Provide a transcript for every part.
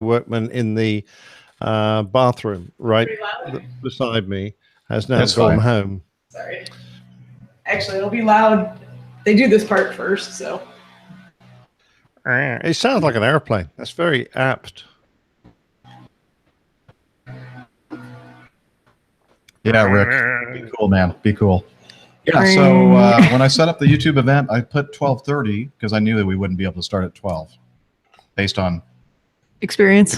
workman in the bathroom right beside me has now gone home. Sorry. Actually, it'll be loud. They do this part first, so. It sounds like an airplane. That's very apt. Yeah, Rick. Be cool, man. Be cool. Yeah, so when I set up the YouTube event, I put 12:30 because I knew that we wouldn't be able to start at 12 based on experience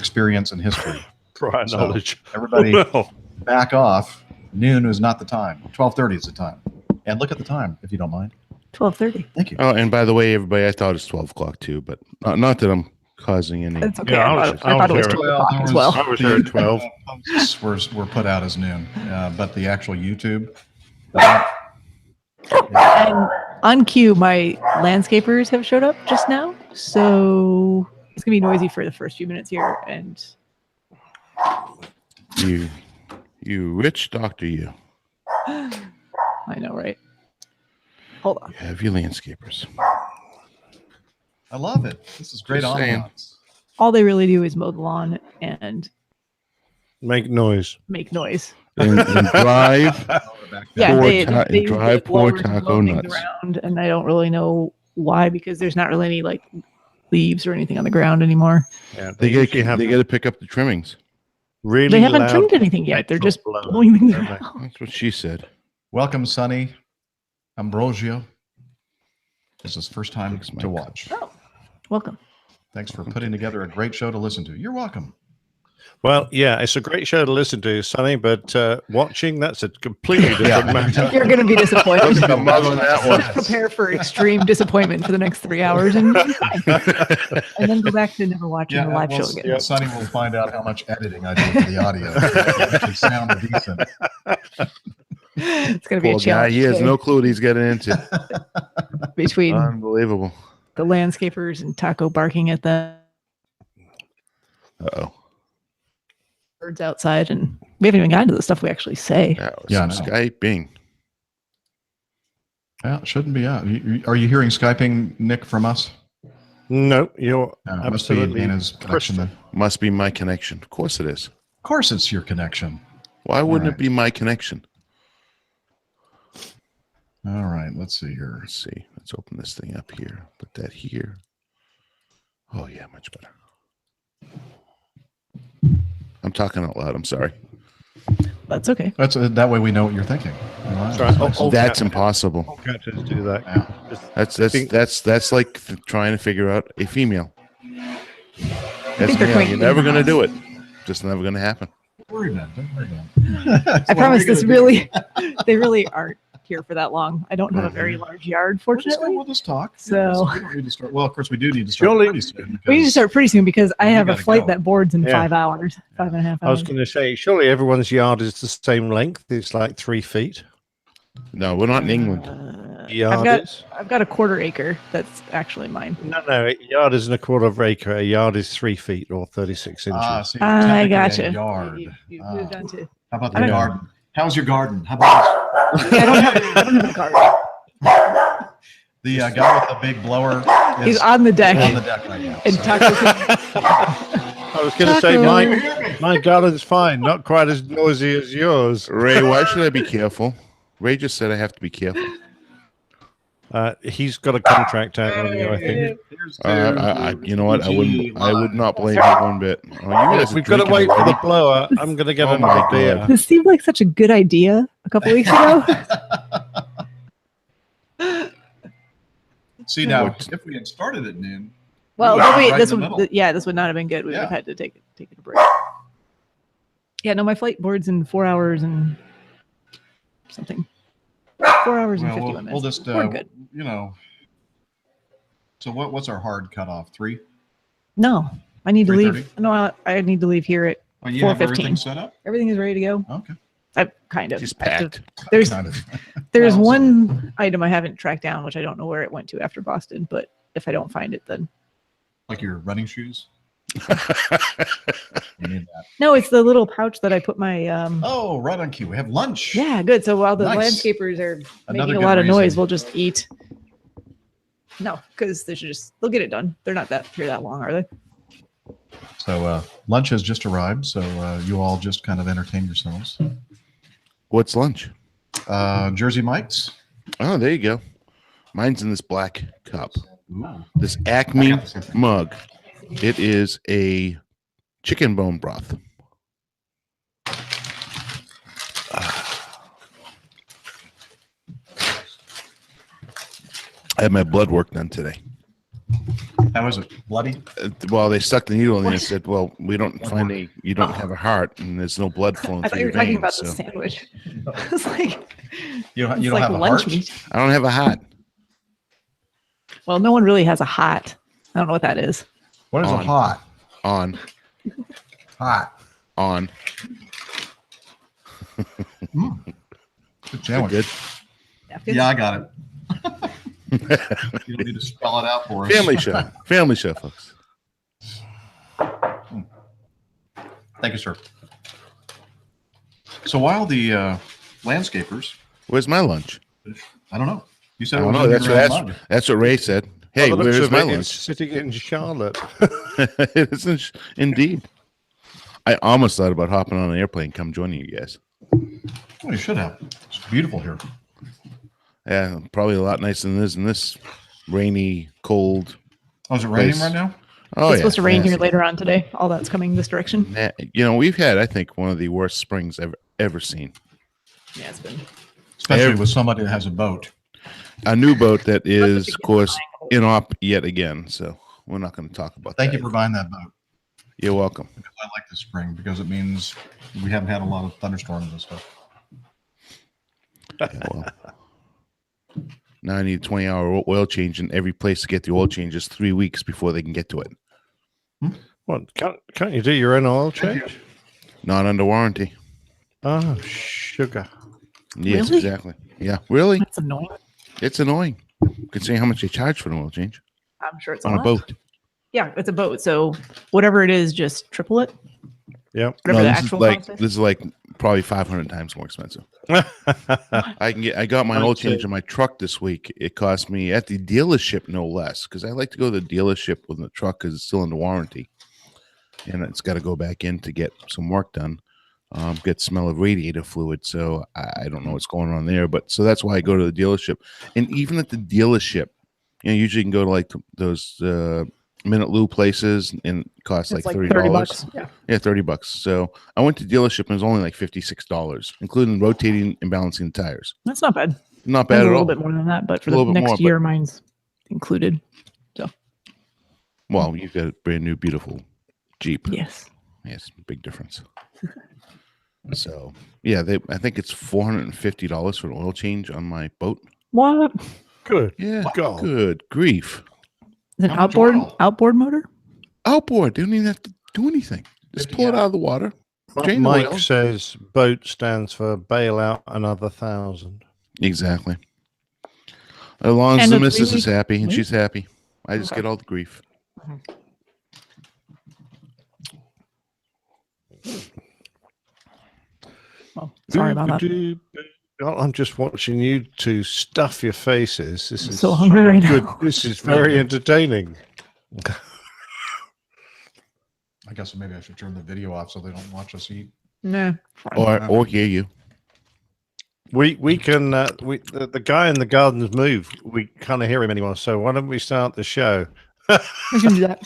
and history. Prior knowledge. Everybody back off. Noon is not the time. 12:30 is the time. And look at the time, if you don't mind. 12:30. Thank you. Oh, and by the way, everybody, I thought it was 12 o'clock too, but not that I'm causing any. That's okay. Yeah, I thought it was 12 o'clock as well. I was here at 12. Posts were put out as noon, but the actual YouTube. And on cue, my landscapers have showed up just now, so it's gonna be noisy for the first few minutes here. And you rich doctor, you. I know, right? Hold on. You have your landscapers. I love it. This is great ambiance. All they really do is mow the lawn and make noise. And drive. Yeah, they drive poor taco nuts. Around, and I don't really know why, because there's not really any like leaves or anything on the ground anymore. Yeah, they got to pick up the trimmings. Really, they haven't trimmed anything yet. They're just blowing things around. That's what she said. Welcome, Sonny Ambrosio. This is first time to watch. Oh, welcome. Thanks for putting together a great show to listen to. You're welcome. Well, yeah, it's a great show to listen to, Sonny, but watching, that's a completely different matter. You're going to be disappointed. That Prepare for extreme disappointment for the next 3 hours and then go back to never watching the live show again. Yeah, Sonny will find out how much editing I do for the audio to actually sound decent. It's going to be a challenge. Yeah, he has no clue what he's getting into. Between unbelievable. The landscapers and Taco barking at them. Uh-oh. Birds outside, and we haven't even gotten to the stuff we actually say. Yeah, Skyping. Yeah, it shouldn't be out. Are you hearing Skyping, Nick, from us? No, you're absolutely. Must be my connection. Of course it is. Of course it's your connection. Why wouldn't it be my connection? All right, let's see here. Let's see. Let's open this thing up here. Put that here. Oh, yeah, much better. I'm talking out loud. I'm sorry. That's okay. That way we know what you're thinking. That's impossible. All catchers do that. Yeah. That's like trying to figure out a female. You're never going to do it. Just never going to happen. Don't worry about it. I promise they really aren't here for that long. I don't have a very large yard, fortunately. We'll just talk. So we don't need to start. Well, of course we do need to start pretty soon. We need to start pretty soon because I have a flight that boards in 5 hours, 5.5 hours. I was going to say, surely everyone's yard is the same length. It's like 3 feet. No, we're not in England. I've got a 1/4 acre. That's actually mine. No, a yard isn't a 1/4 acre. A yard is 3 feet or 36 inches. So I gotcha. Yard. You moved on to. How about the garden? How's your garden? How about I don't have a garden. The guy with the big blower He's on the deck. On the deck right now. And Taco. I was going to say my garden's fine, not quite as noisy as yours. Ray, why should I be careful? Ray just said I have to be careful. He's got a contract out on you, I think. You know what? I would not blame you one bit. If we've got to wait for the blower, I'm going to get an idea. This seemed like such a good idea a couple weeks ago. See, now, if we had started at noon. Well, this would not have been good. We would have had to take it a break. Yeah, no, my flight boards in 4 hours and something. 4 hours and 51 minutes. We'll just, good. So what's our hard cutoff? 3? No, I need to leave. No, I need to leave here at 4:15. Everything set up? Everything is ready to go. Okay. I kind of. Just packed. There's one item I haven't tracked down, which I don't know where it went to after Boston. But if I don't find it, then. Like your running shoes. You need that. No, it's the little pouch that I put my. Oh, right on cue. We have lunch. Yeah, good. So while the landscapers are making a lot of noise, we'll just eat. No, because they'll get it done. They're not here that long, are they? So lunch has just arrived. So you all just kind of entertain yourselves. What's lunch? Jersey Mike's. Oh, there you go. Mine's in this black cup. Ooh. This Acme mug. It is a chicken bone broth. I had my blood work done today. How was it? Bloody? Well, they stuck the needle in and said, "Well, we don't find you don't have a heart, and there's no blood flowing I thought through you your were talking veins." about the So sandwich. I was like, You don't it's have a lunch heart? meat. I don't have a heart. Well, no one really has a hot. I don't know what that is. What is a On. hot? On, Hot. on. Good sandwich. Good. Yeah, I got it. You don't need to spell it out for us. Family show. Family show, folks. Thank you, sir. So while the landscapers, Where's my lunch? I don't know. You said I it don't was know. in That's your mug. that's what Ray said. Hey, By the looks where's of my it, lunch? it's sitting in Charlotte. It isn't indeed. I almost thought about hopping on an airplane, come joining you guys. Oh, you should have. It's beautiful here. Yeah, probably a lot nicer than this rainy, cold. Oh, is it raining Place. right now? Oh, It's yeah. supposed to rain Yeah. here later on today. All that's coming this direction. You know, we've had, I think, one of the worst springs I've ever seen. Yeah, it's been. Especially with somebody that has a boat. A new boat that is, begin of course, buying in op yet again. So we're not going to talk about Thank that. you for buying that boat. You're welcome. Because I like the spring because it means we haven't had a lot of thunderstorms and stuff. Yeah, well, now I need a 20-hour oil change in every place to get the oil changes 3 weeks before they can get to it. What? Can't you do your own oil change? Not under warranty. Oh, sugar. Yes, Really? exactly. Yeah, really? That's annoying. It's annoying. Considering how much they charge for an oil change I'm sure it's on a lot. boat. Yeah, it's a boat. So whatever it is, just triple it. Yep. Whatever the this is actual like cost is. this is like probably 500 times more expensive. I got my oil change in my truck this week. It cost me at the dealership no less, because I like to go to the dealership with the truck because it's still under warranty, and it's got to go back in to get some work done. Get smell of radiator fluid, so I don't know what's going on there. But so that's why I go to the dealership, and even at the dealership, usually you can go to like those Minute Lou places, and it costs It's like like $30. $30. Yeah. Yeah, $30. So I went to dealership and it was only like $56, including rotating and balancing the tires. That's not bad. Not Mine's bad a at little all. bit more than that, but for A the little bit next more, year, mine's included. Well, you've got a brand new, beautiful Jeep. Yes. Yes, big difference. So yeah, I think it's $450 for an oil change on my boat. What? Good. Yeah, God. good grief. Is it How much outboard oil? outboard motor? Outboard, don't even have to do anything. Just 50 pull it gallons. out of the water. Drain the Mike oil. says boat stands for bail out another 1,000. Exactly. As long as And the a missus is 3-week happy and lease? she's happy, I just Okay. get all the grief. Well, sorry about that. I'm just watching you two stuff your faces. This I'm is so hungry right good. now. This is very entertaining. I guess maybe I should turn the video off so they don't watch us eat. Nah. Or hear you. We can the guy in the gardens move. We can't hear him anymore. So why don't we start the show? We can do that.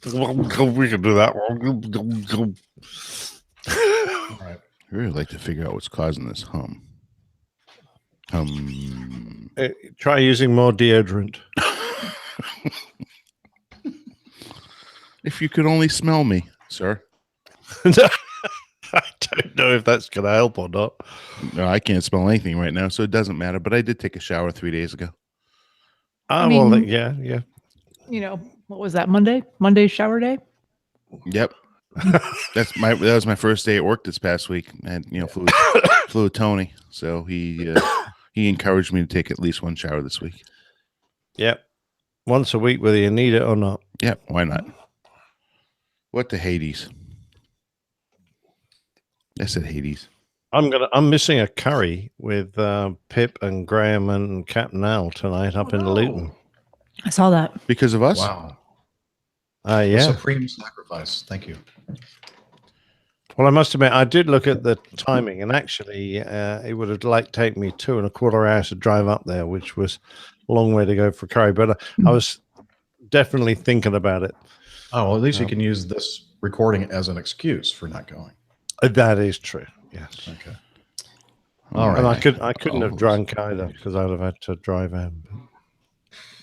We can do that. All right. I really like to figure out what's causing this hum. Try using more deodorant. If you could only smell me, sir. I don't know if that's going to help or not. No, I can't smell anything right now, so it doesn't matter. But I did take a shower 3 days ago. Ah, mean- well, yeah. You know, what was that, Monday? Monday's shower day? Yep. That was my first day at work this past week. And flew with Tony. So he encouraged me to take at least one shower this week. Yep. Once a week, whether you need it or not. Yep, why not? What the Hades? I said Hades. I'm missing a curry with Pip and Graham and Captain Al tonight up in Luton. I saw that. Because of us? Wow. The Yeah. supreme sacrifice. Thank you. Well, I must admit, I did look at the timing, and actually, it would have taken me 2.25 hours to drive up there, which was a long way to go for Curry. But I was definitely thinking about it. Oh, well, at least you can use this recording as an excuse for not going. That is true. Yes. Okay. All right. And I couldn't have drunk either because I'd have had to drive home.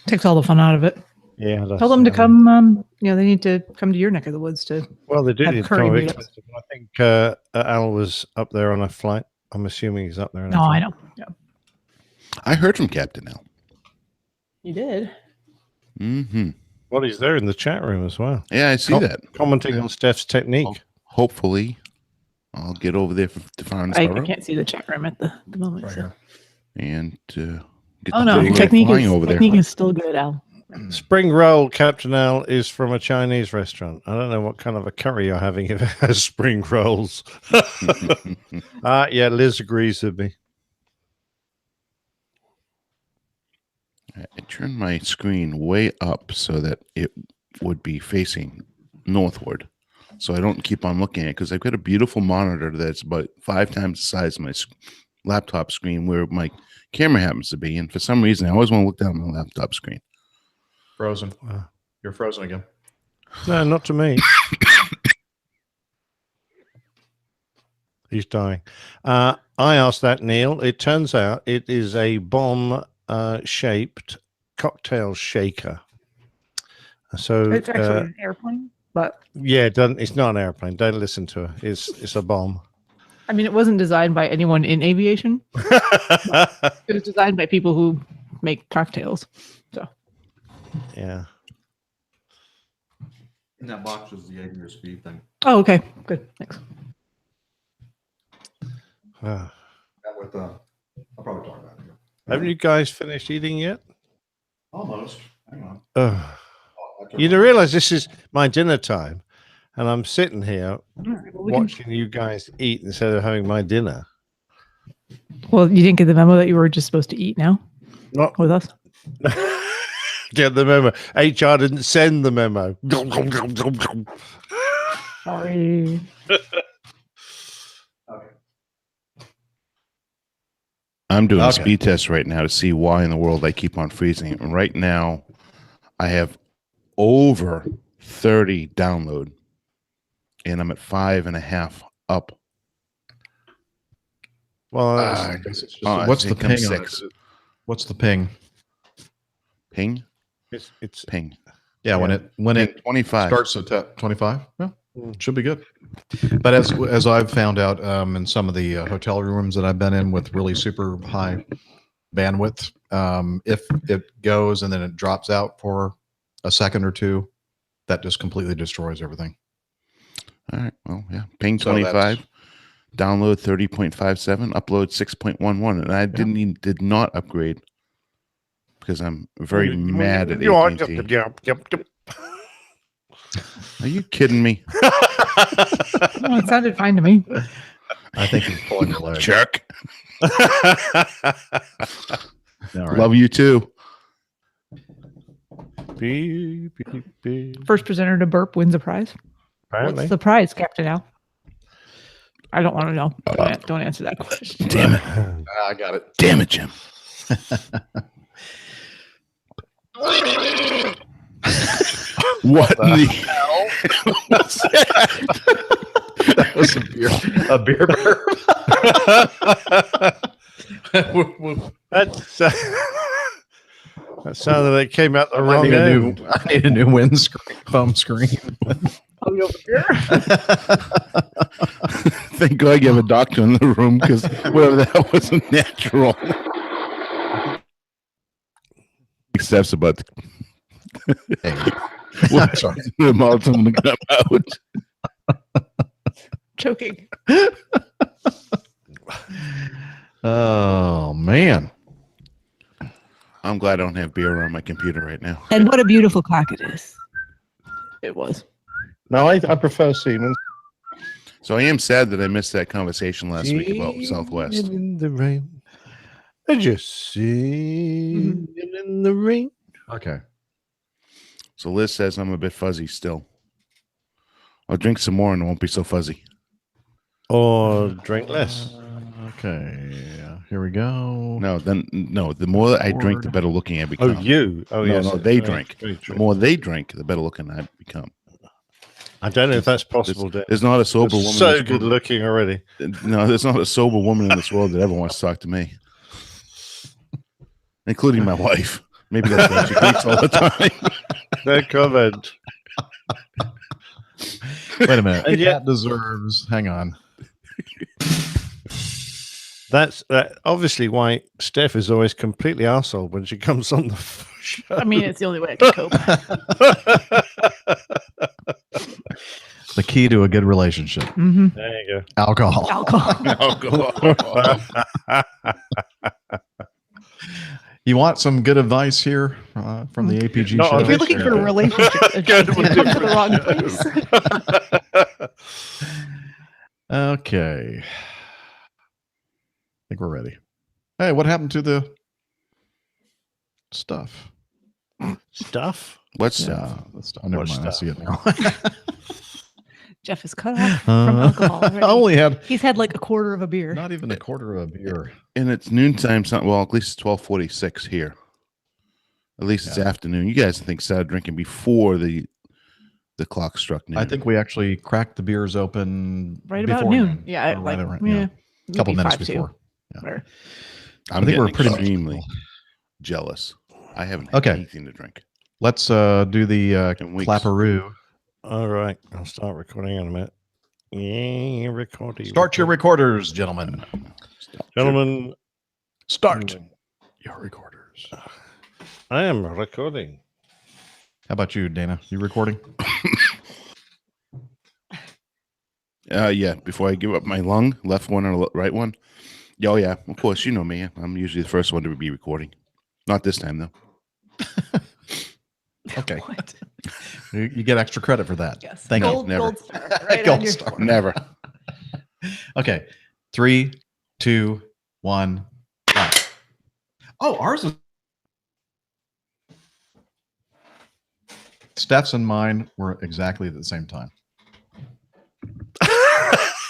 Takes all the fun out of it. Yeah. Tell them to come. They need to come to your neck of the woods to. Well, they did have need to curry come. meetups. I think Al was up there on a flight. I'm assuming he's up there. No, I know. Yeah, I heard from Captain L. you did. Mm-hmm. Well, he's there in the chat room as well. Yeah, I see that. Commenting on Steph's technique. Hopefully, I'll get over there to find I can't see the chat room at the moment. Right So. here. and get Oh no, the technique flying over there. is still good, Al. Spring roll, Captain Al, is from a Chinese restaurant. I don't know what kind of a curry you're having if it has spring rolls. Yeah, Liz agrees with me. I turned my screen way up so that it would be facing northward, so I don't keep on looking at it because I've got a beautiful monitor that's about 5 times the size of my laptop screen where my camera happens to be, and for some reason I always want to look down my laptop screen. Frozen. You're frozen again. No, not to me. He's dying. I asked that, Neil. It turns out it is a bomb-shaped cocktail shaker. So It's actually an airplane, but yeah, it's not an airplane. Don't listen to her. It's a bomb. I mean, it wasn't designed by anyone in aviation. It was designed by people who make cocktails. So Yeah. In that box was the Jaeger speed thing. oh, okay, good, thanks. Ah. That with I'll probably talk about it. Haven't you guys finished eating yet? Almost. Hang on. Oh. I took You don't realize this is my dinner time, and I'm sitting here All right, well, we can- watching you guys eat instead of having my dinner. well, you didn't get the memo that you were just supposed to eat now Not with us. get the memo. HR didn't send the memo. Sorry. Okay. I'm doing a Okay. speed test right now to see why in the world I keep on freezing. And right now, I have over 30 download, and I'm at 5.5 up. Well, I guess it's just, Oh, what's it the comes ping on it? 6. What's the ping? Ping, it's ping. Yeah, when it 25. starts at 25. Yeah, Mm. should be good. But as I've found out in some of the hotel rooms that I've been in with really super high bandwidth, if it goes and then it drops out for a second or two, that just completely destroys everything. All right. Well, yeah. Ping So that's- 25. Download 30.57. Upload 6.11. And I did not upgrade because I'm very mad at AT&T. Yep. Are you kidding me? Oh, it sounded fine to me. I think he's pulling your leg. Jerk. All right. Love you too. Beep, beep, beep. First presenter to burp wins a prize. Apparently. What's the prize, Captain Al? I don't want to know. Don't answer that question. Damn it. I got it. Damn it, Jim. What in the hell? What's that? That was a beer burp. That's that sounded like it came out the I wrong end. need a new windscreen, foam screen. Are we over here? Thank God you have a doctor in the room because whatever the hell wasn't natural. Steph's about to Hey, sorry. the mouth to come out. Choking. Oh man. I'm glad I don't have beer on my computer right now. And what a beautiful clock it is. It was. No, I prefer Siemens. So I am sad that I missed that conversation last week about Southwest. In the rain. I just sing in the rain. Okay. So Liz says I'm a bit fuzzy still. I'll drink some more and it won't be so fuzzy. Or drink less. Okay, here we go. No, the more I drink, the better looking I become. Oh, you. Oh, No, yes. no, they Very- drink. very The true. more they drink, the better looking I become. I don't know if that's possible. There's not a sober woman. So in this good world- looking already. No, there's not a sober woman in this world that ever wants to talk to me, including my wife. Maybe that's why she drinks all the time. No comment. Wait a minute. And yet- That deserves. Hang on. That's obviously why Steph is always completely arsehole when she comes on the show. I mean, it's the only way I can cope. The key to a good relationship: Hmm. There you go. alcohol. Alcohol. You want some good advice here from the APG Not show? on If you're this looking for show. a relationship, Go to a you come to the different wrong show. place. Okay. I think we're ready. Hey, what happened to the stuff? Stuff? What's stuff? Yeah, the stuff. Never What mind. I stuff? see it now. Jeff is cut off from alcohol I already. only had He's had like a quarter of a beer. not even a quarter of a beer. And it's noontime. Well, at least it's 12:46 here. At least it's Yeah. afternoon. You guys, I think, started drinking before the clock struck noon. I think we actually cracked the beers open Right about before noon. Yeah, Or like right, yeah, a couple maybe minutes 5 to. before. Whatever. I'm I think we're getting pretty much extremely full. jealous. I haven't had Okay. anything to drink. Let's do the In weeks. clapperoo. All right. I'll start recording in a minute. Yeah, recording. Start your recorders, gentlemen. Gentlemen, Start your recorders. How I am recording. about you, Dana? You recording? Yeah. Before I give up my lung, left one or right one. Oh yeah, of course. You know me. I'm usually the first one to be recording. Not this time though. Okay. What? You get extra credit for that. Yes. Thank gold, you. Never. Gold star. Right Gold on your star. forehead. Never. Okay. 3, 2, 1. Five. Oh, ours is. Steph's and mine were exactly at the same time.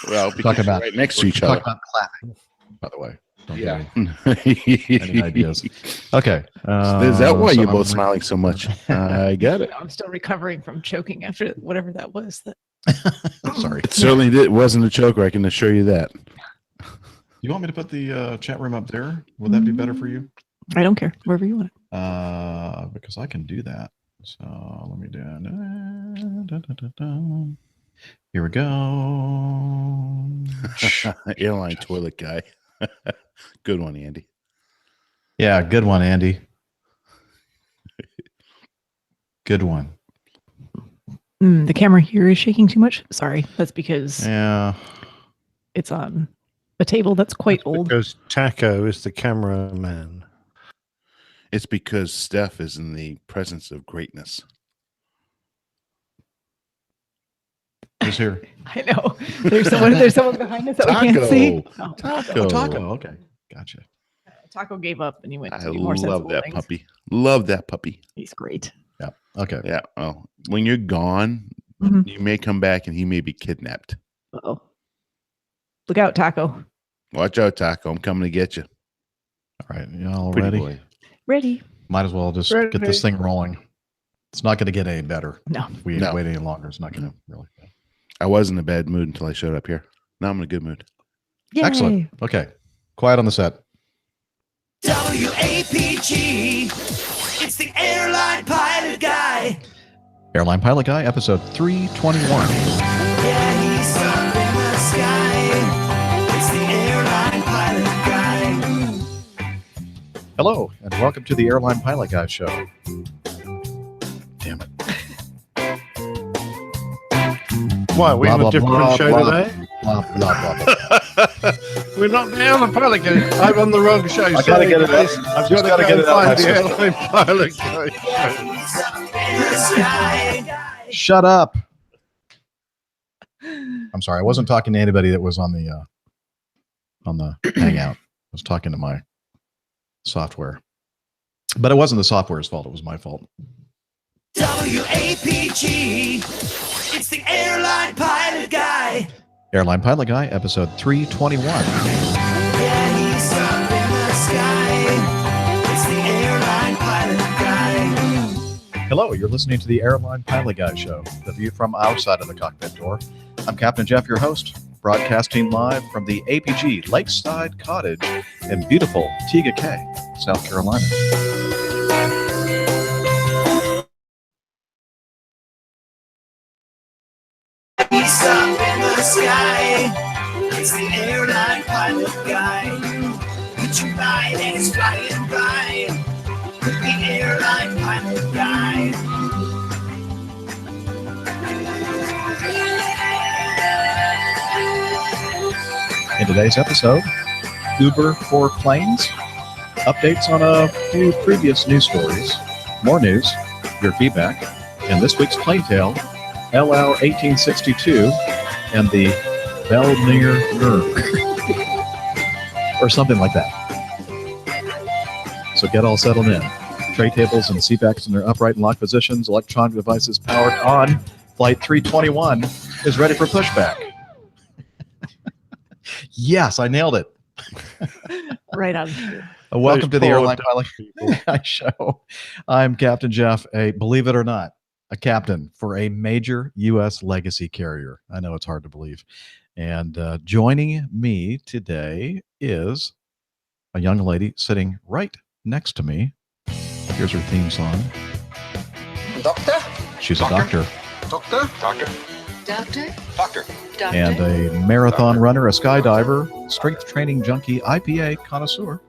Well, because about- you're right next to each Talk other. about clapping, by the way. Don't Yeah. get any ideas. Okay. Is that why so you're I'm both smiling so much? I get it. I'm still recovering from choking after whatever that was. That Sorry. It certainly wasn't a choker. I can assure you that. You want me to put the chat room up there? Would that be better for you? I don't care. Wherever you want it. Because I can do that. So let me do it. Here we go. Airline toilet guy. Good one, Andy. Yeah, good one, Andy. Good one. The camera here is shaking too much. Sorry. That's because Yeah. it's on a table that's quite old. Because Taco is the cameraman. It's because Steph is in the presence of greatness. Who's here? I know. There's someone behind us that we can't see. Oh, Taco. Taco. Okay. Gotcha. Taco gave up and he went I to do more love sensible that things. puppy. Love that puppy. He's great. Yeah. Okay. Yeah. Oh, when you're gone, Mhm. you may come back and he may be kidnapped. Uh-oh. Look out, Taco. Watch out, Taco. I'm coming to get you. All right. Y'all Pretty ready? boy. Ready? Might as well just get this thing rolling. It's not going to get any better. No. If we No. wait any longer, it's not going to really. I was in a bad mood until I showed up here. Now I'm in a good mood. Yay. Excellent. Okay. Quiet on the set. WAPG. It's the airline pilot guy. Airline Pilot Guy, episode 321. Yeah, he's up in the sky. It's the airline pilot guy. Hello, and welcome to the Airline Pilot Guy show. Damn it. Why, are we Blah, on blah, a different blah, show blah. today? Blah, blah, blah, blah. We're not the Airline Pilot Guy. I'm on the wrong show. I gotta Sorry, get it guys. out. I've Just got to gotta go get and it out of find the my Airline Pilot Guy show. He's up in the sky. Shut up. I'm sorry. I wasn't talking to anybody that was on the Hangout. I was talking to my software. But it wasn't the software's fault. It was my fault. WAPG. It's the Airline Pilot Guy. Airline Pilot Guy, episode 321. Yeah, he's up in the sky. It's the Airline Pilot Guy. Hello, you're listening to the Airline Pilot Guy Show, the view from our side of the cockpit door. I'm Captain Jeff, your host, broadcasting live from the APG Lakeside Cottage in beautiful Tega Cay, South Carolina. He's up in the sky. It's the Airline Pilot Guy. Get your ride and it's flying by. With the Airline Pilot Guy. In today's episode, Uber for planes, updates on a few previous news stories, more news, your feedback, and this week's plane tale, LL 1862 and the Belmere or something like that. So get all settled in. Tray tables and seatbacks in their upright and locked positions. Electronic devices powered on. Flight 321 is ready for pushback. Yes, I nailed it. Right on. Welcome to the poor Airline Dutch Pilot Guy Show. I'm Captain Jeff, believe it or not, a captain for a major U.S. legacy carrier. I know it's hard to believe. And joining me today is a young lady sitting right next to me. Here's her theme song. Doctor? She's a doctor Doctor? Doctor? Doctor? Doctor. Doctor? and a marathon runner, a skydiver, strength training junkie, IPA connoisseur,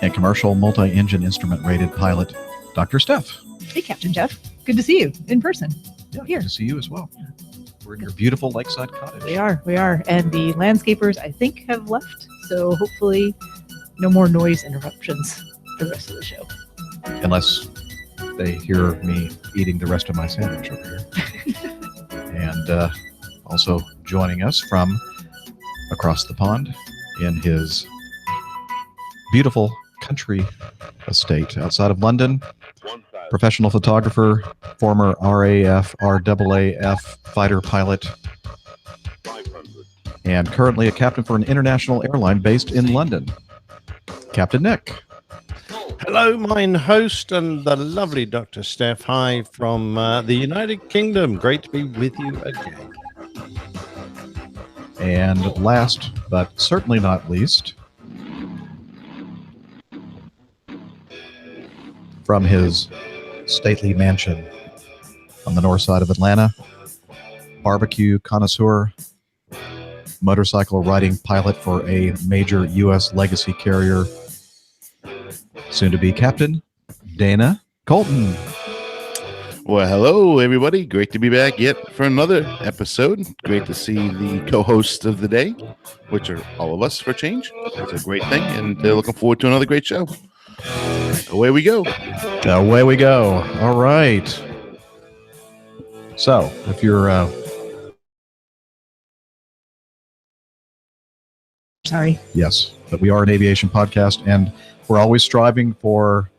and commercial multi-engine instrument rated pilot, Dr. Steph. Hey, Captain Jeff. Good to see you in person. Yeah, Here. good to see you as well. We're in your beautiful lakeside cottage. We are. And the landscapers, I think, have left. So hopefully no more noise interruptions for the rest of the show. Unless they hear me eating the rest of my sandwich over here. And also joining us from across the pond in his beautiful country estate outside of London, professional photographer, former RAF, RAAF fighter pilot, and currently a captain for an international airline based in London, Captain Nick. Hello, mine host and the lovely Dr. Steph. Hi from the United Kingdom. Great to be with you again. And last, but certainly not least, from his stately mansion on the north side of Atlanta, barbecue connoisseur, motorcycle riding pilot for a major U.S. legacy carrier, soon to be Captain Dana Colton. Well, hello, everybody. Great to be back yet for another episode. Great to see the co-host of the day, which are all of us for change. It's a great thing, and they're looking forward to another great show. Away we go. Away we go. All right. So, if you're Sorry. yes, but we are an aviation podcast, and we're always striving for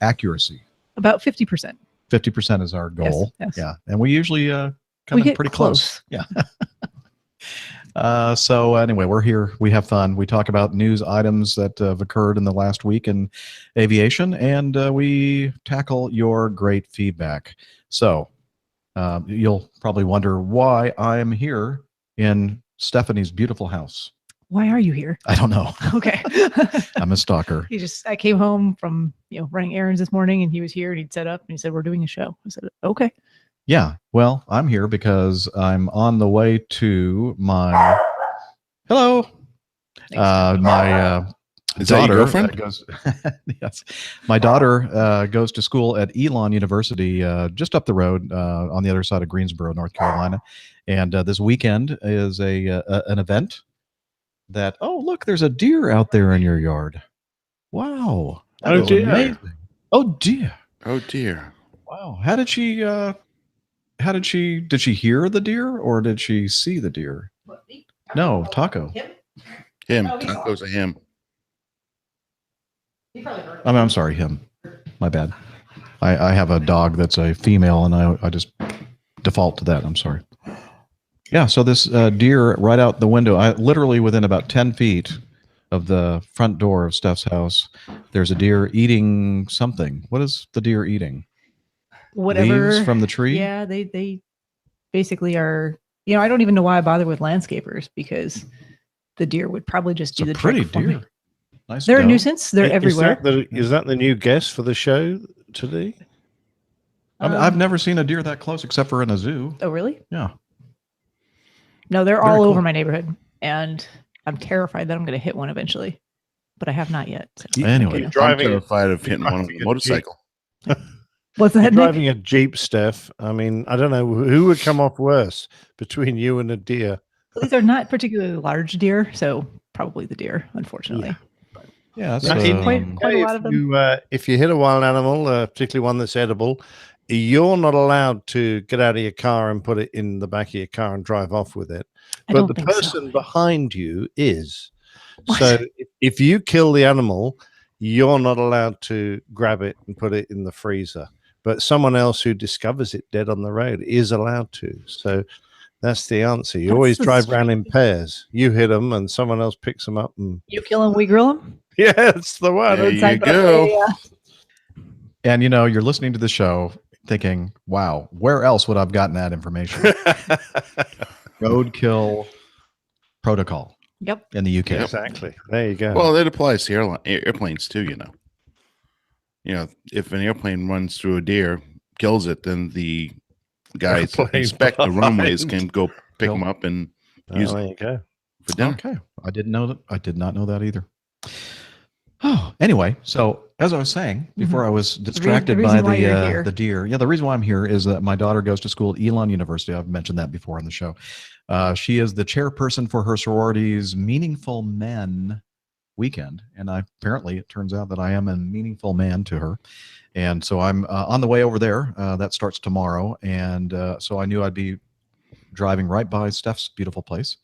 accuracy. About 50%. 50% is our goal. Yes. Yeah, and we usually come We in get pretty close. Yeah. So anyway, we're here. We have fun. We talk about news items that have occurred in the last week in aviation, and we tackle your great feedback. So you'll probably wonder why I'm here in Stephanie's beautiful house. Why are you here? I don't know. Okay. I'm a stalker. I came home from, running errands this morning, and he was here and he'd set up and he said, we're doing a show. I said, okay. Yeah. Well, I'm here because I'm on the way to my hello. My Is that your daughter girlfriend? goes. Yes, my daughter goes to school at Elon University, just up the road on the other side of Greensboro, North Carolina. And this weekend is an event that. Oh, look! There's a deer out there in your yard. Wow! That Oh, is dear. amazing. Oh dear! Oh, dear. Wow! How did she? Did she hear the deer or did she see the deer? No, Taco. Him. Oh, he saw Tacos are him. He probably heard it. I'm sorry, him. My bad. I have a dog that's a female, and I just default to that. I'm sorry. Yeah, so this deer right out the window, literally within about 10 feet of the front door of Steph's house, there's a deer eating something. What is the deer eating? Whatever. Leaves from the tree? Yeah, they basically are. I don't even know why I bother with landscapers, because the deer would probably just It's do a the pretty trick for me. deer. Nice They're a doe. nuisance. They're everywhere. Is that the new guest for the show today? I've never seen a deer that close except for in a zoo. Oh, really? Yeah. No, they're Very all cool. over my neighborhood, and I'm terrified that I'm going to hit one eventually, but I have not yet. So Anyway, goodness. I'm terrified of hitting one on driving the a motorcycle. What's You're that, Nick? driving a Jeep, Steph. I mean, I don't know who would come off worse between you and a deer. Well, these are not particularly large deer, so probably the deer, unfortunately. yeah, that's Now, in the quite a UK, lot of them. if you hit a wild animal, particularly one that's edible, you're not allowed to get out of your car and put it in the back of your car and drive off with it. I But don't the think so. person behind you is. What? So if you kill the animal, you're not allowed to grab it and put it in the freezer. But someone else who discovers it dead on the road is allowed to. So that's the answer. You That's always the drive around in strangest- pairs. You hit them, and someone else picks them up. And You kill them, we grill them. yeah, it's the one. There you go. And you're listening to the show thinking, wow, where else would I've gotten that information? Roadkill protocol Yep. in the UK. Exactly. There you go. Well, it applies to airplanes too. If an airplane runs through a deer, kills it, then the guys that Airplane inspect the runways behind. can go pick them up and use there them you go. for dinner. Okay. I didn't know that. I did not know that either. Oh, anyway, so as I was saying before, I was distracted by reason why you're here. the deer. Yeah, the reason why I'm here is that my daughter goes to school at Elon University. I've mentioned that before on the show. She is the chairperson for her sorority's Meaningful Men weekend, and apparently it turns out that I am a meaningful man to her, and so I'm on the way over there. That starts tomorrow, and so I knew I'd be driving right by Steph's beautiful place,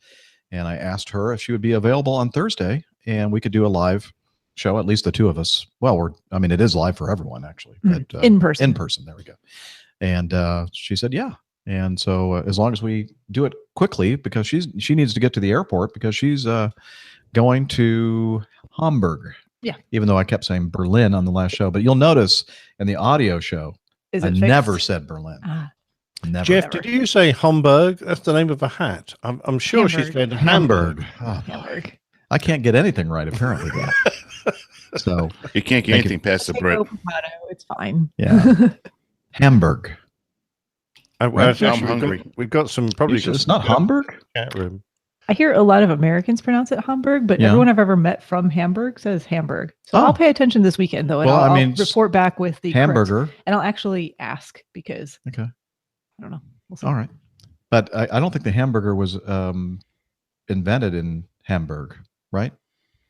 and I asked her if she would be available on Thursday, and we could do a live show, at least the two of us. Well, it is live for everyone actually, but In person. in person. There we go. And she said, yeah. And so as long as we do it quickly, because she needs to get to the airport because she's going to Hamburg. Yeah. Even though I kept saying Berlin on the last show, but you'll notice in the audio show, Is I it fixed? never said Berlin. Ah, Never. Jeff, did you say Hamburg? That's the name of a hat. I'm sure she's Hamburg. going to Hamburg. Oh, Hamburg. I can't get anything right apparently. So You can't get Thank anything past the bread. Potato, potato, it's fine. yeah, Hamburg. Well, Now I'm actually, hungry. We've got some probably. You sure it's not Hamburg? Chat room. I hear a lot of Americans pronounce it Hamburg, but Yeah. everyone I've ever met from Hamburg says Hamburg. So Oh. I'll pay attention this weekend, though, and Well, I'll, I mean, I'll report back with the correct- Hamburger. and I'll actually ask because Okay. I don't know. We'll see. All right. But I don't think the hamburger was invented in Hamburg, right?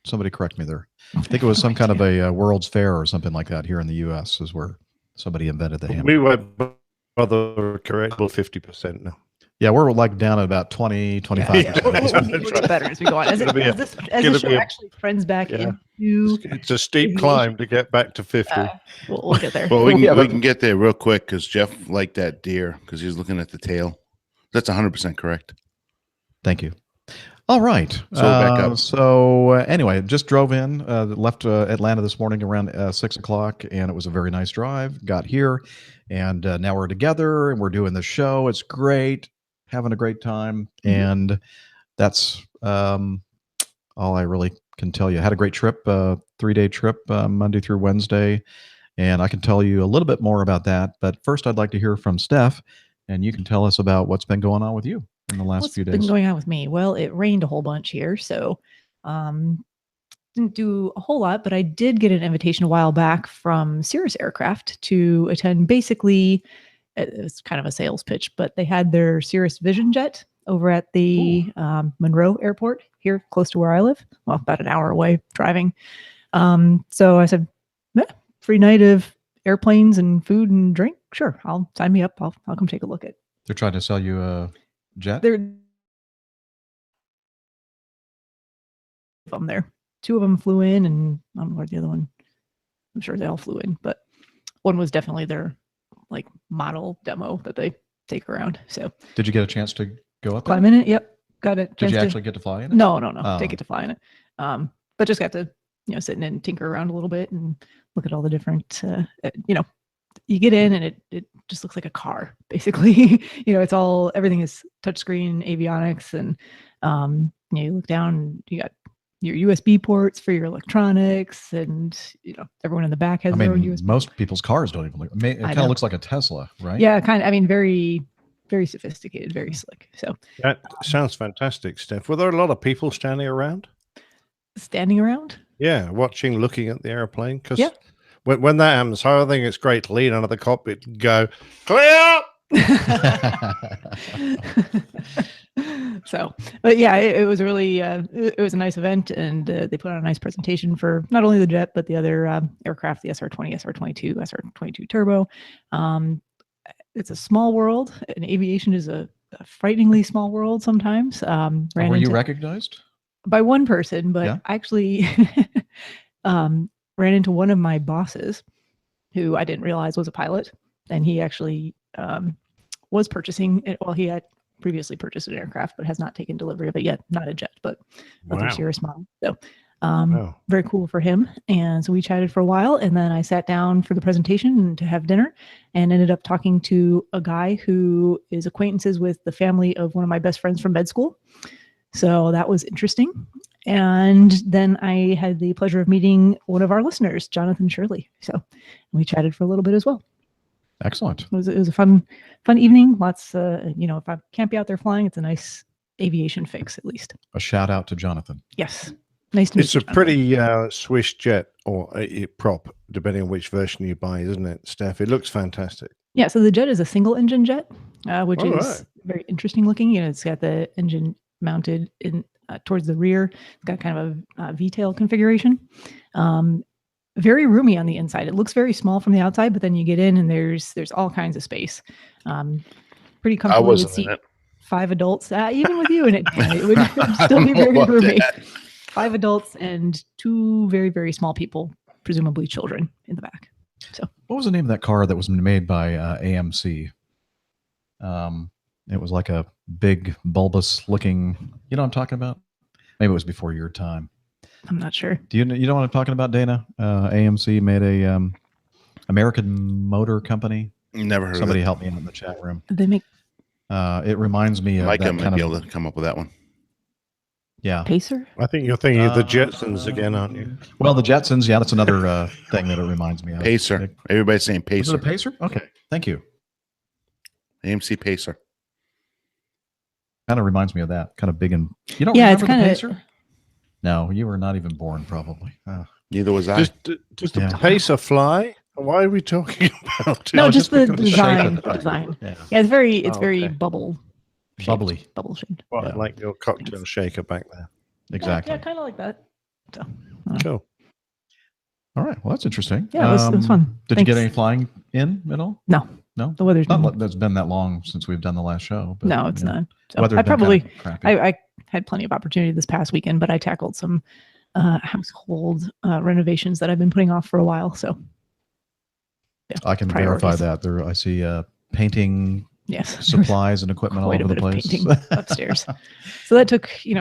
Somebody correct me there. I think it was some kind of a World's Fair or something like that here in the U.S. is where somebody invented the hamburger. We won't bother correct. Well, 50% now. Yeah, we're like down at about 20, 25. Yeah, we'll get better as we go on. As, Gonna be a- this gonna show be a- actually trends back Yeah. into, It's a steep climb to get back to 50. we'll get there. Well, we Yeah, but- can get there real quick because Jeff liked that deer because he's looking at the tail. That's 100% correct. Thank you. All right. So back up. So anyway, just drove in, left Atlanta this morning around 6 o'clock, and it was a very nice drive. Got here, and now we're together, and we're doing the show. It's great, having a great time, and that's all I really can tell you. Had a great trip, 3-day trip, Monday through Wednesday, and I can tell you a little bit more about that. But first, I'd like to hear from Steph, and you can tell us about what's been going on with you in the last What's few been days. going on with me? Well, it rained a whole bunch here, so didn't do a whole lot, but I did get an invitation a while back from Cirrus Aircraft to attend. Basically, it was kind of a sales pitch, but they had their Cirrus Vision Jet over at the Monroe Airport here, close to where I live. Well, about an hour away driving. So I said, free night of airplanes and food and drink. Sure, I'll sign me up. I'll come take a look at. They're trying to sell you a jet? They're there. Two of them flew in, and I don't know where the other one. I'm sure they all flew in, but one was definitely their like model demo that they take around. So Did you get a chance to go up there? climb in it. Yep. Got it. Did you actually get to fly in it? No. Oh. Didn't get to fly in it. But just got to, sit in and tinker around a little bit and look at all the different, you get in and it just looks like a car, basically. It's all, everything is touchscreen avionics, and you look down and you got your USB ports for your electronics, and everyone in the back has their own USB. Most people's cars don't even look. It kind of looks like a Tesla, right? Yeah, kind of. I mean, very, very sophisticated, very slick. So That sounds fantastic, Steph. Were there a lot of people standing around? standing around. Yeah, watching, looking at the airplane. Because Yeah. when that happens, I think it's great to lean out of the cockpit and go, clear! So, but yeah, it was really it was a nice event, and they put on a nice presentation for not only the jet but the other aircraft, the SR-20, SR-22, SR-22 Turbo. It's a small world, and aviation is a frighteningly small world sometimes. Were you recognized? By one person, but Yeah. I actually ran into one of my bosses, who I didn't realize was a pilot, and he actually was purchasing it. Well, he had previously purchased an aircraft, but has not taken delivery of it yet. Not a jet, but other Wow. Cirrus model. So Wow. very cool for him. And so we chatted for a while, and then I sat down for the presentation to have dinner, and ended up talking to a guy who is acquaintances with the family of one of my best friends from med school. So that was interesting. And then I had the pleasure of meeting one of our listeners, Jonathan Shirley. So we chatted for a little bit as well. Excellent. It was a fun evening. Lots, if I can't be out there flying, it's a nice aviation fix, at least. A shout out to Jonathan. Yes. Nice to meet It's you, a Jonathan. pretty Swiss jet or a prop, depending on which version you buy, isn't it, Steph? It looks fantastic. Yeah, so the jet is a single engine jet, which Oh, is right. very interesting looking. It's got the engine mounted in towards the rear. It's got kind of a V-tail configuration. Very roomy on the inside. It looks very small from the outside, but then you get in and there's all kinds of space. Pretty I comfortable. Would wasn't seat in it. 5 adults. Even with you in it, it would still be I don't know very about roomy. that. 5 adults and 2 very, very small people, presumably children, in the back. What was the name of that car that was made by AMC? It was like a big bulbous looking. You know what I'm talking about? Maybe it was before your time. I'm not sure. Do you know what I'm talking about, Dana? AMC made a American Motor Company. Never heard Somebody of help me in the chat room. They make It reminds me it. of Micah that might kind be of, able to come up with that one. yeah. Pacer. I think you're thinking of the Jetsons again, aren't you? Well, the Jetsons, yeah, that's another thing that it reminds me of. Pacer. Everybody's saying Is it Pacer. a Pacer? Okay, thank you. AMC Pacer. Kind of reminds me of that. Kind of big and you don't Yeah, remember it's kind the of. Pacer? No, you were not even born, probably. Oh. Neither was I. Does the Yeah. Pacer fly? Why are we talking about it? No, No, just the just because of the shape design. of the thing. Design. Yeah. Yeah, it's very Oh, very okay. bubble shaped. Bubbly. Bubble shaped. Well, Yeah. like your cocktail shaker back there. Exactly. Yeah, kind of like that. So Cool. All right. Well, that's interesting. Yeah, it was fun. Did you get Thanks. any flying in at all? No. No. The weather's Not not. like that's been that long since we've done the last show. But, No, it's you know, not. So weather's I been probably kinda crappy. I had plenty of opportunity this past weekend, but I tackled some household renovations that I've been putting off for a while. So yeah, I can verify priorities. that. There, I see painting Yes, supplies and equipment all quite a over the bit of place. painting upstairs. So that took, you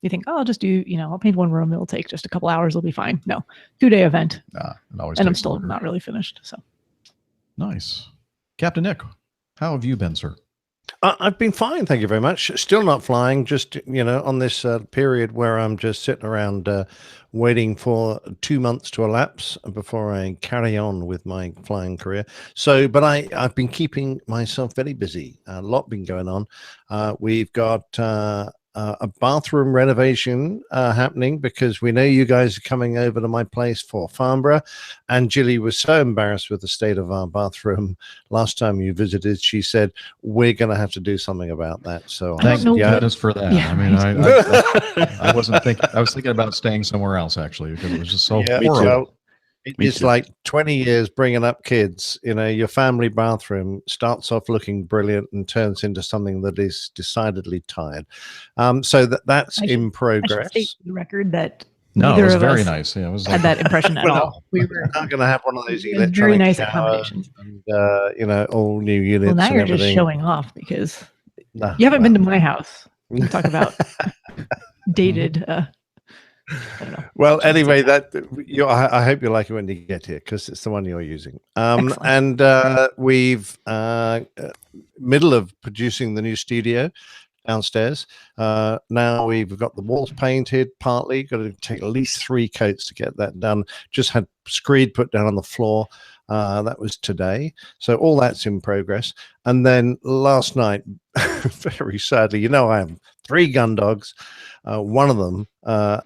think, oh, I'll just do, I'll paint one room. It'll take just a couple hours. It'll be fine. No, 2-day event, Nah, it always and I'm takes still longer. not really finished. So Nice. Captain Nick, how have you been, sir? I've been fine, thank you very much. Still not flying, just on this period where I'm just sitting around waiting for 2 months to elapse before I carry on with my flying career. So, but I've been keeping myself very busy. A lot been going on. We've got a bathroom renovation happening because we know you guys are coming over to my place for Farnborough, and Jilly was so embarrassed with the state of our bathroom last time you visited. She said we're going to have to do something about that. So Thank know. goodness for that. Yeah, I mean, right. I wasn't thinking. I was thinking about staying somewhere else actually because it was just so Yeah, horrible. well, Me it's too. like 20 years bringing up kids. Your family bathroom starts off looking brilliant and turns into something that is decidedly tired. So that's I should- in I should progress. state for the record that No, Neither it was of very us nice. Yeah, it was had that impression at Well, all. We were Not going to have one of those it was electronic very nice shower accommodations. and all new units Well, now and you're just everything. showing off because Nah, you haven't well. been to my house. You talk about dated. I don't know. Well, Shouldn't say anyway, that. I hope you like it when you get here because it's the one you're using. Excellent. And we've middle of producing the new studio downstairs. Now we've got the walls painted partly. Got to take at least 3 coats to get that done. Just had screed put down on the floor. That was today. So all that's in progress. And then last night, very sadly, I have 3 gun dogs. One of them,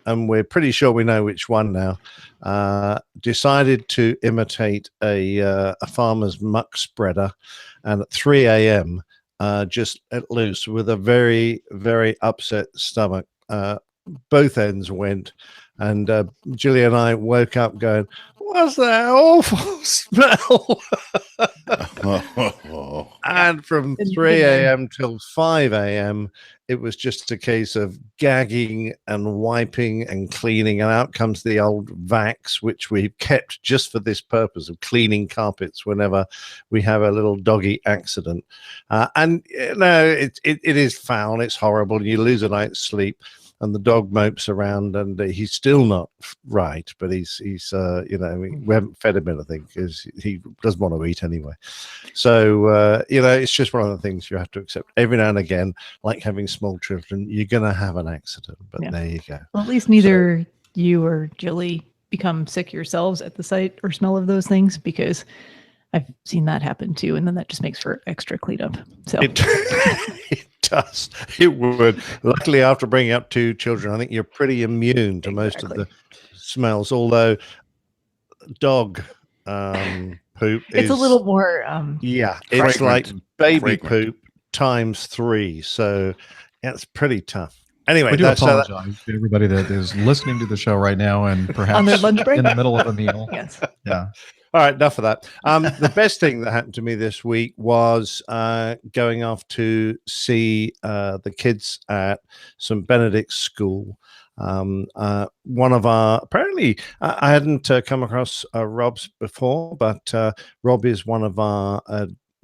and we're pretty sure we know which one now, decided to imitate a farmer's muck spreader, and at 3 a.m. Just let loose with a very, very upset stomach. Both ends went, and Julie and I woke up going, "What's that awful smell?" And from 3 a.m. till 5 a.m., it was just a case of gagging and wiping and cleaning. And out comes the old Vax, which we've kept just for this purpose of cleaning carpets whenever we have a little doggy accident. And it is foul. It's horrible. And you lose a night's sleep. And the dog mopes around, and he's still not right. But he's we haven't fed him anything because he doesn't want to eat anyway. So it's just one of the things you have to accept every now and again. Like having small children, you're gonna have an accident. But there you go. Well, at least neither you or Jilly become sick yourselves at the sight or smell of those things, because I've seen that happen too, and then that just makes for extra cleanup. So it does. It would. Luckily, after bringing up 2 children, I think you're pretty immune to most of the smells. Although dog poop it's a little more. It's like baby Fragrant. poop times 3. So it's pretty tough. Anyway, We do that's apologize to everybody that is listening to the show right now and perhaps on their lunch break in the middle of a meal. Yes. Yeah. All right, enough of that. The best thing that happened to me this week was going off to see the kids at St. Benedict's School. One of our, apparently, I hadn't come across Rob's before, but Rob is one of our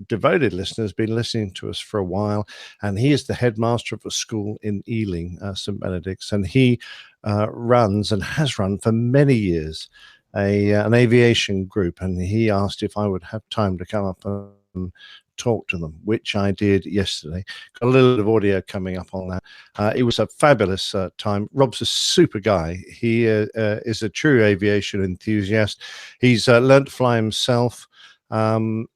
devoted listeners, been listening to us for a while, and he is the headmaster of a school in Ealing, St. Benedict's, and he runs and has run for many years an aviation group, and he asked if I would have time to come up and talk to them, which I did yesterday. Got a little bit of audio coming up on that. It was a fabulous time. Rob's a super guy. He is a true aviation enthusiast. He's learned to fly himself, and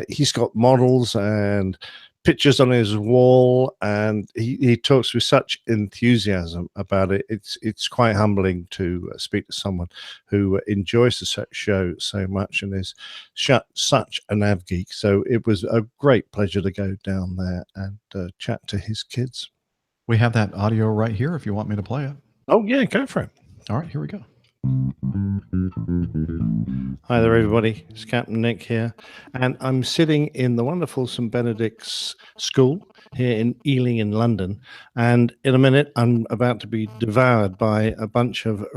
he's got models and pictures on his wall, and he talks with such enthusiasm about it. It's quite humbling to speak to someone who enjoys the show so much and is such a nav geek. So it was a great pleasure to go down there and chat to his kids. We have that audio right here if you want me to play it. Oh yeah, go for it. All right, here we go. Hi there, everybody. It's Captain Nick here, and I'm sitting in the wonderful St. Benedict's School here in Ealing in London, and in a minute I'm about to be devoured by a bunch of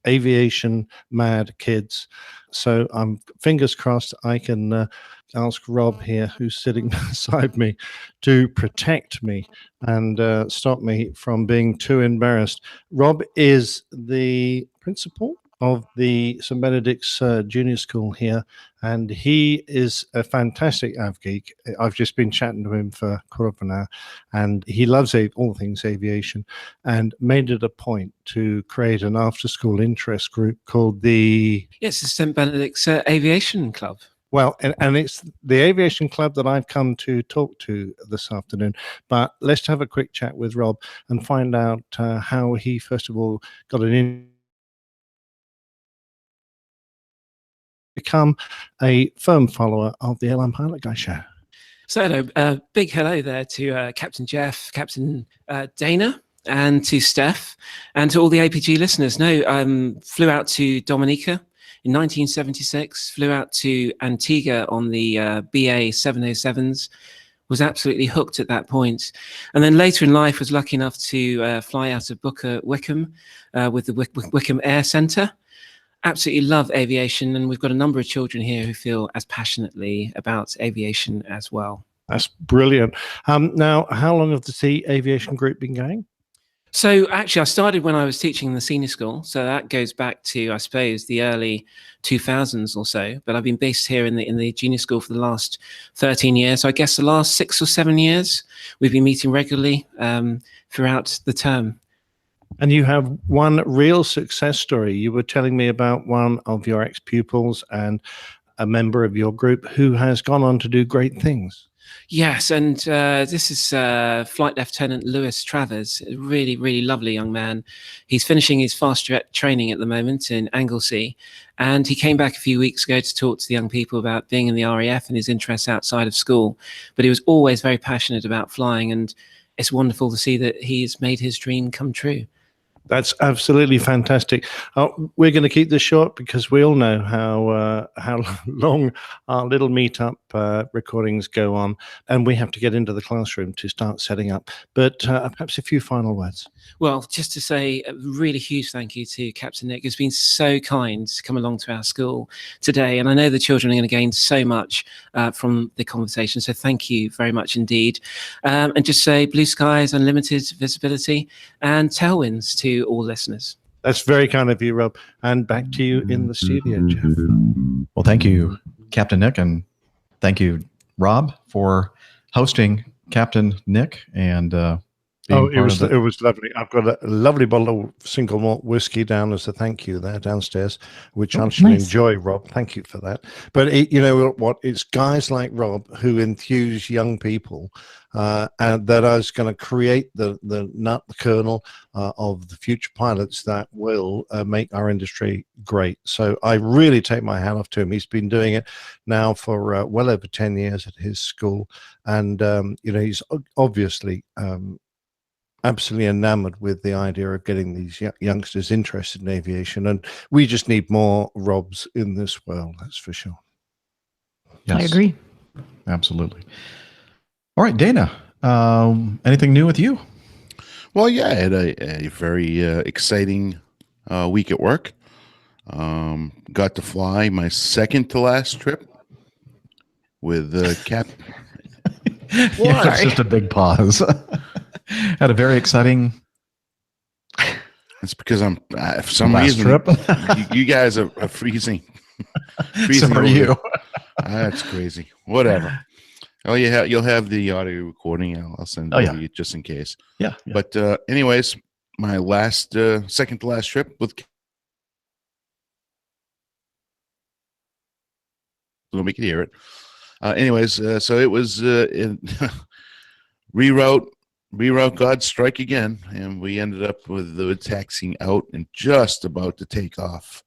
aviation mad kids. So I'm fingers crossed I can ask Rob here, who's sitting beside me, to protect me and stop me from being too embarrassed. Rob is the principal of the St. Benedict's Junior School here, and he is a fantastic av geek. I've just been chatting to him for a quarter of an hour, and he loves all things aviation, and made it a point to create an after-school interest group called the Yes, the St. Benedict's Aviation Club. Well, and it's the aviation club that I've come to talk to this afternoon. But let's have a quick chat with Rob and find out how he, first of all, got become a firm follower of the Airline Pilot Guy show. So, hello, big hello there to Captain Jeff, Captain Dana, and to Steph, and to all the APG listeners. No, flew out to Dominica in 1976, flew out to Antigua on the BA 707s, was absolutely hooked at that point. And then later in life was lucky enough to fly out of Booker Wickham with the Wickham Air Centre. Absolutely love aviation, and we've got a number of children here who feel as passionately about aviation as well. That's brilliant. Now, how long have the Sea Aviation Group been going? So actually, I started when I was teaching in the senior school. So that goes back to, I suppose, the early 2000s or so. But I've been based here in the junior school for the last 13 years. So I guess the last 6 or 7 years, we've been meeting regularly throughout the term. And you have one real success story. You were telling me about one of your ex-pupils and a member of your group who has gone on to do great things. Yes, and this is Flight Lieutenant Lewis Travers, a really, really lovely young man. He's finishing his fast jet training at the moment in Anglesey, and he came back a few weeks ago to talk to the young people about being in the RAF and his interests outside of school. But he was always very passionate about flying, and it's wonderful to see that he's made his dream come true. That's absolutely fantastic. We're going to keep this short because we all know how long our little meetup recordings go on, and we have to get into the classroom to start setting up. But perhaps a few final words. Well, just to say a really huge thank you to Captain Nick, who's been so kind to come along to our school today. And I know the children are going to gain so much from the conversation. So thank you very much indeed. And just say blue skies, unlimited visibility, and tailwinds to all listeners. That's very kind of you, Rob. And back to you in the studio, Jeff. Well, thank you, Captain Nick, and thank you, Rob, for hosting Captain Nick and being it was lovely. I've got a lovely bottle of single malt whiskey down as a thank you there downstairs, which I shall enjoy, Rob. Thank you for that. But you know what? It's guys like Rob who enthuse young people, and that is going to create the kernel of the future pilots that will make our industry great. So I really take my hat off to him. He's been doing it now for well over 10 years at his school, and you know, he's obviously absolutely enamored with the idea of getting these youngsters interested in aviation, and we just need more Robs in this world, that's for sure. Yes, I agree. Absolutely. All right, Dana, anything new with you? Well, yeah, I had a very exciting week at work. Got to fly my second to last trip with Cap. Yeah, it's just a big pause. Had a very exciting. It's because I'm for some last reason trip. you guys are freezing. So are you? That's crazy. Whatever. Oh, you'll have the audio recording. I'll send it to you just in case. Yeah. But anyways, my last second to last trip with. Let me can hear it. Anyways, so it was reroute God's strike again, and we ended up with the taxiing out and just about to take off,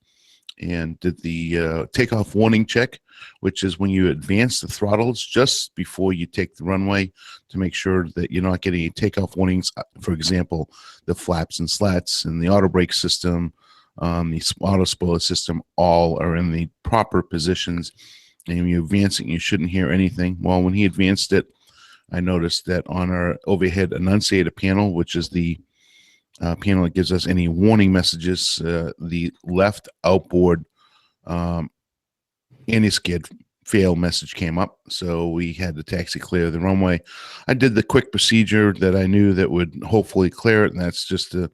and did the takeoff warning check, which is when you advance the throttles just before you take the runway to make sure that you're not getting any takeoff warnings. For example, the flaps and slats and the auto brake system, the auto spoiler system, all are in the proper positions. And when you're advancing, you shouldn't hear anything. Well, when he advanced it, I noticed that on our overhead annunciator panel, which is the panel that gives us any warning messages, the left outboard anti-skid fail message came up. So we had to taxi clear the runway. I did the quick procedure that I knew that would hopefully clear it, and that's just to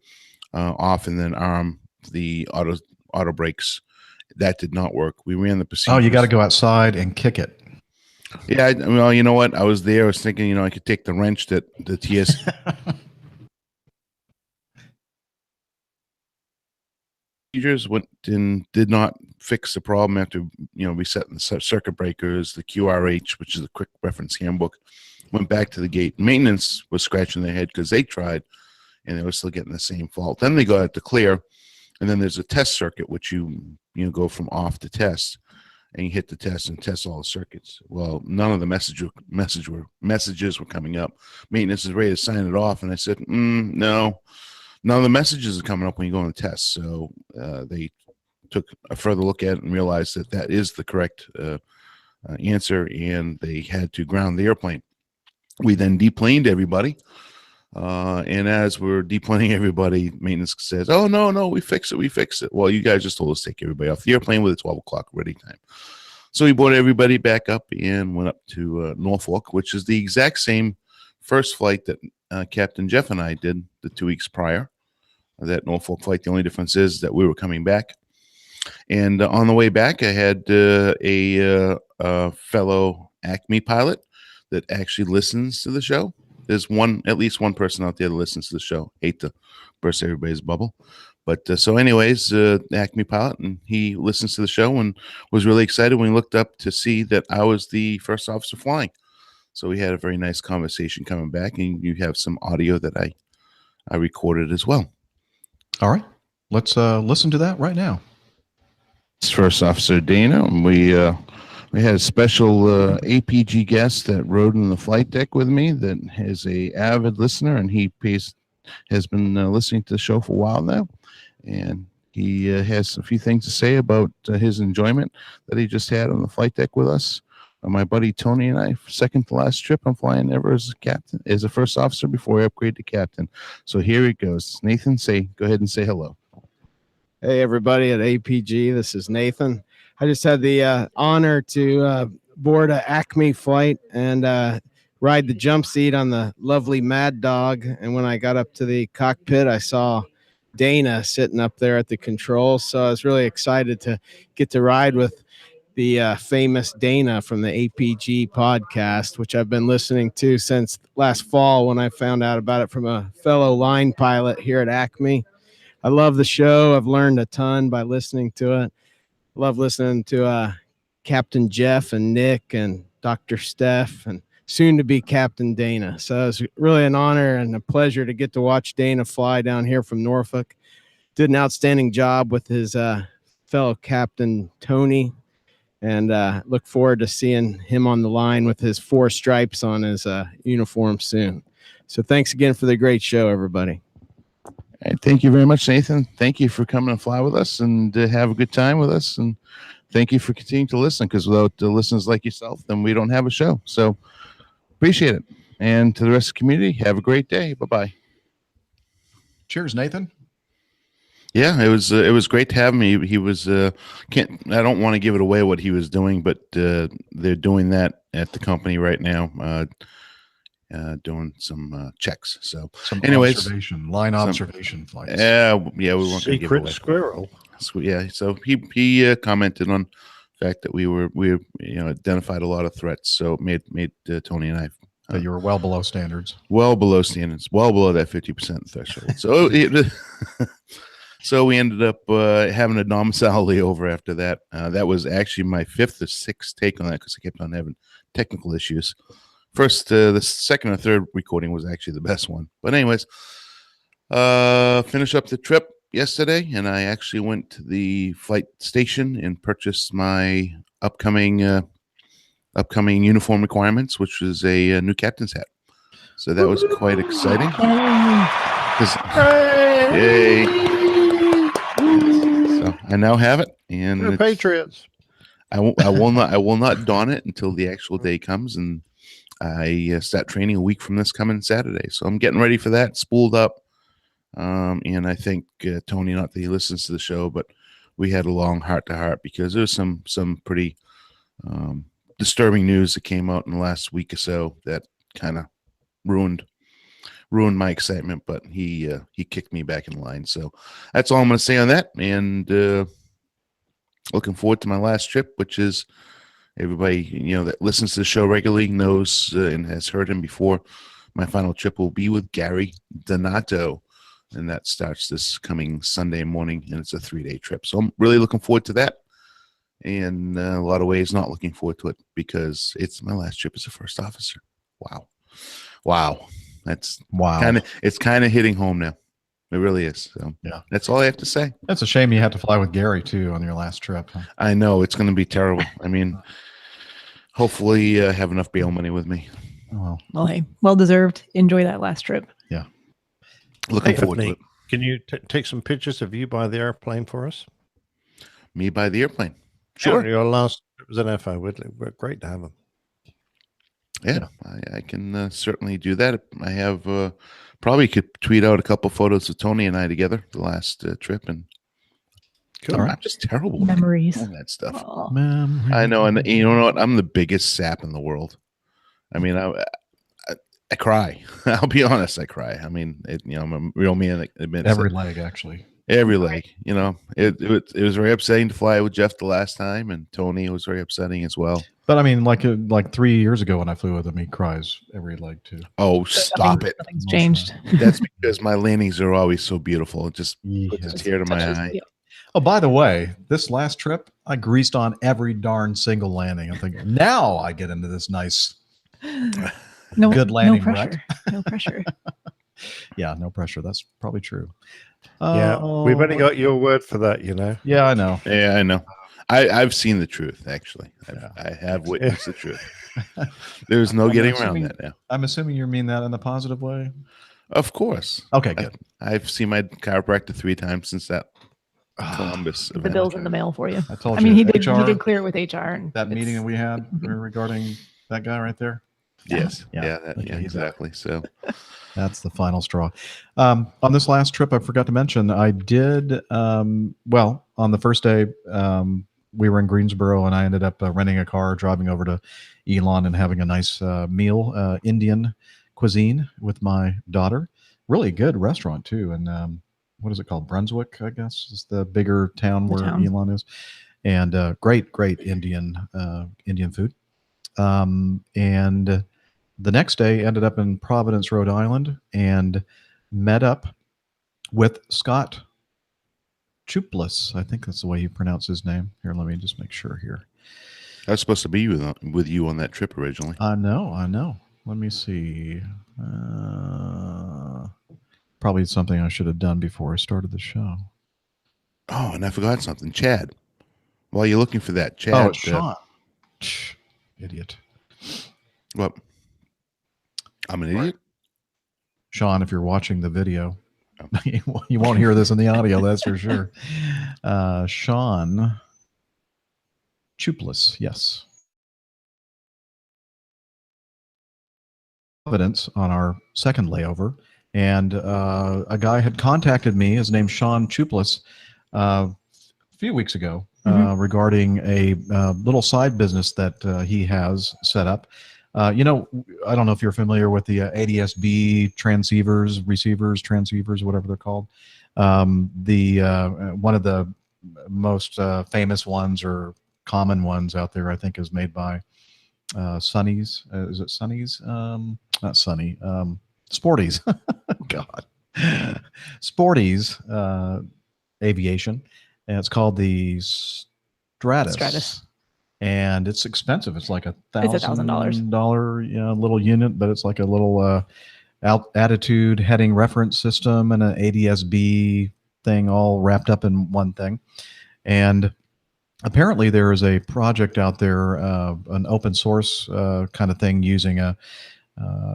off and then arm the auto brakes. That did not work. We ran the procedure. Oh, you got to go outside and kick it. Yeah, well, you know what? I was there. I was thinking, you know, I could take the wrench that the TS procedures went and did not fix the problem after, you know, resetting the circuit breakers, the QRH, which is a quick reference handbook, went back to the gate. Maintenance was scratching their head because they tried and they were still getting the same fault. Then they got it to clear, and then there's a test circuit, which you go from off to test. And you hit the test and test all the circuits. Well, none of the messages were coming up. Maintenance is ready to sign it off, and I said, no, none of the messages are coming up when you go on the test. So they took a further look at it and realized that is the correct answer, and they had to ground the airplane. We then deplaned everybody. And as we're deplaning everybody, maintenance says, "Oh, no, we fix it. Well, you guys just told us to take everybody off the airplane with a 12 o'clock ready time. So we brought everybody back up and went up to Norfolk, which is the exact same first flight that Captain Jeff and I did the 2 weeks prior. That Norfolk flight. The only difference is that we were coming back. And on the way back, I had a fellow Acme pilot that actually listens to the show. There's at least one person out there that listens to the show. Hate to burst everybody's bubble. But so anyways, Acme pilot, and he listens to the show and was really excited when he looked up to see that I was the first officer flying. So we had a very nice conversation coming back, and you have some audio that I recorded as well. All right. Let's listen to that right now. It's First Officer Dana. And we had a special APG guest that rode in the flight deck with me that is a avid listener, and he has been listening to the show for a while now. And he has a few things to say about his enjoyment that he just had on the flight deck with us. My buddy Tony and I, second to last trip I'm flying ever as a captain, as a first officer before I upgrade to captain. So here it goes. Nathan, go ahead and say hello. Hey, everybody at APG. This is Nathan. I just had the honor to board a Acme flight and ride the jump seat on the lovely Mad Dog. And when I got up to the cockpit, I saw Dana sitting up there at the controls. So I was really excited to get to ride with the famous Dana from the APG podcast, which I've been listening to since last fall when I found out about it from a fellow line pilot here at Acme. I love the show. I've learned a ton by listening to it. Love listening to Captain Jeff and Nick and Dr. Steph and soon to be Captain Dana. So it's really an honor and a pleasure to get to watch Dana fly down here from Norfolk. Did an outstanding job with his fellow Captain Tony, and look forward to seeing him on the line with his 4 stripes on his uniform soon. So thanks again for the great show, everybody. All right, thank you very much, Nathan. Thank you for coming and fly with us and have a good time with us. And thank you for continuing to listen, because without the listeners like yourself, then we don't have a show. So appreciate it. And to the rest of the community, have a great day. Bye-bye. Cheers, Nathan. Yeah, it was great to have him. He was I don't want to give it away what he was doing, but they're doing that at the company right now, doing some checks. So Some anyways, observation flights. Yeah, we weren't going to give it away. Secret squirrel. Yeah, so he commented on the fact that we identified a lot of threats. So it made Tony and I That you were well below standards. well below standards, well below that 50% threshold. So so we ended up having a domicile layover after that. That was actually my 5th or 6th take on that, because I kept on having technical issues. First, the second or third recording was actually the best one. But anyways, finished up the trip yesterday, and I actually went to the flight station and purchased my upcoming uniform requirements, which was a new captain's hat. So that was quite exciting. Yay! So I now have it, and We're Patriots. I will not don it until the actual day comes, and I start training a week from this coming Saturday. So I'm getting ready for that, spooled up. And I think Tony, not that he listens to the show, but we had a long heart-to-heart because there was some pretty disturbing news that came out in the last week or so that kind of ruined my excitement. But he kicked me back in line. So that's all I'm going to say on that. And looking forward to my last trip, which is everybody that listens to the show regularly knows and has heard him before. My final trip will be with Gary Donato, and that starts this coming Sunday morning, and it's a 3-day trip. So I'm really looking forward to that. And a lot of ways not looking forward to it, because it's my last trip as a first officer. Wow. That's it's kind of hitting home now. It really is. So yeah, that's all I have to say. That's a shame you had to fly with Gary too on your last trip. Huh? I know it's going to be terrible. I mean, hopefully have enough bail money with me. Oh, Well, hey, well deserved. Enjoy that last trip. Yeah. Looking Hey, forward to Nate, it. Can you take some pictures of you by the airplane for us? Me by the airplane. Sure. Yeah, your last trip was an FO. We're great to have them. Yeah, I can certainly do that. I have probably could tweet out a couple photos of Tony and I together the last trip, and All right. I'm just terrible with Memories. all that stuff. Oh. I know, and you know what? I'm the biggest sap in the world. I mean, I cry. I'll be honest, I cry. I mean, I'm a real man that admits Every it. leg, actually. Every leg. It was very upsetting to fly with Jeff the last time, and Tony was very upsetting as well. But I mean, like 3 years ago when I flew with him, he cries every leg too. Oh, stop it! Nothing's changed. That's because my landings are always so beautiful. It just puts a Yes. tear to my Touches eye. you. Oh, by the way, this last trip, I greased on every darn single landing. I'm thinking, now I get into this nice, No, good landing, no right? pressure. No pressure. Yeah, no pressure. That's probably true. Yeah, we've only Oh, got your word for that, you know. Yeah, I know. Yeah, I know. I've seen the truth. Actually, Yeah. I have witnessed the truth. There's no I'm getting around assuming- that now. I'm assuming you mean that in a positive way. Of course. Okay, good. I've seen my chiropractor 3 times since that Columbus The event. bill's in the mail for you. I told I mean, you, he did HR, clear it with HR. And that meeting that it's- we had regarding that guy right there. Yes. Yeah. Yeah. Okay, he's out. Exactly. So. That's the final straw. On this last trip, I forgot to mention, I did, on the first day, we were in Greensboro and I ended up renting a car, driving over to Elon and having a nice meal, Indian cuisine with my daughter. Really good restaurant too. And what is it called? Brunswick, I guess, is the bigger town where Elon is. And great Indian food. And the next day ended up in Providence, Rhode Island, and met up with Scott Chuplis. I think that's the way you pronounce his name. Here, let me just make sure here. I was supposed to be with you on that trip originally. I know. Let me see. Probably something I should have done before I started the show. Oh, and I forgot something. Chad. While you're looking for that, Chad. Oh, it's Sean. Idiot. What? I'm an idiot? Sean, if you're watching the video, you won't hear this in the audio, that's for sure. Sean Chuplis, yes. Evidence on our second layover, and a guy had contacted me. His name's Sean Chuplis, a few weeks ago regarding a little side business that he has set up. I don't know if you're familiar with the ADS-B transceivers, whatever they're called. One of the most famous ones or common ones out there, I think, is made by Sonny's. Is it Sonny's? Not Sonny. Sporty's. God. Sporty's Aviation. And it's called the Stratus. And it's expensive. It's like $1,000 little unit, but it's like a little attitude heading reference system and an ADS-B thing all wrapped up in one thing. And apparently there is a project out there, an open source kind of thing using a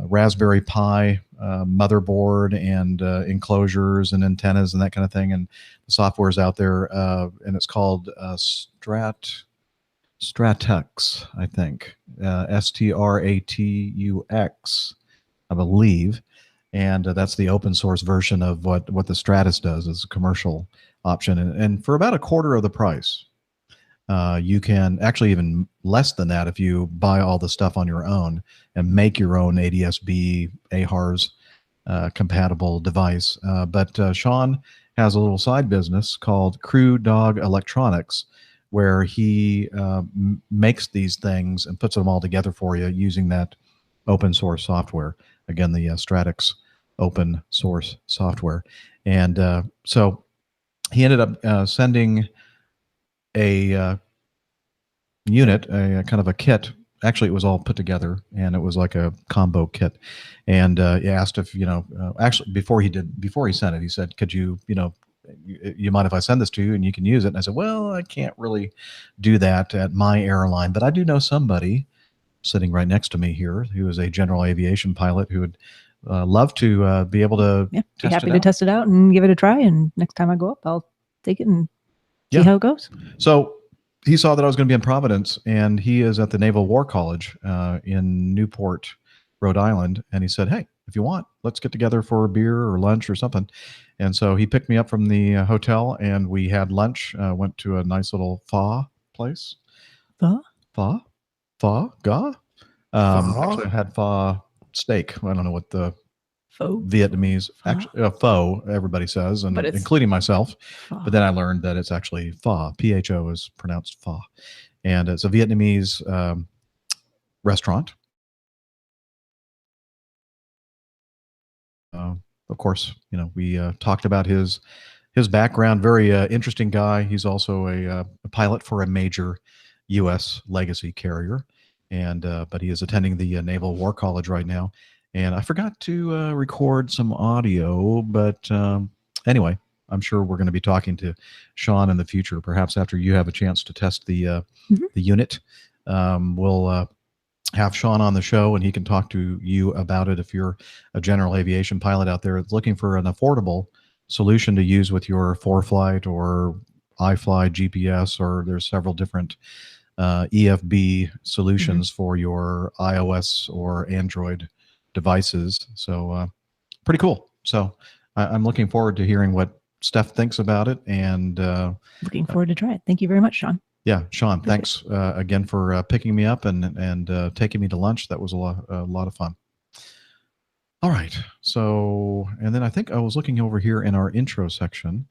Raspberry Pi motherboard and enclosures and antennas and that kind of thing. And the software is out there, and it's called Stratux, I think, Stratux, I believe, and that's the open source version of what the Stratus does as a commercial option, and for about a quarter of the price, you can actually even less than that if you buy all the stuff on your own and make your own ADS-B AHRS compatible device. But Sean has a little side business called Crew Dog Electronics, where he makes these things and puts them all together for you using that open source software. Again, the Stratux open source software. And so he ended up sending a unit, a kind of a kit. Actually, it was all put together, and it was like a combo kit. And he asked if, actually, before he sent it, he said, could you mind if I send this to you and you can use it? And I said, well, I can't really do that at my airline, but I do know somebody sitting right next to me here who is a general aviation pilot who would love to be able to be happy to test it out and give it a try. And next time I go up, I'll take it and see Yeah. how it goes. So he saw that I was going to be in Providence, and he is at the Naval War College in Newport, Rhode Island. And he said, "Hey, if you want, let's get together for a beer or lunch or something." And so he picked me up from the hotel, and we had lunch. Went to a nice little pho place. Pho, ga. Actually, I had pho steak. I don't know what the Faux. Vietnamese actually pho. Everybody says, and But it's including myself. pho. But then I learned that it's actually pho. Pho is pronounced pho, and it's a Vietnamese restaurant. Of course, we talked about his background. Very interesting guy. He's also a pilot for a major U.S. legacy carrier, and but he is attending the Naval War College right now. And I forgot to record some audio, but anyway, I'm sure we're going to be talking to Sean in the future, perhaps after you have a chance to test the unit. We'll have Sean on the show, and he can talk to you about it if you're a general aviation pilot out there that's looking for an affordable solution to use with your ForeFlight or iFly GPS, or there's several different EFB solutions for your iOS or Android devices. So pretty cool. So I'm looking forward to hearing what Steph thinks about it, and Looking forward to try it. Thank you very much, Sean. yeah, Sean, thanks again for picking me up and taking me to lunch. That was a lot of fun. All right. So, and then I think I was looking over here in our intro section,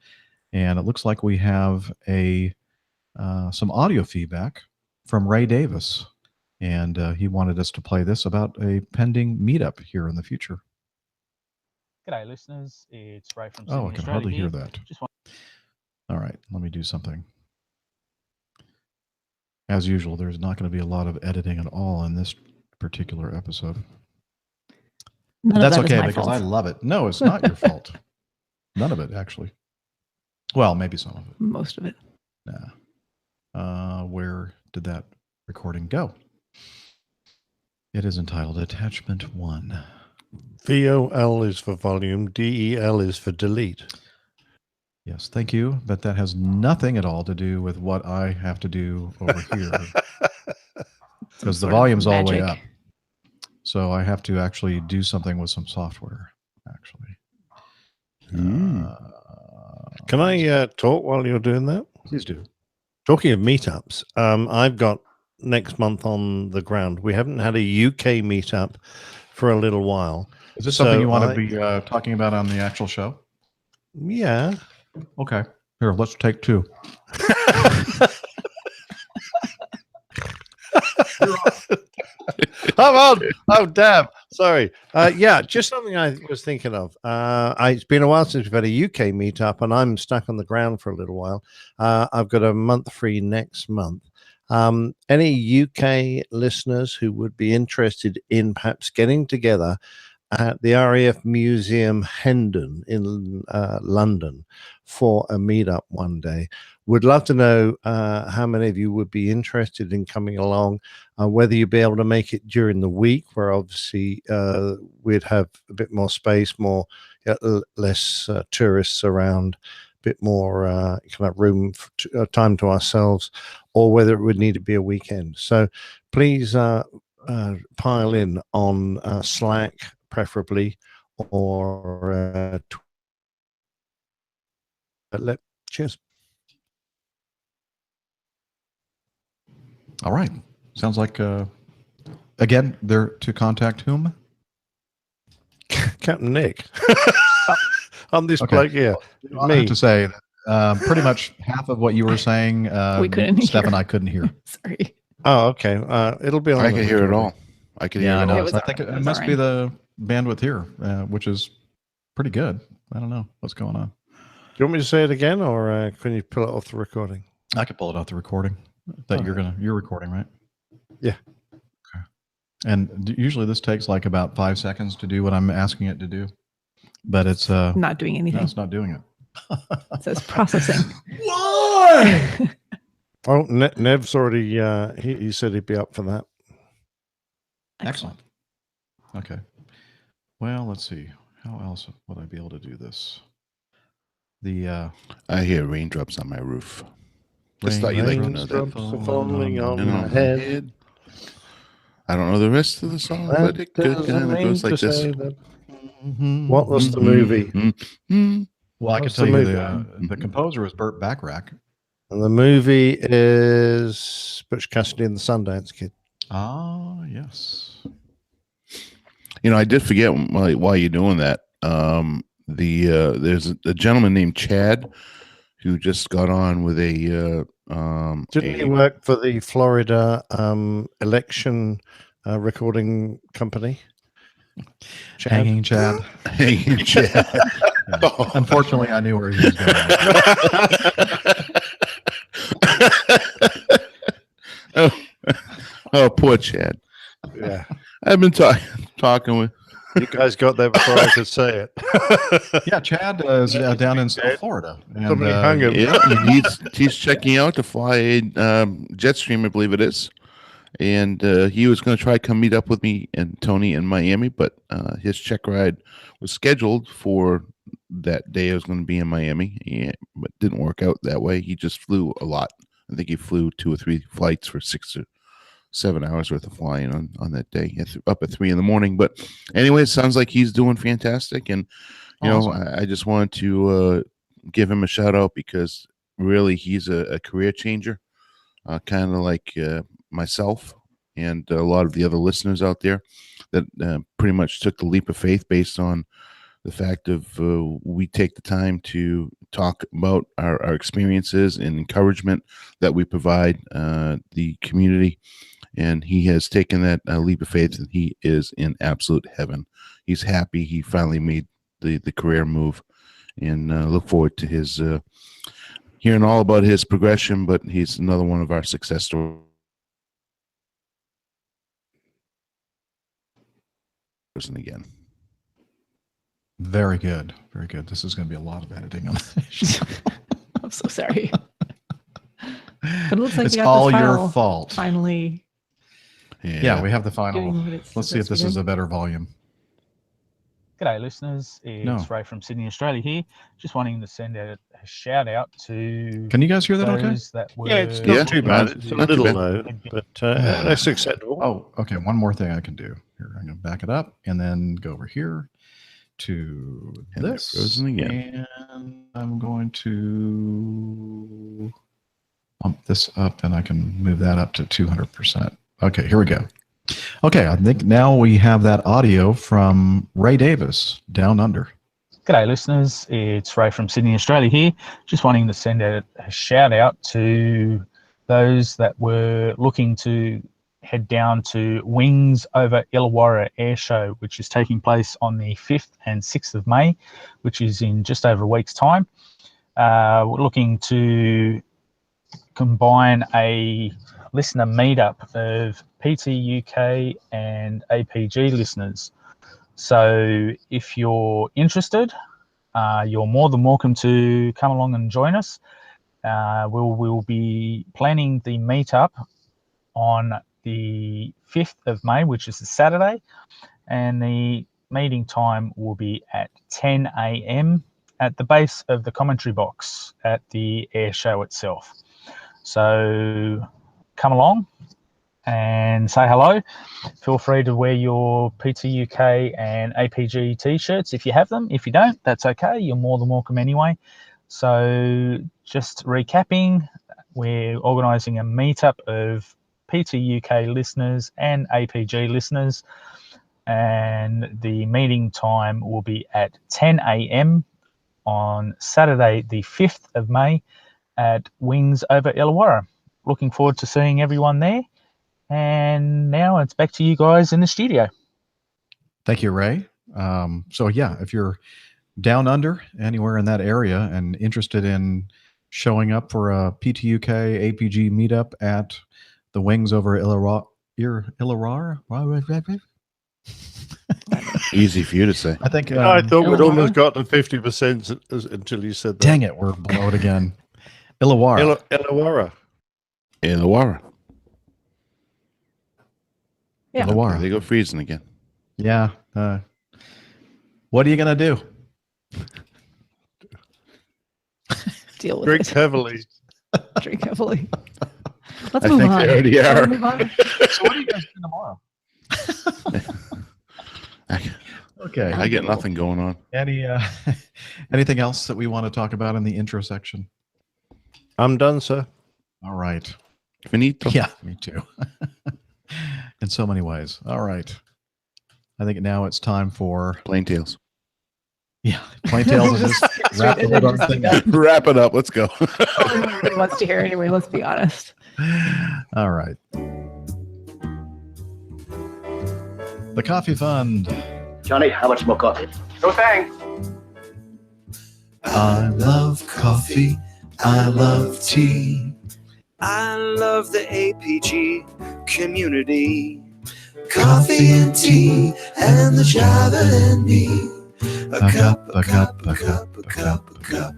and it looks like we have some audio feedback from Ray Davis, and he wanted us to play this about a pending meetup here in the future. G'day, listeners. It's Ray from Oh, I Sydney, can Australia hardly hear here. that. Just want- All right, let me do something. As usual, there's not going to be a lot of editing at all in this particular episode. None of That's that is okay my because fault. I love it. No, it's not your fault. None of it, actually. Well, maybe some of it. Most of it. Nah. Where did that recording go? It is entitled Attachment 1. VOL is for volume, DEL is for delete. Yes, thank you. But that has nothing at all to do with what I have to do over here. Because the sort of volume's all the way magic. up. So I have to actually do something with some software, actually. Can I talk while you're doing that? Please do. Talking of meetups, I've got next month on the ground. We haven't had a UK meetup for a little while. Is this something So you want to be talking about on the actual show? Yeah. Okay. Here, let's take two. I'm on. Oh, damn. Sorry. Yeah, just something I was thinking of. It's been a while since we've had a UK meetup, and I'm stuck on the ground for a little while. I've got a month free next month. Any UK listeners who would be interested in perhaps getting together at the RAF Museum Hendon in London for a meetup one day. Would love to know how many of you would be interested in coming along, whether you'd be able to make it during the week, where obviously we'd have a bit more space, less tourists around, a bit more kind of room, time to ourselves, or whether it would need to be a weekend. So please pile in on Slack, preferably, or cheers. All right. Sounds like, again, they're to contact whom? Captain Nick. On this Okay. plug here. I have to say, pretty much half of what you were saying, We couldn't Steph hear. and I couldn't hear. Sorry. Oh, okay. It'll be on. I the can hear it recording. all. I can hear Yeah, I it know. all. It was I all think right. it It was must all be right. the bandwidth here, which is pretty good. I don't know what's going on. Do you want me to say it again, or can you pull it off the recording? I could pull it out the recording that you're recording, right? Yeah. Okay. And usually this takes like about 5 seconds to do what I'm asking it to do, but it's Not doing no, anything. it's not doing it. It says processing. Why? Oh, Nev's already. He said he'd be up for that. Excellent. Okay. Well, let's see. How else would I be able to do this? The I hear raindrops on my roof. Just thought you'd like to know that. Raindrops are falling on And my on head. I don't know the rest of the song, That but it doesn't kind of mean goes to like this. say that. What was the movie? Well, I can What's tell the you movie? the composer was Burt Bacharach. And the movie is Butch Cassidy and the Sundance Kid. Ah, yes. I did forget while you're doing that. There's a gentleman named Chad who just got on with a. Didn't he work for the Florida election recording company? Chad? Hanging Chad. Hanging Chad. Yeah. Unfortunately, I knew where he was going. oh, poor Chad. Yeah. I've been talking with. You guys got there before I could say it. Yeah, Chad is down in South Florida. And, Somebody hung him. Yeah, he's checking out to fly a Jetstream, I believe it is. And he was going to try to come meet up with me and Tony in Miami, but his check ride was scheduled for that day. I was going to be in Miami, but didn't work out that way. He just flew a lot. I think he flew 2 or 3 flights for 6 or 7 hours worth of flying on that day, up at 3 a.m. But anyway, it sounds like he's doing fantastic. And, Awesome. I just wanted to give him a shout out because really he's a career changer, kind of like myself and a lot of the other listeners out there that pretty much took the leap of faith based on the fact of we take the time to talk about our experiences and encouragement that we provide the community. And he has taken that leap of faith, and he is in absolute heaven. He's happy he finally made the career move, and look forward to his hearing all about his progression. But he's another one of our success stories. And again, Very good. Very good. This is going to be a lot of editing on this. I'm so sorry. But it looks like It's we got all this your file fault. finally Yeah, we have the final. doing what it's Let's see if supposed this to is do. a better volume. G'day, listeners. It's No. Ray from Sydney, Australia here. Just wanting to send out a shout out to Can you guys hear that okay? those that were. Yeah, it's not Yeah, too bad. no, It's a not too little bad. low, but that's acceptable. Oh, okay. One more thing I can do. Here, I'm going to back it up and then go over here to And they're this. frozen again. And I'm going to bump this up and I can move that up to 200%. Okay, here we go. Okay, I think now we have that audio from Ray Davis, Down Under. G'day, listeners. It's Ray from Sydney, Australia here. Just wanting to send out a shout out to those that were looking to head down to Wings over Illawarra Air Show, which is taking place on the 5th and 6th of May, which is in just over a week's time. We're looking to combine a listener meetup of PT UK and APG listeners. So if you're interested, you're more than welcome to come along and join us. We'll be planning the meetup on the 5th of May, which is a Saturday, and the meeting time will be at 10 a.m. at the base of the commentary box at the air show itself. So come along and say hello. Feel free to wear your PTUK and APG t-shirts if you have them. If you don't, that's okay. You're more than welcome anyway. So just recapping, we're organising a meetup of PTUK listeners and APG listeners, and the meeting time will be at 10 a.m. on Saturday the 5th of May at Wings over Illawarra. Looking forward to seeing everyone there. And now it's back to you guys in the studio. Thank you, Ray. So yeah, if you're down under anywhere in that area and interested in showing up for a PTUK APG meetup at the Wings over Illawarra. Easy for you to say. I think I thought we'd Illawarra? almost got to 50% until you said that. dang it, we're below it again. Illawarra. Illawarra. Illawarra. Yeah. Illawarra. They go freezing again. Yeah. What are you gonna do? Deal with Drink it. heavily. Drink heavily. Let's I move think on. they already Shall we are. move on? So what are you guys doing tomorrow? Okay. I get nothing going on. Anything else that we want to talk about in the intro section? I'm done, sir. All right. Finito. Yeah, me too. In so many ways. All right. I think now it's time for Plain Tales. Plain Tales and just wrap the whole darn thing up. Wrap it up. Let's go. Probably what everybody wants to hear anyway, let's be honest. All right. The Coffee Fund. Johnny, how much more coffee? No thanks. I love coffee. I love tea. I love the APG community. Coffee and tea and the Java and me. A cup, a cup, a cup, a cup, a cup.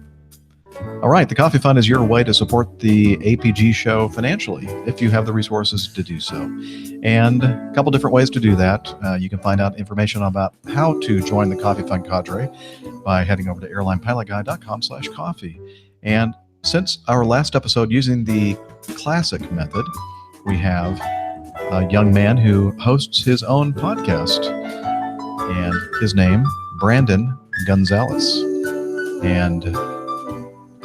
All right. The Coffee Fund is your way to support the APG show financially if you have the resources to do so. And a couple different ways to do that. You can find out information about how to join the Coffee Fund cadre by heading over to airlinepilotguy.com/coffee. And since our last episode using the classic method, we have a young man who hosts his own podcast, and his name, Brandon Gonzalez. And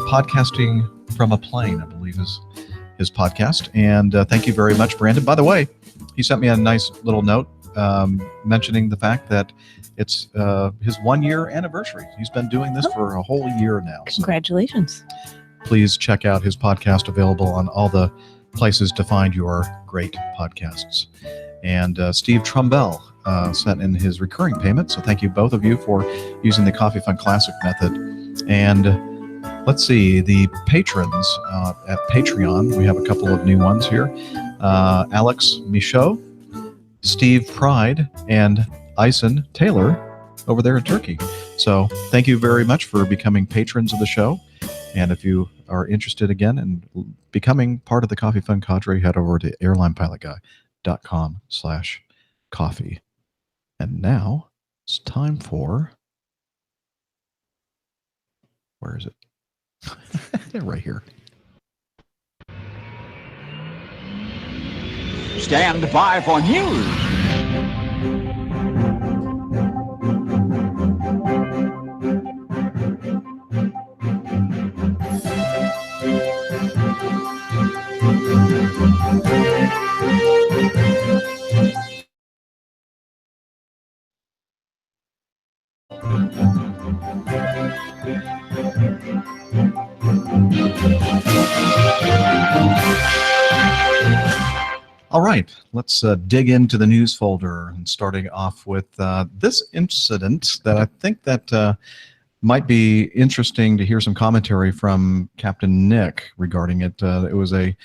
Podcasting from a Plane, I believe, is his podcast. And thank you very much, Brandon. By the way, he sent me a nice little note mentioning the fact that it's his 1-year anniversary. He's been doing this for a whole year now. So Congratulations. please check out his podcast, available on all the places to find your great podcasts. And Steve Trumbell sent in his recurring payment. So thank you, both of you, for using the Coffee Fund Classic method. And let's see, the patrons at Patreon, we have a couple of new ones here. Alex Michaud, Steve Pride, and Ison Taylor over there in Turkey. So thank you very much for becoming patrons of the show. And if you are interested again in becoming part of the Coffee Fund cadre, head over to airlinepilotguy.com/coffee. And now it's time for, where is it? Right here. Stand by for news. All right, let's dig into the news folder, and starting off with this incident that I think that might be interesting to hear some commentary from Captain Nick regarding it. It was a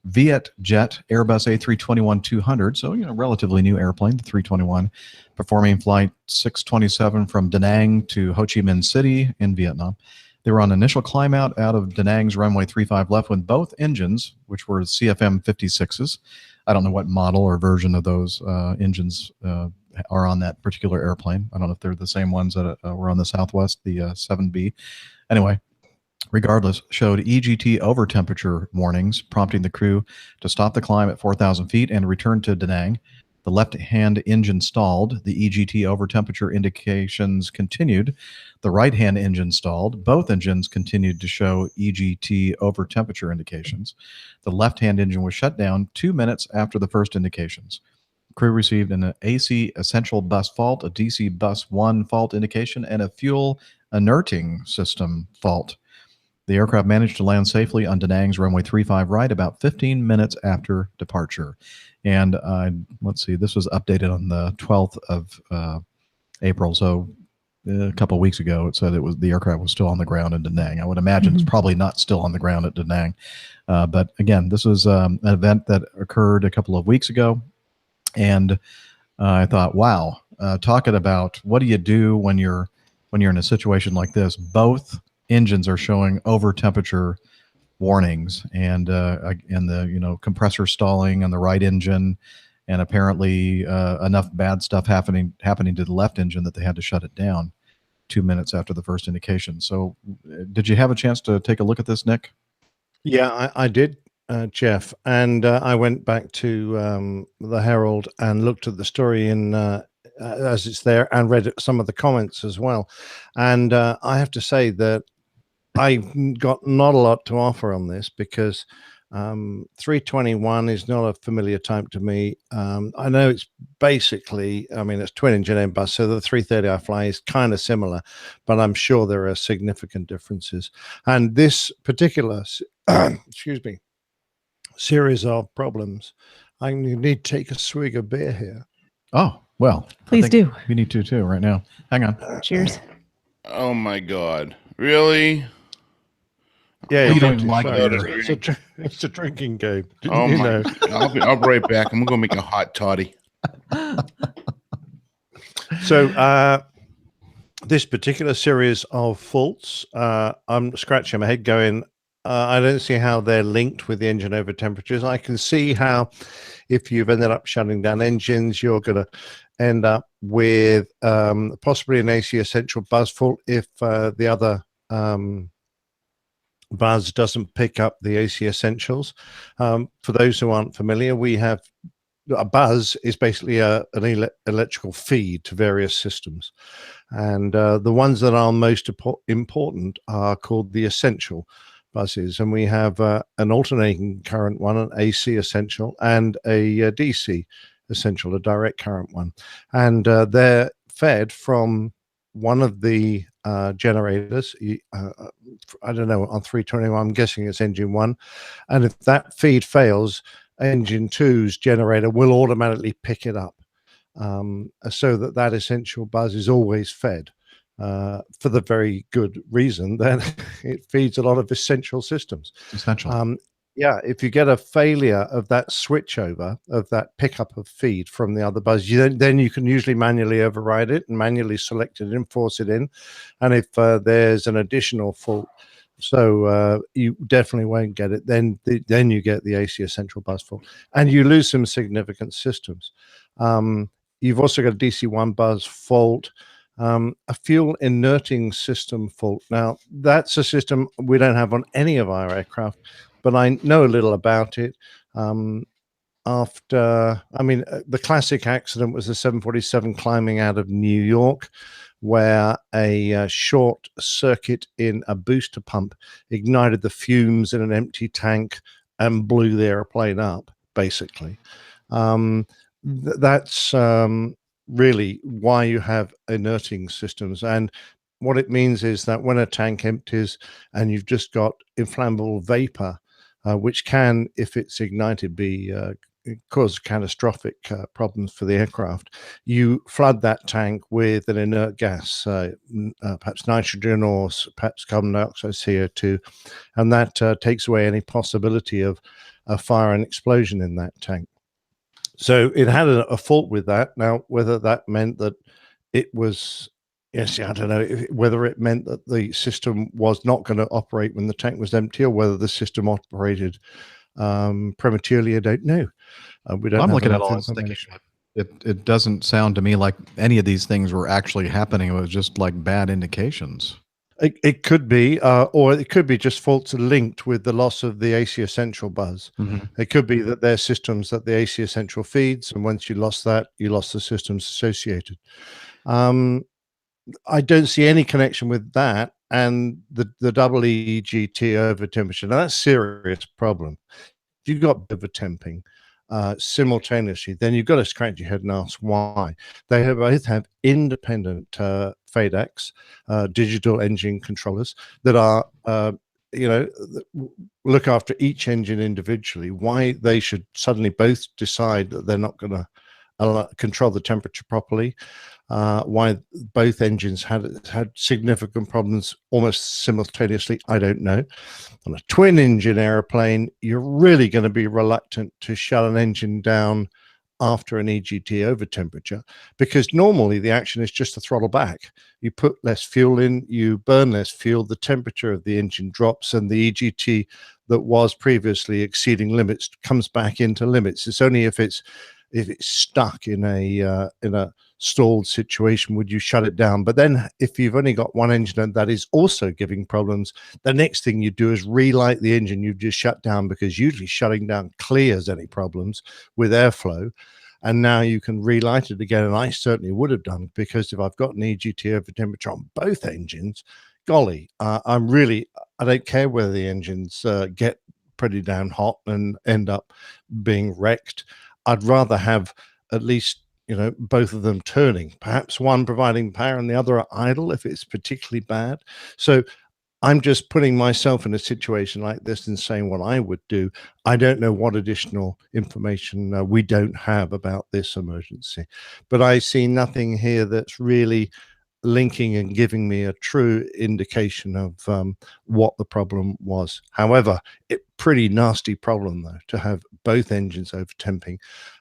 Vietjet Airbus A321-200, so relatively new airplane, the 321, performing flight 627 from Da Nang to Ho Chi Minh City in Vietnam. They were on initial climb out of Da Nang's runway 35 left when both engines, which were CFM 56s, I don't know what model or version of those engines are on that particular airplane. I don't know if they're the same ones that were on the Southwest, the 7B. Anyway, regardless, showed EGT over temperature warnings, prompting the crew to stop the climb at 4,000 feet and return to Da Nang. The left-hand engine stalled. The EGT over temperature indications continued. The right-hand engine stalled. Both engines continued to show EGT over temperature indications. The left-hand engine was shut down 2 minutes after the first indications. Crew received an AC essential bus fault, a DC bus 1 fault indication, and a fuel inerting system fault. The aircraft managed to land safely on Da Nang's runway 35 right about 15 minutes after departure. And let's see, this was updated on the 12th of April. So a couple of weeks ago, it said the aircraft was still on the ground in Da Nang. I would imagine it's probably not still on the ground at Da Nang. But again, this was an event that occurred a couple of weeks ago. And I thought, wow, talking about what do you do when you're in a situation like this? Both engines are showing over temperature warnings, and the compressor stalling on the right engine, and apparently enough bad stuff happening to the left engine that they had to shut it down 2 minutes after the first indication. So did you have a chance to take a look at this, Nick? Yeah, I did, Jeff, and I went back to the Herald and looked at the story in as it's there, and read some of the comments as well. And I have to say that I got not a lot to offer on this because 321 is not a familiar type to me. I know it's basically, I mean, it's twin engine Airbus, so the 330 I fly is kind of similar, but I'm sure there are significant differences. And this particular, excuse me, series of problems, I need to take a swig of beer here. Oh, well. I Please think do. We need to too right now. Hang on. Cheers. Oh my God! Really? Yeah, You don't need to, like sorry. beer. It's a drinking game. Didn't Oh you my! know? I'll be right back. I'm gonna make a hot toddy. So this particular series of faults, I'm scratching my head going, I don't see how they're linked with the engine over temperatures. I can see how if you've ended up shutting down engines, you're going to end up with possibly an AC essential buzz fault if the other buzz doesn't pick up the AC essentials. For those who aren't familiar, we have a buzz is basically an electrical feed to various systems. And the ones that are most important are called the essential buzzes. And we have an alternating current one, an AC essential, and a DC essential, a direct current one. And they're fed from one of the generators. I don't know, on 321, I'm guessing it's engine one. And if that feed fails, engine two's generator will automatically pick it up, so that essential buzz is always fed, for the very good reason that it feeds a lot of essential systems. Essential. Yeah, if you get a failure of that switchover of that pickup of feed from the other buzz, then you can usually manually override it and manually select it and force it in. And if there's an additional fault, so you definitely won't get it, then you get the AC essential buzz fault, and you lose some significant systems. You've also got a DC1 buzz fault, a fuel inerting system fault. Now, that's a system we don't have on any of our aircraft, but I know a little about it. The classic accident was the 747 climbing out of New York, where a short circuit in a booster pump ignited the fumes in an empty tank and blew the airplane up, basically. That's really why you have inerting systems. And what it means is that when a tank empties and you've just got inflammable vapor, which can, if it's ignited, cause catastrophic problems for the aircraft, you flood that tank with an inert gas, perhaps nitrogen or perhaps carbon dioxide, CO2, and that takes away any possibility of a fire and explosion in that tank. So it had a fault with that. Now, whether that meant that it was, yes, I don't know whether it meant that the system was not going to operate when the tank was empty, or whether the system operated prematurely. I don't know. We don't. I'm have looking at enough all this thinking information. it doesn't sound to me like any of these things were actually happening. It was just like bad indications. It could be, or it could be just faults linked with the loss of the AC essential buzz. Mm-hmm. It could be that there's systems that the AC essential feeds, and once you lost that, you lost the systems associated. I don't see any connection with that and the double EGT over temperature. Now, that's a serious problem. If you've got overtemping simultaneously, then you've got to scratch your head and ask why. They both have independent FADECs, digital engine controllers, that are look after each engine individually. Why they should suddenly both decide that they're not going to control the temperature properly, why both engines had significant problems almost simultaneously, I don't know. On a twin engine airplane, you're really going to be reluctant to shut an engine down after an EGT over temperature, because normally the action is just to throttle back. You put less fuel in, you burn less fuel, the temperature of the engine drops, and the EGT that was previously exceeding limits comes back into limits. It's only if it's stuck in a stalled situation, would you shut it down? But then if you've only got one engine that is also giving problems, the next thing you do is relight the engine you've just shut down, because usually shutting down clears any problems with airflow. And now you can relight it again. And I certainly would have done, because if I've got an EGT over temperature on both engines, golly, I don't care whether the engines get pretty damn hot and end up being wrecked. I'd rather have at least, both of them turning, perhaps one providing power and the other idle if it's particularly bad. So I'm just putting myself in a situation like this and saying what I would do. I don't know what additional information we don't have about this emergency, but I see nothing here that's really linking and giving me a true indication of what the problem was. However, pretty nasty problem though, to have both engines over temping,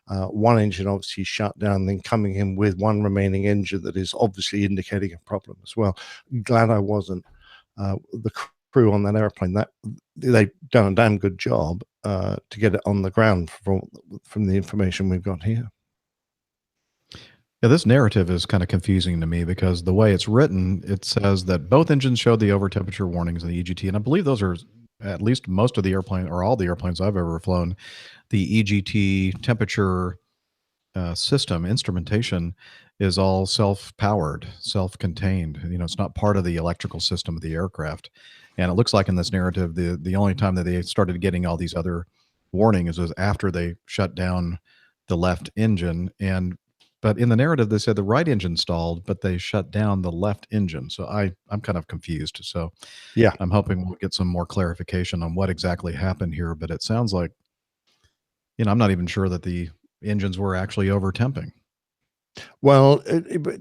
one engine obviously shut down, then coming in with one remaining engine that is obviously indicating a problem as well. Glad I wasn't the crew on that airplane. That they've done a damn good job to get it on the ground from the information we've got here. Yeah, this narrative is kind of confusing to me, because the way it's written, it says that both engines showed the over temperature warnings in the EGT, and I believe those are at least most of the airplane, or all the airplanes I've ever flown. The EGT temperature system instrumentation is all self-powered, self-contained. It's not part of the electrical system of the aircraft. And it looks like in this narrative, the only time that they started getting all these other warnings was after they shut down the left engine. But in the narrative, they said the right engine stalled, but they shut down the left engine. So I'm kind of confused. So yeah, I'm hoping we'll get some more clarification on what exactly happened here. But it sounds like, I'm not even sure that the engines were actually over temping. Well,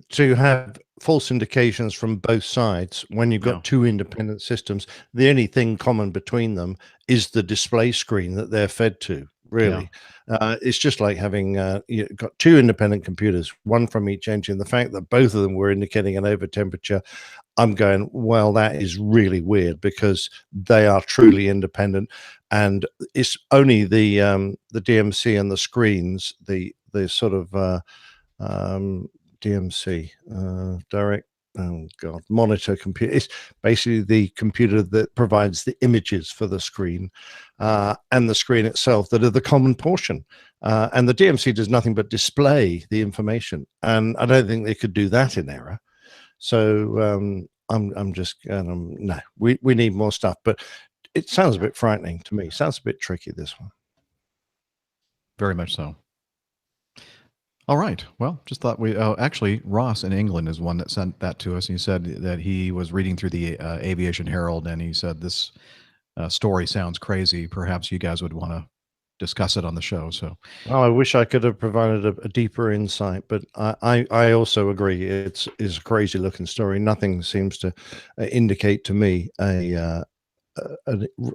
to have false indications from both sides when you've got two independent systems, the only thing common between them is the display screen that they're fed to. Really, it's just like having you've got two independent computers, one from each engine. The fact that both of them were indicating an over temperature, I'm going, well, that is really weird, because they are truly independent, and it's only the DMC and the screens, the sort of DMC direct monitor computer. It's basically the computer that provides the images for the screen and the screen itself that are the common portion. And the DMC does nothing but display the information, and I don't think they could do that in error. So I'm just no, we need more stuff, but it sounds a bit frightening to me. Sounds a bit tricky, this one. Very much so. All right. Well, just thought actually, Ross in England is one that sent that to us. And he said that he was reading through the Aviation Herald, and he said this story sounds crazy. Perhaps you guys would want to discuss it on the show. So, well, I wish I could have provided a deeper insight, but I also agree it's a crazy looking story. Nothing seems to indicate to me a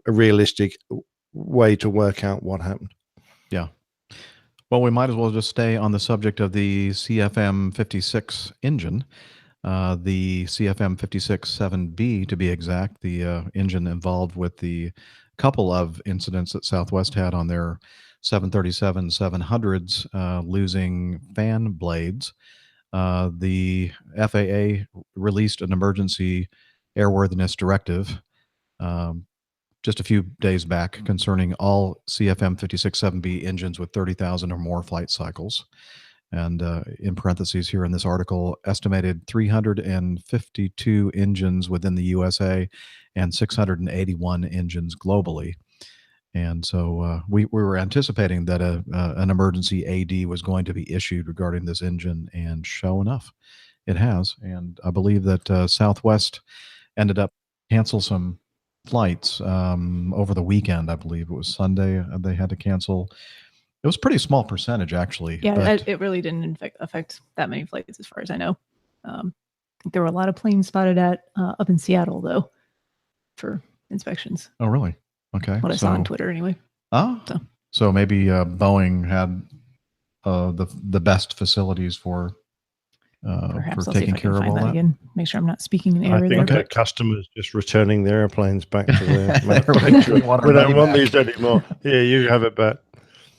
realistic way to work out what happened. Yeah. Well, we might as well just stay on the subject of the CFM56 engine, the CFM56-7B to be exact, the engine involved with the couple of incidents that Southwest had on their 737-700s, losing fan blades. The FAA released an emergency airworthiness directive just a few days back concerning all CFM56-7B engines with 30,000 or more flight cycles. And in parentheses here in this article, estimated 352 engines within the USA and 681 engines globally. And so we were anticipating that an emergency AD was going to be issued regarding this engine, and sure enough, it has. And I believe that Southwest ended up cancel some flights over the weekend. I believe it was Sunday they had to cancel. It was a pretty small percentage, actually. Yeah, but it really didn't affect that many flights as far as I know. I think there were a lot of planes spotted at up in Seattle, though, for inspections. Oh, really? Okay. What I saw on Twitter, anyway. So maybe Boeing had the best facilities for Perhaps I'll taking see if I care can of find all that that. again. Make sure I'm not speaking in error I think there. that customers just returning their airplanes back to their They're like, manufacturer. "We want our We don't money want back." these anymore. Yeah, you have it back.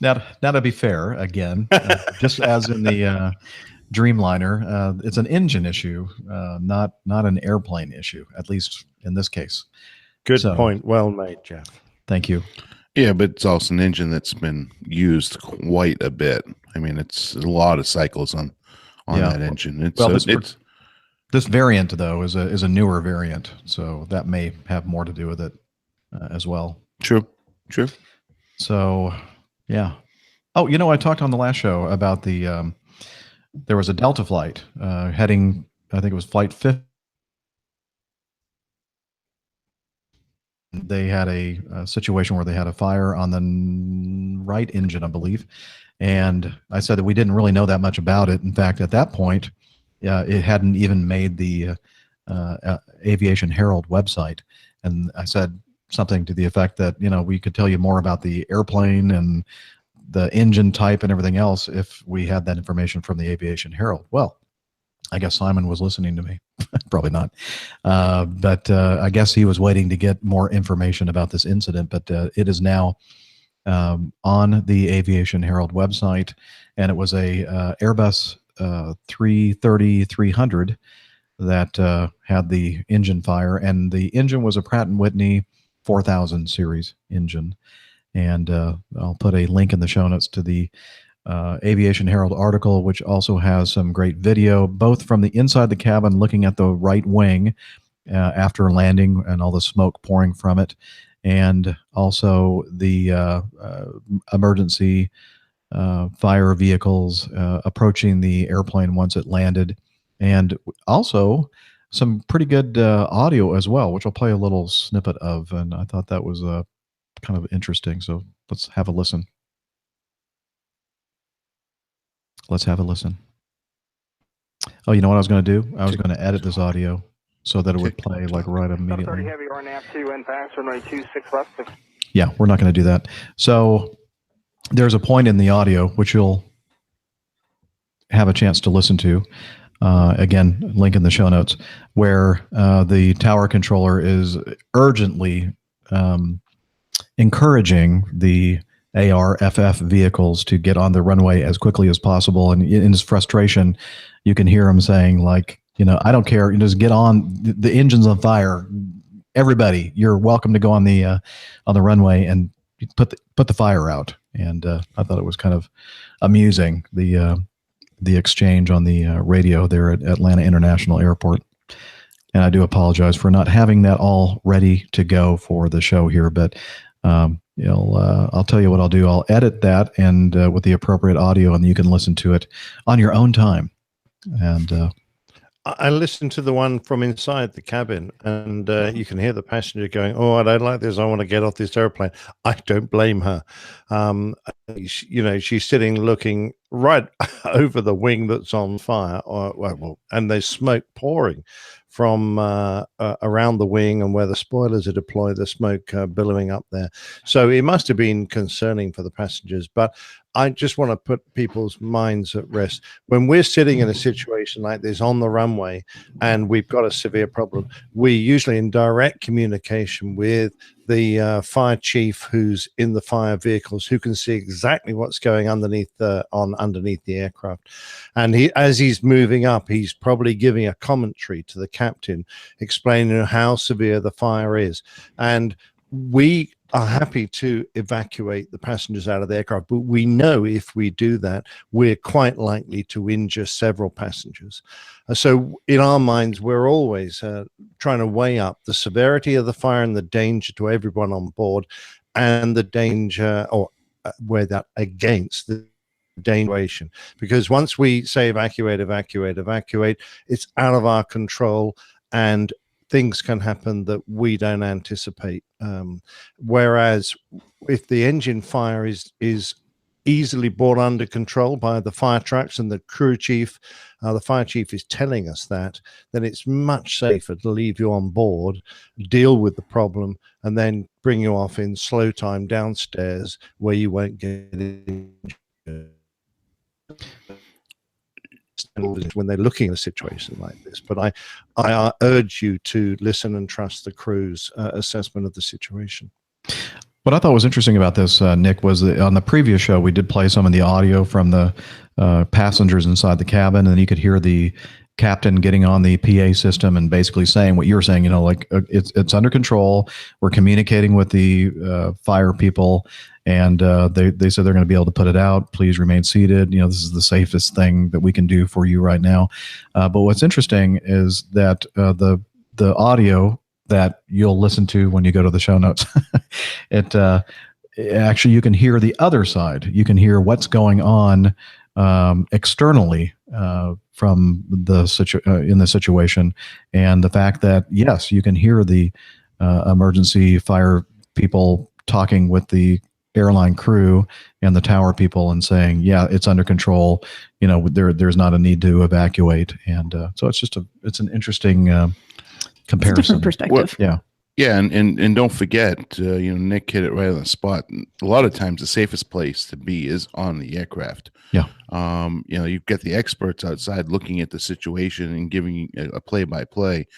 Now to be fair, again, just as in the Dreamliner. It's an engine issue, not an airplane issue, at least in this case. Good So- point. Well made, Jeff. Thank you. Yeah, but it's also an engine that's been used quite a bit. I mean, it's a lot of cycles on Yeah. that engine. It's Well, it's This variant, though, is a newer variant, so that may have more to do with it as well. true. So, yeah. Oh, I talked on the last show about the there was a Delta flight heading, I think it was flight 5. They had a situation where they had a fire on the right engine, I believe. And I said that we didn't really know that much about it. In fact, at that point, it hadn't even made the Aviation Herald website. And I said something to the effect that, we could tell you more about the airplane and the engine type and everything else if we had that information from the Aviation Herald. Well, I guess Simon was listening to me. Probably not. But I guess he was waiting to get more information about this incident. But it is now on the Aviation Herald website, and it was a Airbus 330-300 that had the engine fire, and the engine was a Pratt & Whitney 4000 series engine. And I'll put a link in the show notes to the Aviation Herald article, which also has some great video, both from the inside the cabin looking at the right wing after landing and all the smoke pouring from it, and also the emergency fire vehicles approaching the airplane once it landed, and also some pretty good audio as well, which I'll play a little snippet of. And I thought that was kind of interesting. So let's have a listen. Let's have a listen. Oh, you know what I was going to do? I was going to edit this audio so that it would play like right immediately. Yeah, we're not going to do that. So there's a point in the audio which you'll have a chance to listen to. Again, link in the show notes, where the tower controller is urgently encouraging the ARFF vehicles to get on the runway as quickly as possible. And in his frustration, you can hear him saying, like, I don't care, just get on. The engine's on fire. Everybody, you're welcome to go on the runway and put the fire out. And I thought it was kind of amusing, the exchange on the radio there at Atlanta International Airport. And I do apologize for not having that all ready to go for the show here, but I'll tell you what I'll do. I'll edit that and with the appropriate audio, and you can listen to it on your own time. And I listened to the one from inside the cabin, and you can hear the passenger going, "Oh, I don't like this. I want to get off this airplane." I don't blame her. She's sitting looking right over the wing that's on fire, and there's smoke pouring from around the wing, and where the spoilers are deployed, the smoke billowing up there. So it must have been concerning for the passengers. But I just want to put people's minds at rest. When we're sitting in a situation like this on the runway and we've got a severe problem, we're usually in direct communication with the fire chief who's in the fire vehicles, who can see exactly what's going underneath the aircraft. And as he's moving up, he's probably giving a commentary to the captain explaining how severe the fire is. And we are happy to evacuate the passengers out of the aircraft, but we know if we do that, we're quite likely to injure several passengers. So in our minds, we're always trying to weigh up the severity of the fire and the danger to everyone on board, and the danger, or weigh that against the danger. Because once we say evacuate, it's out of our control, and things can happen that we don't anticipate. Whereas if the engine fire is easily brought under control by the fire trucks and the crew chief, the fire chief is telling us that, then it's much safer to leave you on board, deal with the problem, and then bring you off in slow time downstairs where you won't get injured when they're looking at a situation like this. But I urge you to listen and trust the crew's assessment of the situation. what I thought was interesting about this, Nick, was that on the previous show, we did play some of the audio from the passengers inside the cabin, and you could hear the captain getting on the PA system and basically saying what you were saying, like it's under control. We're communicating with the fire people, and they said they're going to be able to put it out. Please remain seated. This is the safest thing that we can do for you right now. But what's interesting is that the audio that you'll listen to when you go to the show notes, actually you can hear the other side. You can hear what's going on externally from in the situation, and the fact that yes, you can hear the emergency fire people talking with the airline crew and the tower people and saying, yeah, it's under control. There's not a need to evacuate, and so it's an interesting comparison. It's a different perspective. Yeah. Yeah, and don't forget, Nick hit it right on the spot. A lot of times, the safest place to be is on the aircraft. Yeah. You've got the experts outside looking at the situation and giving a play-by-play,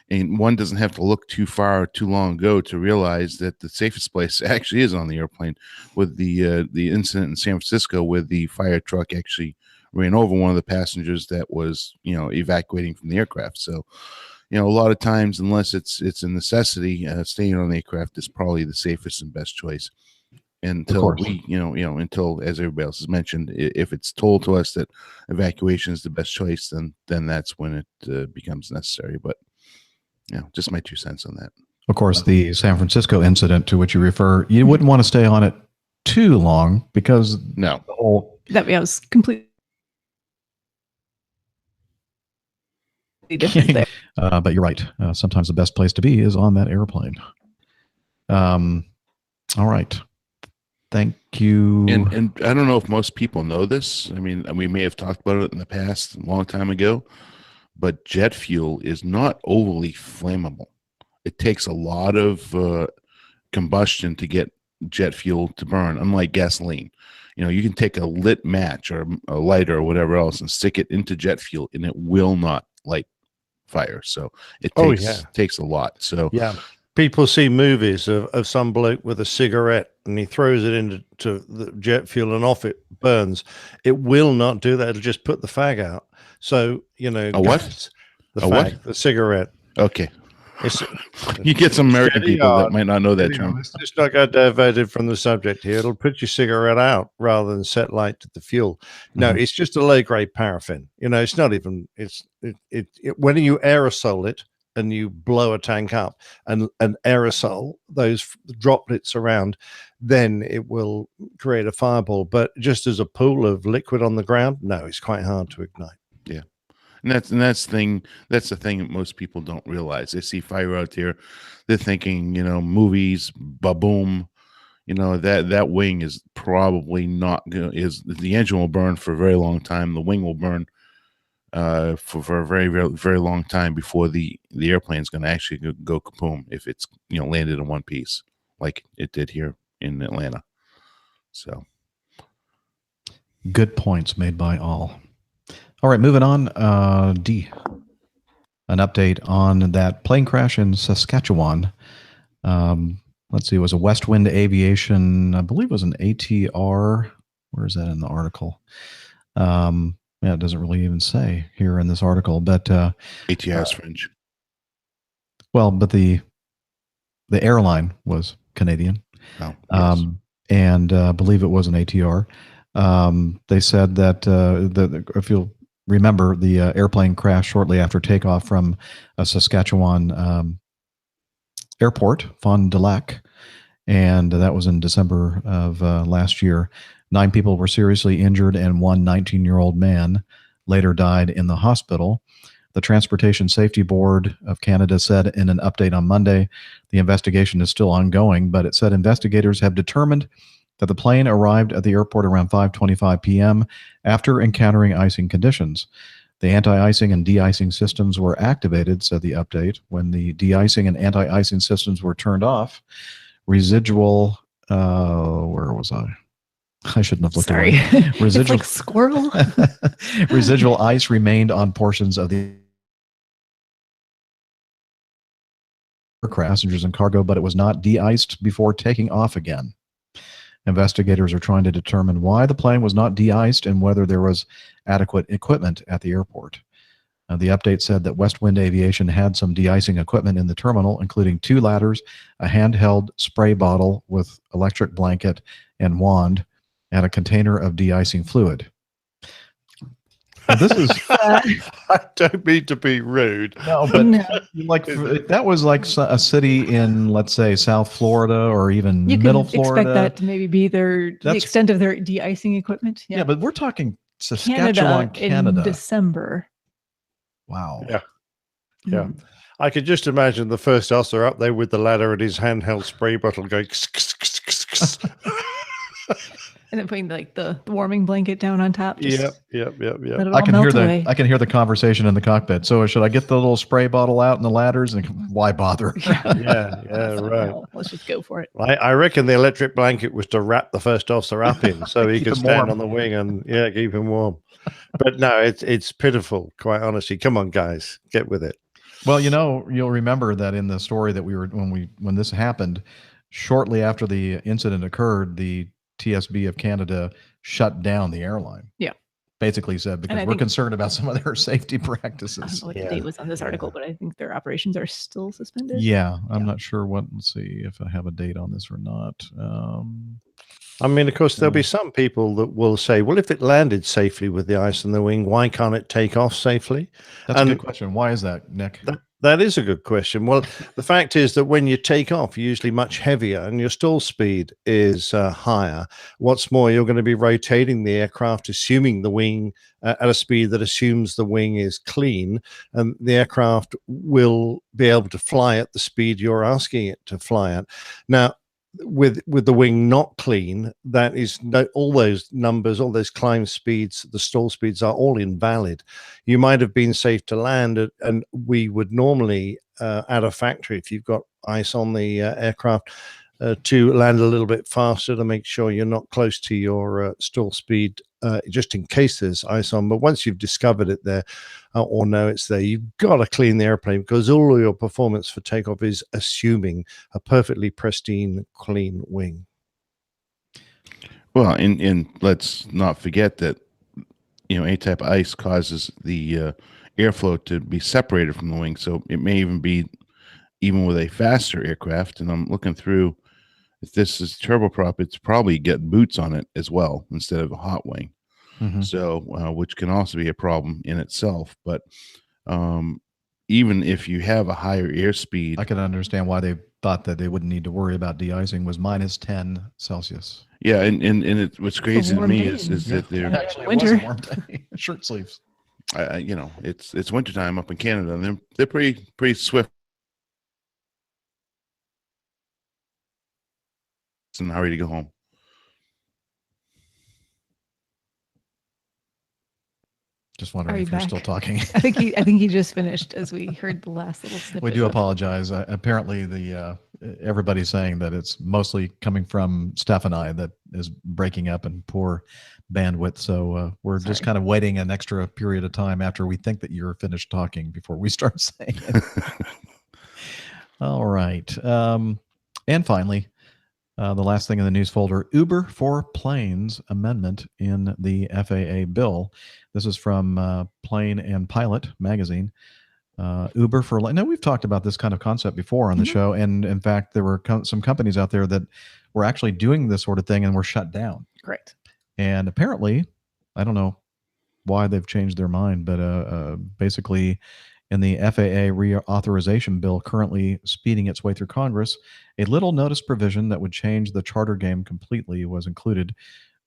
and one doesn't have to look too far or too long ago to realize that the safest place actually is on the airplane. With the incident in San Francisco, where the fire truck actually ran over one of the passengers that was evacuating from the aircraft. So. A lot of times, unless it's a necessity, staying on the aircraft is probably the safest and best choice. Until we, until, as everybody else has mentioned, if it's told to us that evacuation is the best choice, then that's when it becomes necessary. But just my 2 cents on that. Of course, the San Francisco incident to which you refer, you wouldn't want to stay on it too long because no, the whole That was completely different there. But you're right. Sometimes the best place to be is on that airplane. All right. Thank you. And I don't know if most people know this. I mean, we may have talked about it in the past, a long time ago, but jet fuel is not overly flammable. It takes a lot of combustion to get jet fuel to burn, unlike gasoline. You can take a lit match or a lighter or whatever else and stick it into jet fuel, and it will not light fire. So it takes a lot. So yeah, people see movies of some bloke with a cigarette and he throws it into the jet fuel and off it burns. It will not do that. It'll just put the fag out. So a what? The fag, the cigarette. Okay. You get some American people that might not know that term. Let's just not get diverted from the subject here. It'll put your cigarette out rather than set light to the fuel. No, it's just a low grade paraffin. It's not even. When you aerosol it and you blow a tank up and aerosol those droplets around, then it will create a fireball. But just as a pool of liquid on the ground, no, it's quite hard to ignite. Yeah. And that's the thing that most people don't realize. They see fire out there, they're thinking, movies, ba-boom. That wing is probably not the engine will burn for a very long time. The wing will burn for a very, very, very long time before the airplane is going to actually go kaboom if it's landed in one piece like it did here in Atlanta. So good points made by all. All right, moving on. D, an update on that plane crash in Saskatchewan. Let's see, it was a West Wind Aviation, I believe it was an ATR. Where is that in the article? It doesn't really even say here in this article, but ATR is French. Well, but the airline was Canadian. Oh, yes. And I believe it was an ATR. They said that if you'll remember, the airplane crashed shortly after takeoff from a Saskatchewan airport, Fond du Lac, and that was in December of last year. 9 people were seriously injured, and one 19-year-old man later died in the hospital. The Transportation Safety Board of Canada said in an update on Monday, the investigation is still ongoing, but it said investigators have determined that the plane arrived at the airport around 5:25 p.m. after encountering icing conditions. The anti-icing and de-icing systems were activated, said the update. When the de-icing and anti-icing systems were turned off, residual, where was I? I shouldn't have looked Sorry. away. Residual, it's like squirrel. residual ice remained on portions of the aircraft, passengers and cargo, but it was not de-iced before taking off again. Investigators are trying to determine why the plane was not de-iced and whether there was adequate equipment at the airport. The update said that West Wind Aviation had some de-icing equipment in the terminal, including 2 ladders, a handheld spray bottle with electric blanket and wand, and a container of de-icing fluid. Now, this is I don't mean to be rude. no, but No. like if that was like a city in, let's say, South Florida or even You Middle can Florida. expect that to maybe be the That's- extent of their de-icing equipment. Yeah, but we're talking Saskatchewan, Canada in Canada. December. Wow. Yeah. Yeah. I could just imagine the first officer up there with the ladder and his handheld spray bottle going. And then putting like the warming blanket down on top. Just Yep. let it I all can hear melt the away. I can hear the conversation in the cockpit. So should I get the little spray bottle out and the ladders? And why bother? Yeah, right. Well, let's just go for it. I reckon the electric blanket was to wrap the first officer up in so he Keep could him stand warm. on the wing and keep him warm. But no, it's pitiful, quite honestly. Come on, guys, get with it. Well, you'll remember that in the story that when this happened, shortly after the incident occurred, the TSB of Canada shut down the airline. Yeah. Basically said because I we're think- concerned about some of their safety I don't practices. know what the date was on this article, but I think their operations are still suspended. Yeah, I'm not sure let's see if I have a date on this or not. I mean, of course, there'll be some people that will say, well, if it landed safely with the ice in the wing, why can't it take off safely? That's And a good question. Why is that, Nick? That is a good question. Well, the fact is that when you take off, you're usually much heavier and your stall speed is higher. What's more, you're going to be rotating the aircraft, assuming the wing at a speed that assumes the wing is clean, and the aircraft will be able to fly at the speed you're asking it to fly at. Now, with the wing not clean, that is all those numbers, all those climb speeds, the stall speeds are all invalid. You might have been safe to land, and we would normally at a factory, if you've got ice on the aircraft, to land a little bit faster to make sure you're not close to your stall speed, just in case there's ice on. But once you've discovered it there, or know it's there, you've got to clean the airplane, because all of your performance for takeoff is assuming a perfectly pristine, clean wing. Well, and let's not forget that A-type ice causes the airflow to be separated from the wing, so it may even be with a faster aircraft. And I'm looking through, if this is turboprop, it's probably got boots on it as well instead of a hot wing. Mhm. So, which can also be a problem in itself. But even if you have a higher airspeed, I can understand why they thought that they wouldn't need to worry about de-icing. Was -10 Celsius. yeah, and what's crazy to warm me day is in- that they're Actually, it Winter. was a warm day. Shirt sleeves. it's wintertime up in Canada, and they're pretty swift and hurry to go home. Just wondering Are if you you're back? still talking. I think he just finished as we heard the last little snippet. We do of- apologize. Apparently, everybody's saying that it's mostly coming from Steph and I that is breaking up and poor bandwidth. So we're just Sorry. kind of waiting an extra period of time after we think that you're finished talking before we start saying it. All right. And finally, the last thing in the news folder, Uber for Planes amendment in the FAA bill. This is from Plane and Pilot magazine. Uber for, now we've talked about this kind of concept before on the show. And in fact, there were some companies out there that were actually doing this sort of thing and were shut down. Correct. And apparently, I don't know why they've changed their mind, but basically in the FAA reauthorization bill currently speeding its way through Congress, a little notice provision that would change the charter game completely was included.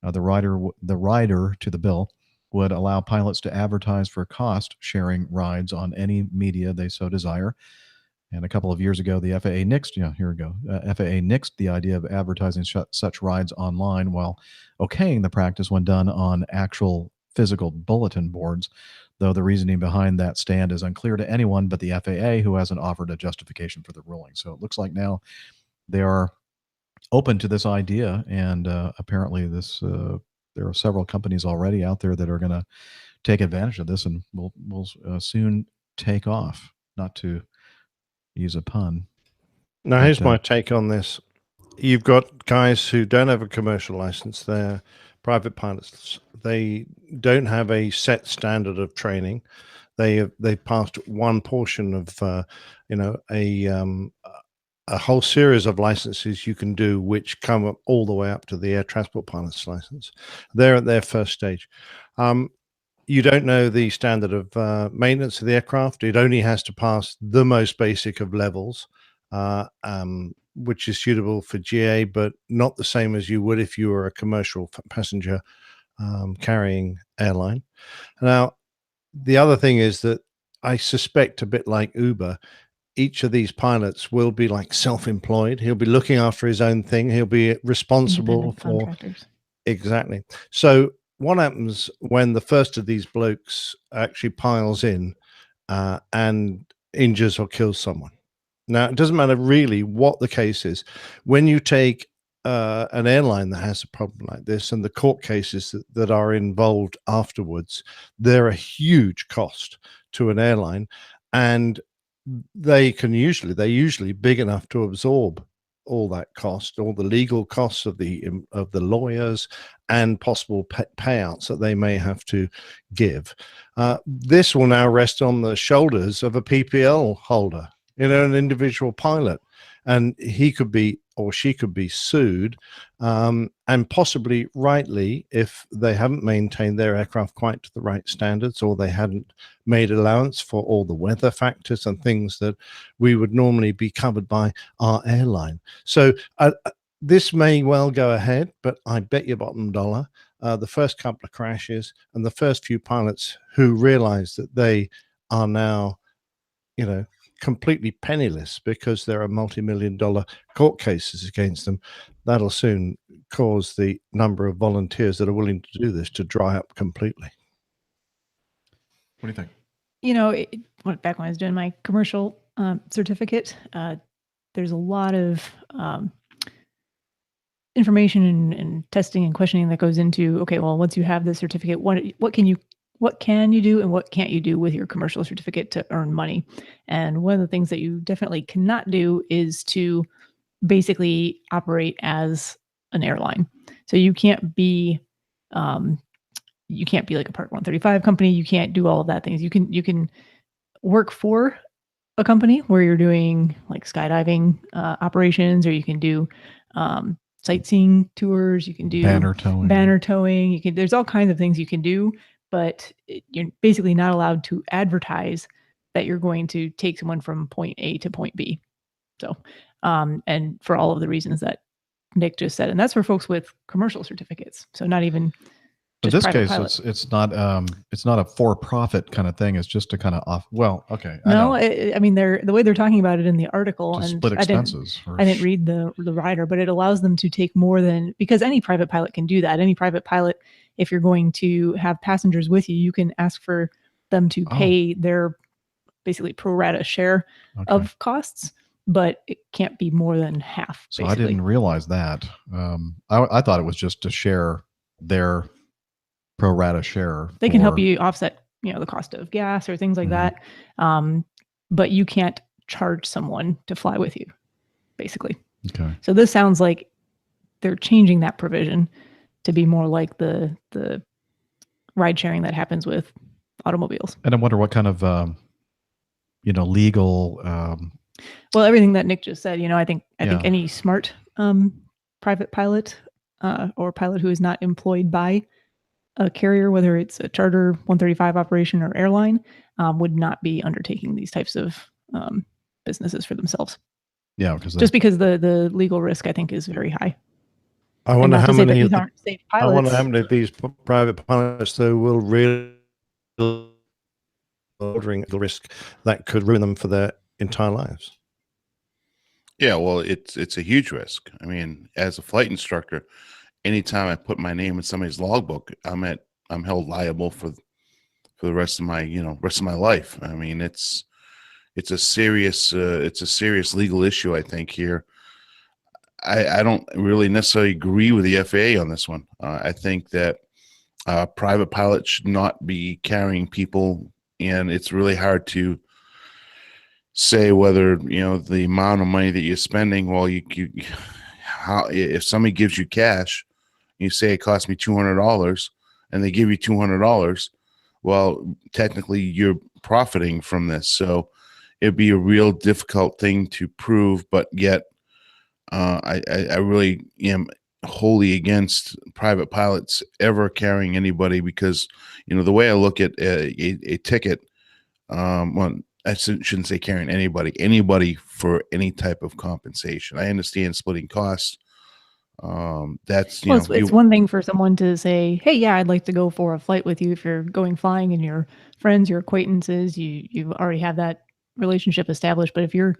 The rider to the bill would allow pilots to advertise for cost-sharing rides on any media they so desire. And a couple of years ago, the FAA nixed, FAA nixed the idea of advertising such rides online while okaying the practice when done on actual physical bulletin boards, though the reasoning behind that stand is unclear to anyone but the FAA, who hasn't offered a justification for the ruling. So it looks like now they are open to this idea, and apparently there are several companies already out there that are going to take advantage of this, and will soon take off, not to use a pun. Now, here's my take on this. you've got guys who don't have a commercial license. They're private pilots. They don't have a set standard of training. They passed one portion of a whole series of licenses you can do, which come up all the way up to the air transport pilot's license. They're at their first stage. You don't know the standard of maintenance of the aircraft. It only has to pass the most basic of levels, which is suitable for GA, but not the same as you would if you were a commercial passenger carrying airline. Now, the other thing is that I suspect, a bit like Uber, each of these pilots will be like self-employed. He'll be looking after his own thing. He'll be responsible Independent for contractors. exactly. So what happens when the first of these blokes actually piles in and injures or kills someone? Now, it doesn't matter really what the case is. When you take an airline that has a problem like this, and the court cases that are involved afterwards, they're a huge cost to an airline, and they're usually big enough to absorb all that cost, all the legal costs of the lawyers, and possible payouts that they may have to give. This will now rest on the shoulders of a PPL holder, an individual pilot, and he could be, or she could be, sued, and possibly rightly, if they haven't maintained their aircraft quite to the right standards, or they hadn't made allowance for all the weather factors and things that we would normally be covered by our airline. So this may well go ahead, but I bet you bottom dollar the first couple of crashes and the first few pilots who realize that they are now, completely penniless because there are multi-million-dollar court cases against them, that'll soon cause the number of volunteers that are willing to do this to dry up completely. What do you think? Back when I was doing my commercial certificate, there's a lot of information and testing and questioning that goes into, okay, well, once you have the certificate, what can you do and what can't you do with your commercial certificate to earn money? And one of the things that you definitely cannot do is to basically operate as an airline. So you can't be like a Part 135 company. You can't do all of that things. You can work for a company where you're doing like skydiving operations, or you can do sightseeing tours. You can do Banner towing. There's all kinds of things you can do, but you're basically not allowed to advertise that you're going to take someone from point A to point B. So, and for all of the reasons that Nick just said, and that's for folks with commercial certificates. So not even in just this private case, pilot. it's not a for-profit kind of thing. It's just to kind of off. Well, okay. No, I mean, the way they're talking about it in the article, to and split expenses. I didn't read the rider, but it allows them to take more than, because any private pilot can do that. Any private pilot, if you're going to have passengers with you, you can ask for them to pay their basically pro rata share of costs, but it can't be more than half. So basically. I didn't realize that. I thought it was just to share their pro rata share. They can help you offset, the cost of gas or things like that. But you can't charge someone to fly with you, basically. Okay. So this sounds like they're changing that provision to be more like the ride sharing that happens with automobiles. And I wonder what kind of, legal. Well, everything that Nick just said, I think any smart private pilot or pilot who is not employed by a carrier, whether it's a charter 135 operation or airline, would not be undertaking these types of businesses for themselves. Yeah, because the legal risk, I think, is very high. I wonder how many of these private pilots though will really ordering the risk that could ruin them for their entire lives. Yeah, well, it's a huge risk. I mean, as a flight instructor, anytime I put my name in somebody's logbook, I'm held liable for the rest of my life. I mean, it's a serious legal issue, I think, here. I don't really necessarily agree with the FAA on this one. I think that private pilots should not be carrying people, and it's really hard to say whether the amount of money that you're spending. Well, how if somebody gives you cash, you say it cost me $200, and they give you $200, well, technically you're profiting from this. So it'd be a real difficult thing to prove, but yet I really am wholly against private pilots ever carrying anybody, because the way I look at a ticket, well, I shouldn't say carrying anybody for any type of compensation. I understand splitting costs. That's it's one thing for someone to say, hey, yeah, I'd like to go for a flight with you if you're going flying and your friends, your acquaintances, you already have that relationship established. But if you're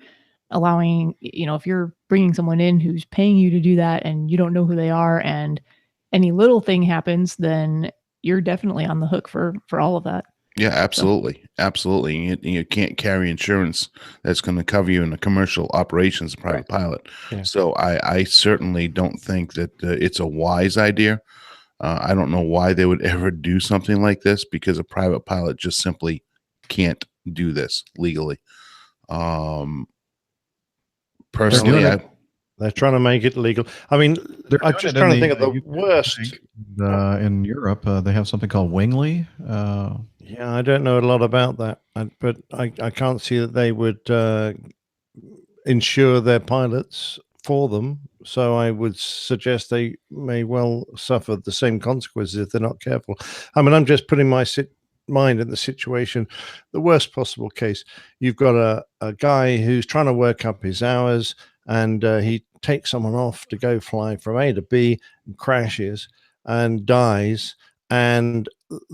allowing, if you're bringing someone in who's paying you to do that and you don't know who they are and any little thing happens, then you're definitely on the hook for all of that. Yeah, absolutely. Absolutely. You can't carry insurance that's going to cover you in a commercial operations private pilot. Yeah. So I certainly don't think that it's a wise idea. I don't know why they would ever do something like this, because a private pilot just simply can't do this legally. Personally, they're trying to make it legal. I mean, I'm just trying to think of the worst. In Europe, they have something called Wingly. Yeah, I don't know a lot about that, but I can't see that they would insure their pilots for them. So I would suggest they may well suffer the same consequences if they're not careful. I mean, I'm just putting my mind in the situation, the worst possible case. You've got a guy who's trying to work up his hours, and he takes someone off to go fly from A to B and crashes and dies, and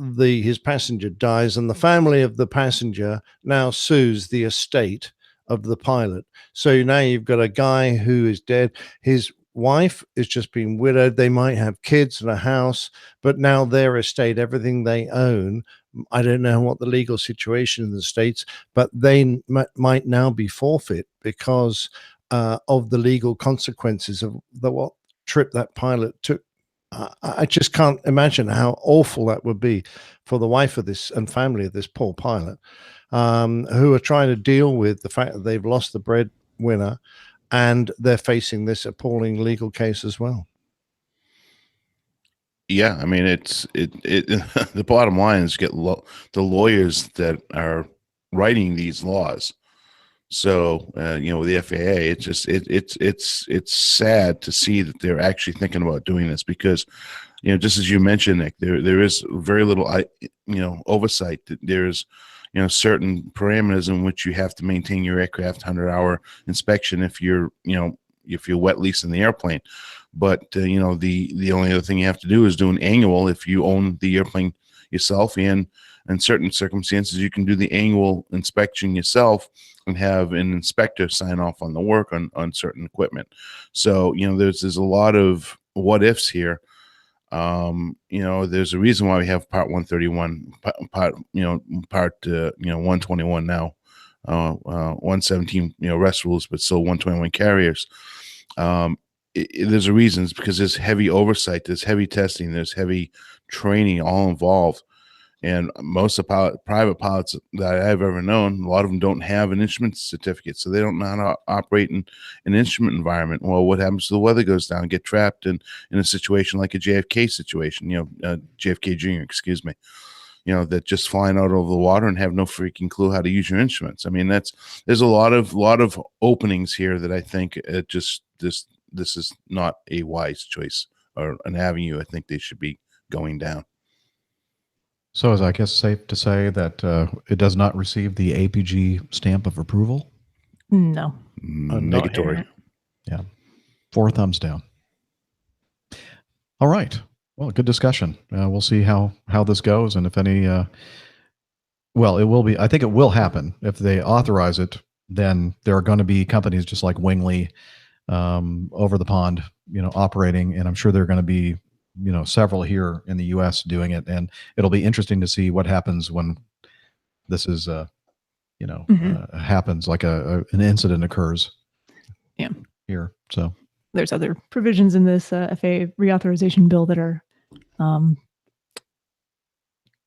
his passenger dies, and the family of the passenger now sues the estate of the pilot. So now you've got a guy who is dead. His wife is just being widowed. They might have kids and a house, but now their estate, everything they own, I don't know what the legal situation in the States, but they might now be forfeit because of the legal consequences of what trip that pilot took. I just can't imagine how awful that would be for the wife of this and family of this poor pilot, who are trying to deal with the fact that they've lost the breadwinner, and they're facing this appalling legal case as well. Yeah, I mean, it the bottom line is get the lawyers that are writing these laws. So with the FAA, it's just it's sad to see that they're actually thinking about doing this, because just as you mentioned, Nick, there is very little oversight. There's certain parameters in which you have to maintain your aircraft 100-hour inspection if you're wet leasing the airplane. But the only other thing you have to do is do an annual if you own the airplane yourself, and in certain circumstances you can do the annual inspection yourself and have an inspector sign off on the work on certain equipment. So there's a lot of what ifs here. There's a reason why we have Part 131, part 121 now, 117 rest rules, but still 121 carriers. There's a reason. It's because there's heavy oversight, there's heavy testing, there's heavy training all involved. And most of private pilots that I've ever known, a lot of them don't have an instrument certificate, so they don't know how to operate in an instrument environment. Well, what happens if the weather goes down, get trapped in a situation like a JFK situation, JFK Jr., excuse me, that just flying out over the water and have no freaking clue how to use your instruments. I mean, there's a lot of openings here that I think this is not a wise choice or an avenue I think they should be going down. So is I guess safe to say that it does not receive the APG stamp of approval? No. Negatory. Yeah. 4 thumbs down. All right. Well, good discussion. We'll see how this goes, and if any. Well, it will be. I think it will happen if they authorize it. Then there are going to be companies just like Wingly over the pond, operating, and I'm sure there are going to be several here in the U.S. doing it, and it'll be interesting to see what happens when this is happens, like an incident occurs. Yeah. Here, so there's other provisions in this FAA reauthorization bill that are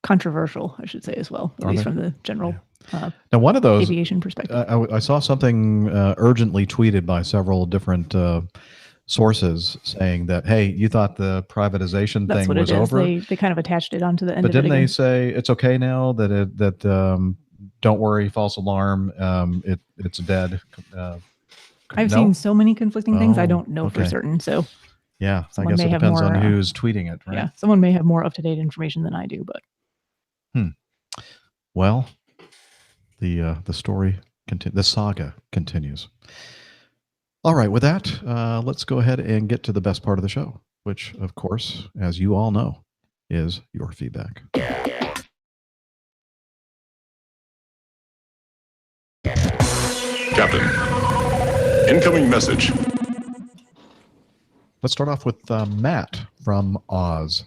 controversial, I should say, as well, at least from the general now one of those aviation perspective. I saw something urgently tweeted by several different sources saying that, hey, you thought the privatization That's thing what was it is. over, They kind of attached it onto the end but of it didn't again. they say it's okay now that don't worry, false alarm, it's dead? I've No? seen so many conflicting things. I Oh, don't know for okay. certain. So Yeah, I someone guess may it have depends on more, who's tweeting it, right? yeah, someone may have more up-to-date information than I do, but Well, the story the saga continues. All right, with that, let's go ahead and get to the best part of the show, which, of course, as you all know, is your feedback. Captain, incoming message. Let's start off with Matt from Oz.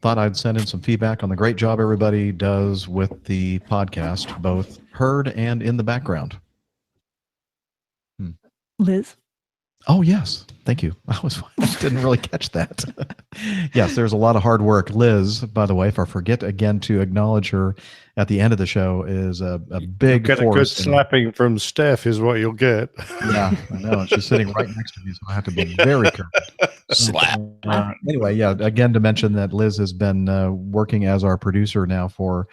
Thought I'd send in some feedback on the great job everybody does with the podcast, both heard and in the background. Liz? Oh, yes. Thank you. I didn't really catch that. Yes, there's a lot of hard work. Liz, by the way, if I forget again to acknowledge her at the end of the show, is a big Get a good force. slapping from Steph is what you'll get. Yeah, I know. And she's sitting right next to me, so I have to be very careful. Slap. Anyway, yeah, again, to mention that Liz has been working as our producer now for,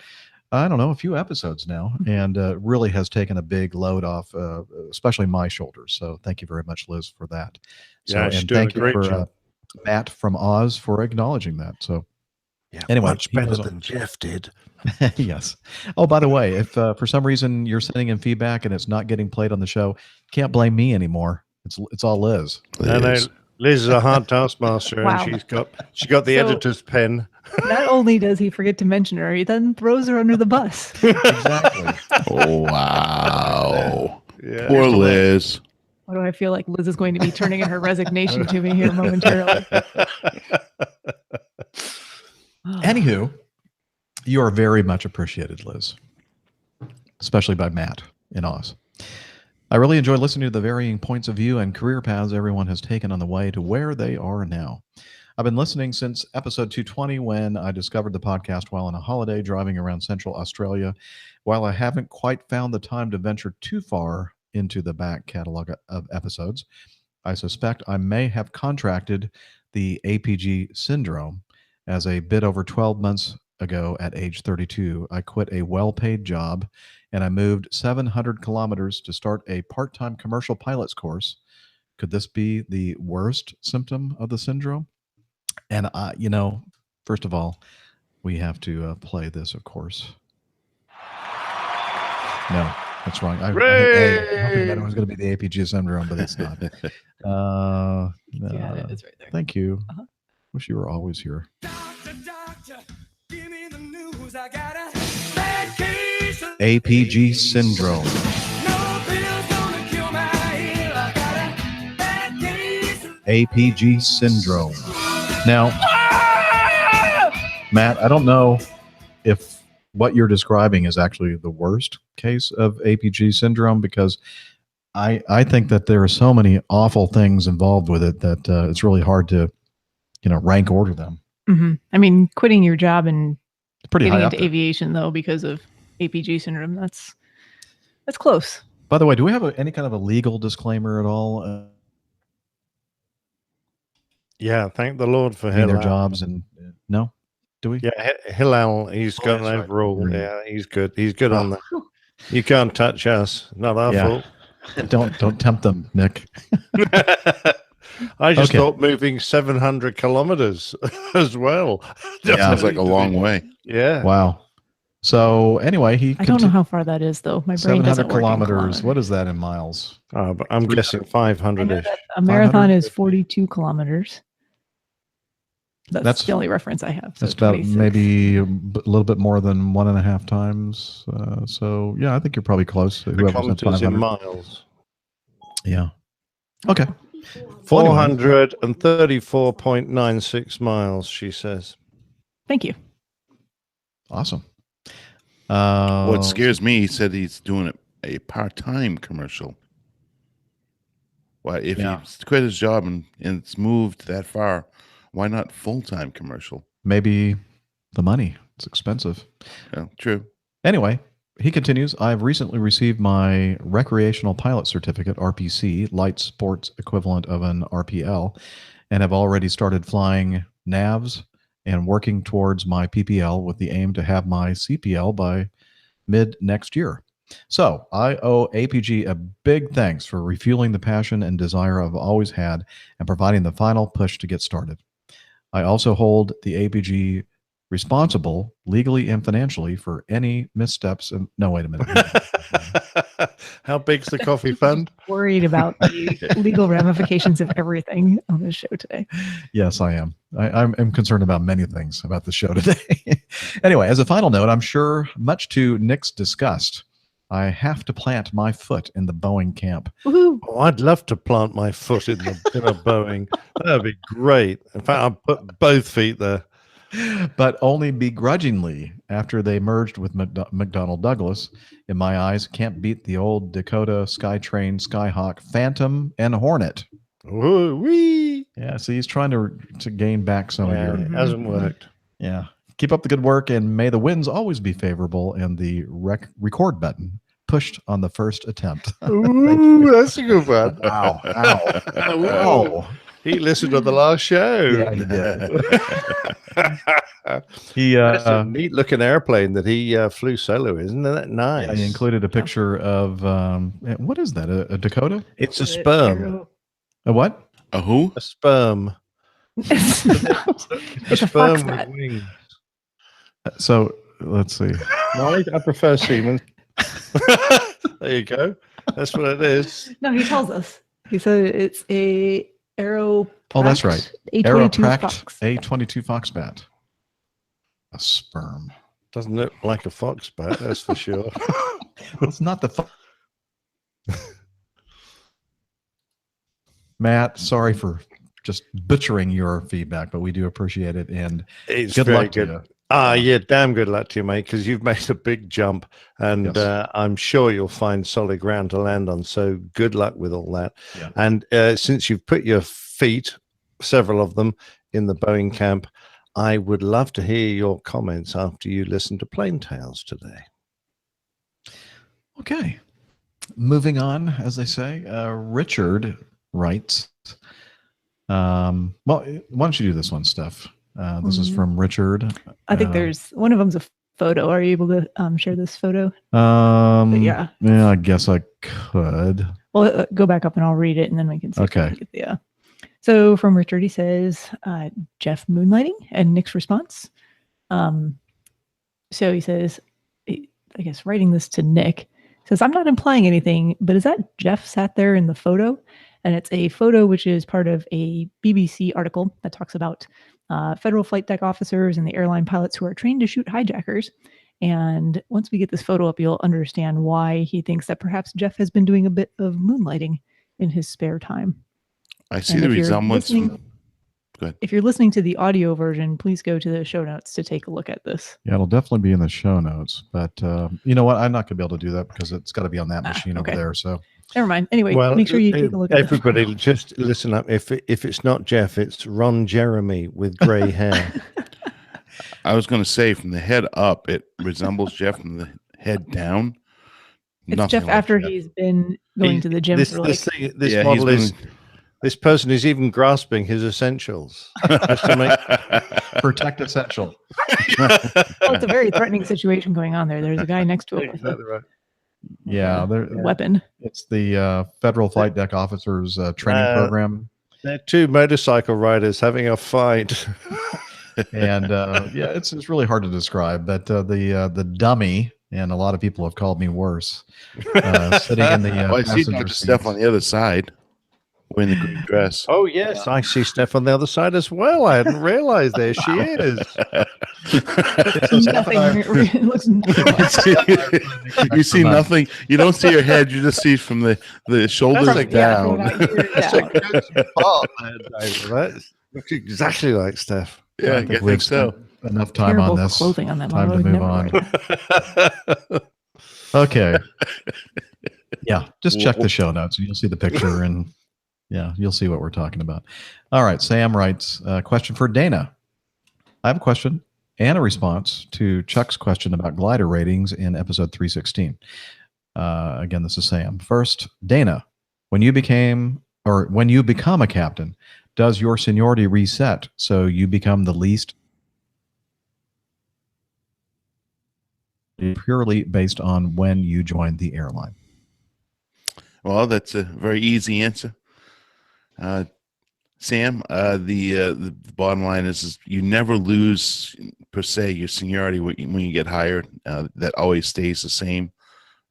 I don't know, a few episodes now, and really has taken a big load off, especially my shoulders. So thank you very much, Liz, for that. So, Yeah, she's and doing thank a great you for job. Matt from Oz for acknowledging that. So Yeah, anyway, much he better goes than Jeff did. Yes. Oh, by the way, if for some reason you're sending in feedback and it's not getting played on the show, can't blame me anymore. It's all Liz. No, Liz is a hard taskmaster, Wow. and she got the So- editor's pen. Not only does he forget to mention her, he then throws her under the bus. Exactly. Oh, wow. Yeah. Poor Liz. Why do I feel like Liz is going to be turning in her resignation to me here momentarily? Anywho, you are very much appreciated, Liz, especially by Matt in Oz. I really enjoy listening to the varying points of view and career paths everyone has taken on the way to where they are now. I've been listening since episode 220 when I discovered the podcast while on a holiday driving around Central Australia. While I haven't quite found the time to venture too far into the back catalog of episodes, I suspect I may have contracted the APG syndrome as a bit over 12 months ago at age 32. I quit a well-paid job and I moved 700 kilometers to start a part-time commercial pilot's course. Could this be the worst symptom of the syndrome? And first of all, we have to play this, of course. No, that's wrong. I hoping that it was going to be the APG syndrome, but it's not. Yeah, it's right there. Thank you. Wish you were always here. APG syndrome. APG syndrome. Now, Matt, I don't know if what you're describing is actually the worst case of APG syndrome, because I think that there are so many awful things involved with it that it's really hard to, rank order them. Mm-hmm. I mean, quitting your job and Pretty getting high up into there. aviation, though, because of APG syndrome, that's close. By the way, do we have any kind of a legal disclaimer at all? Yeah, thank the Lord for Their Hillel. jobs and no, do we? Yeah, Hillel, he's got an that's right. overall. Mm. Yeah, he's good. He's good on that. You can't touch us. Not our Yeah. fault. Don't tempt them, Nick. I just Okay. thought moving 700 kilometers as well. Yeah. Sounds like a long way. Yeah. Wow. So anyway, I don't know how far that is, though. My brain 700 doesn't work in kilometers. kilometers. What is that in miles? But I'm guessing 500-ish. A marathon 500? is 42 kilometers. That's That's- the only reference I have. So That's about 26. maybe a little bit more than 1.5 times. So yeah, I think you're probably close. To whoever said Kilometers in 500. miles. Yeah. Okay. 434.96 miles, she says. Thank you. Awesome. What scares me, he said he's doing a part-time commercial. Why, if Yeah. he quit his job and it's moved that far, why not full-time commercial? Maybe the money. It's expensive. Yeah, true. Anyway, he continues, I've recently received my recreational pilot certificate, RPC, light sports equivalent of an RPL, and have already started flying NAVs and working towards my PPL with the aim to have my CPL by mid next year. So I owe APG a big thanks for refueling the passion and desire I've always had and providing the final push to get started. I also hold the APG responsible legally and financially for any missteps. And no, wait a minute. How big's the coffee fund? Worried about the legal ramifications of everything on this show today. Yes, I am. I'm concerned about many things about the show today. Anyway, as a final note, I'm sure much to Nick's disgust, I have to plant my foot in the Boeing camp. Woohoo. Oh, I'd love to plant my foot in a Boeing. That would be great. In fact, I'll put both feet there. But only begrudgingly after they merged with McDonnell Douglas. In my eyes, can't beat the old Dakota, Skytrain, Skyhawk, Phantom, and Hornet. Wee. Yeah, so he's trying to gain back some of your... It hasn't worked. Yeah. Keep up the good work, and may the winds always be favorable and the record button pushed on the first attempt. Ooh, that's a good one. Wow. Ow. Wow. He listened to the last show. Yeah, he did. That's a neat looking airplane that he flew solo. Isn't that nice? Yeah, he included a picture of what is that? A Dakota? It's a sperm. A what? A who? A sperm. It's a sperm with foxtrot. wings. So let's see. No, I prefer Siemens. There you go. That's what it is. No, he tells us. He said it's a Aero. Oh, that's right. A22 Fox. A22 Foxbat. A sperm. Doesn't look like a foxbat, that's for sure. It's not the Matt, sorry for just butchering your feedback, but we do appreciate it. And It's good very luck good. to you. Yeah, damn good luck to you, mate, because you've made a big jump, and Yes. I'm sure you'll find solid ground to land on. So good luck with all that. Yeah. And since you've put your feet, several of them, in the Boeing camp, I would love to hear your comments after you listen to Plain Tales today. Okay. Moving on, as they say, Richard writes, well, why don't you do this one, Steph? This is from Richard. I think there's one of them's a photo. Are you able to share this photo? Yeah, I guess I could. Well, go back up and I'll read it, and then we can see. Okay. If we can get the, so from Richard, he says, Jeff moonlighting, and Nick's response. So he says, I guess writing this to Nick, says, I'm not implying anything, but is that Jeff sat there in the photo? And it's a photo which is part of a BBC article that talks about federal flight deck officers and the airline pilots who are trained to shoot hijackers. And once we get this photo up, you'll understand why he thinks that perhaps Jeff has been doing a bit of moonlighting in his spare time. I see the resemblance. Go ahead. If you're listening to the audio version, please go to the show notes to take a look at this. Yeah, it'll definitely be in the show notes. But you know what? I'm not going to be able to do that because it's got to be on that machine okay. over there. So never mind. Anyway, Well, make sure you take a look at it. everybody, just listen up. If it's not Jeff, it's Ron Jeremy with grey hair. I was going to say from the head up, it resembles Jeff from the head down. It's Nothing Jeff like after that. he's been going to the gym for like... This Yeah, model he's is... This person is even grasping his essentials. Just to make... protect essential. Well, it's a very threatening situation going on there. There's a guy next to him with Exactly right. Yeah, a weapon. It's the Federal Flight Deck Officers Training Program. They're two motorcycle riders having a fight. And yeah, it's really hard to describe. But the dummy, and a lot of people have called me worse, sitting in the Well, I see passenger Dr. Steph on the other side wearing the green dress. Oh, yes. I see Steph on the other side as well. I hadn't realized. There she is. Nothing. It looks You see nothing. You don't see her head. You just see from the shoulders That's down. That's a good spot, man, David. That looks exactly like Steph. Yeah, I think so. Enough time terrible on this. clothing on that Time model. to I would move never on. Okay. Yeah, just check the show notes and you'll see the picture, and yeah, you'll see what we're talking about. All right, Sam writes, question for Dana. I have a question and a response to Chuck's question about glider ratings in episode 316. Again, this is Sam. First, Dana, when you become a captain, does your seniority reset so you become the least purely based on when you joined the airline? Well, that's a very easy answer. Sam, the bottom line is you never lose, per se, your seniority when you get hired. That always stays the same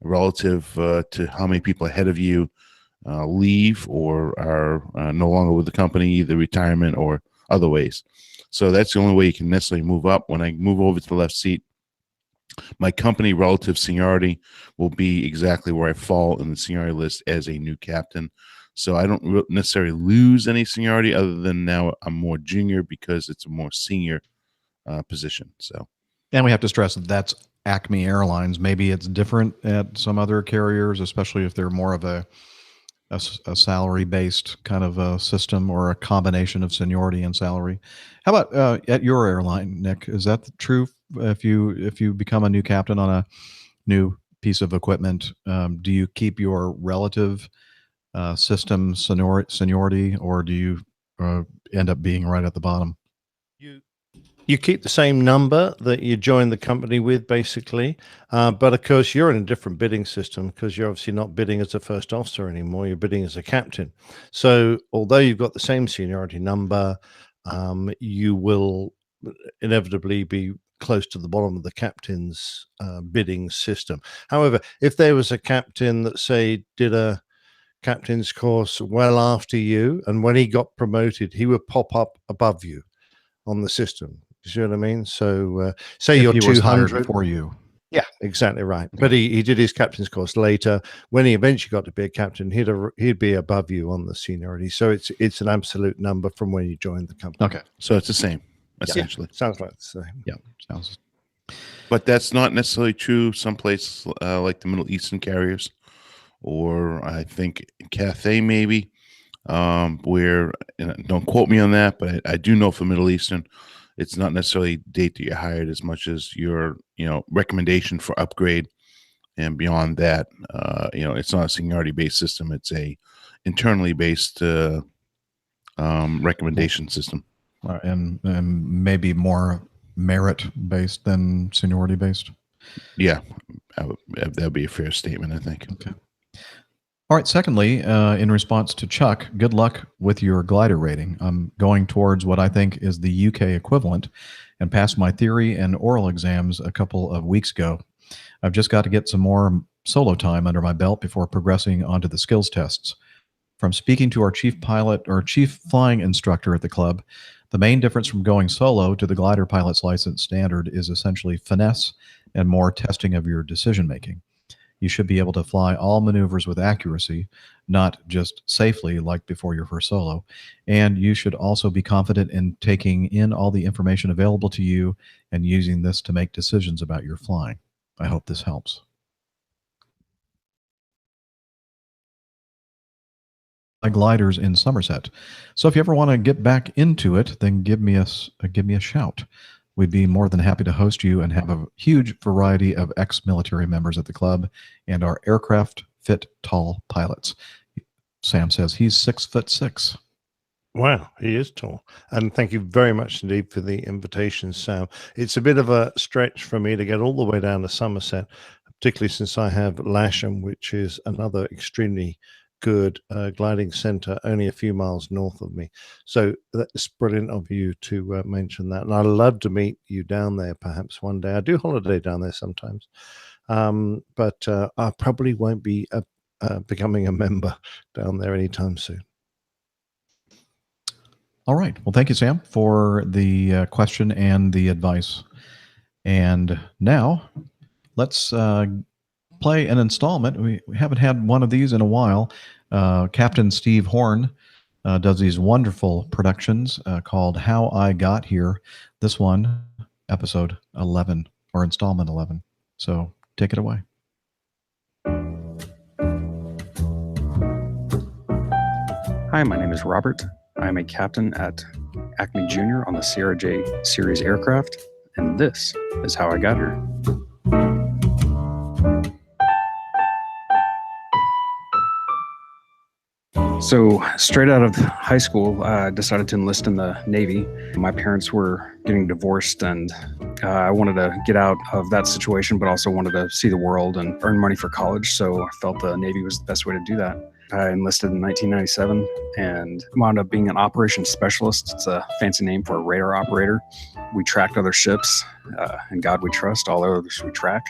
relative to how many people ahead of you leave or are no longer with the company, either retirement or other ways. So that's the only way you can necessarily move up. When I move over to the left seat, my company relative seniority will be exactly where I fall in the seniority list as a new captain. So I don't necessarily lose any seniority, other than now I'm more junior because it's a more senior position. So, and we have to stress that that's Acme Airlines. Maybe it's different at some other carriers, especially if they're more of a salary-based kind of a system, or a combination of seniority and salary. How about at your airline, Nick? Is that true? If you become a new captain on a new piece of equipment, do you keep your relative system seniority, or do you end up being right at the bottom? You keep the same number that you joined the company with, basically. But of course, you're in a different bidding system, because you're obviously not bidding as a first officer anymore. You're bidding as a captain. So although you've got the same seniority number, you will inevitably be close to the bottom of the captain's bidding system. However, if there was a captain that, say, did a captain's course well after you, and when he got promoted, he would pop up above you on the system. You see what I mean? So say If you're he was hired 200 before you. Yeah, exactly right. But he did his captain's course later. When he eventually got to be a captain, he'd be above you on the seniority. So it's an absolute number from when you joined the company. Okay, so it's the same, essentially. Yeah, sounds like the same. Yeah, sounds. But that's not necessarily true someplace like the Middle Eastern carriers, or I think Cathay maybe, where, don't quote me on that, but I do know for Middle Eastern, it's not necessarily date that you're hired as much as your recommendation for upgrade, and beyond that, it's not a seniority based system. It's a internally based recommendation system, and maybe more merit based than seniority based. Yeah, that would be a fair statement, I think. Okay. All right. Secondly, in response to Chuck, good luck with your glider rating. I'm going towards what I think is the UK equivalent, and passed my theory and oral exams a couple of weeks ago. I've just got to get some more solo time under my belt before progressing onto the skills tests. From speaking to our chief pilot or chief flying instructor at the club, the main difference from going solo to the glider pilot's license standard is essentially finesse and more testing of your decision making. You should be able to fly all maneuvers with accuracy, not just safely like before your first solo. And you should also be confident in taking in all the information available to you and using this to make decisions about your flying. I hope this helps. Gliders in Somerset. So if you ever want to get back into it, then give me a shout. We'd be more than happy to host you and have a huge variety of ex-military members at the club, and our aircraft fit tall pilots. Sam says he's 6'6". Wow, he is tall. And thank you very much indeed for the invitation, Sam. It's a bit of a stretch for me to get all the way down to Somerset, particularly since I have Lasham, which is another extremely good gliding center only a few miles north of me. So that's brilliant of you to mention that, and I'd love to meet you down there perhaps one day. I do holiday down there sometimes, but I probably won't be becoming a member down there anytime soon. All right, well, thank you, Sam, for the question and the advice. And now let's play an installment. We haven't had one of these in a while. Captain Steve Horn does these wonderful productions called How I Got Here. This one, episode 11, or installment 11. So take it away. Hi, my name is Robert. I am a captain at Acme Junior on the Sierra J series aircraft. and this is how I got her. So straight out of high school, I decided to enlist in the Navy. My parents were getting divorced, and I wanted to get out of that situation, but also wanted to see the world and earn money for college. So I felt the Navy was the best way to do that. I enlisted in 1997 and wound up being an operations specialist. It's a fancy name for a radar operator. We tracked other ships. In God we trust, all others we track.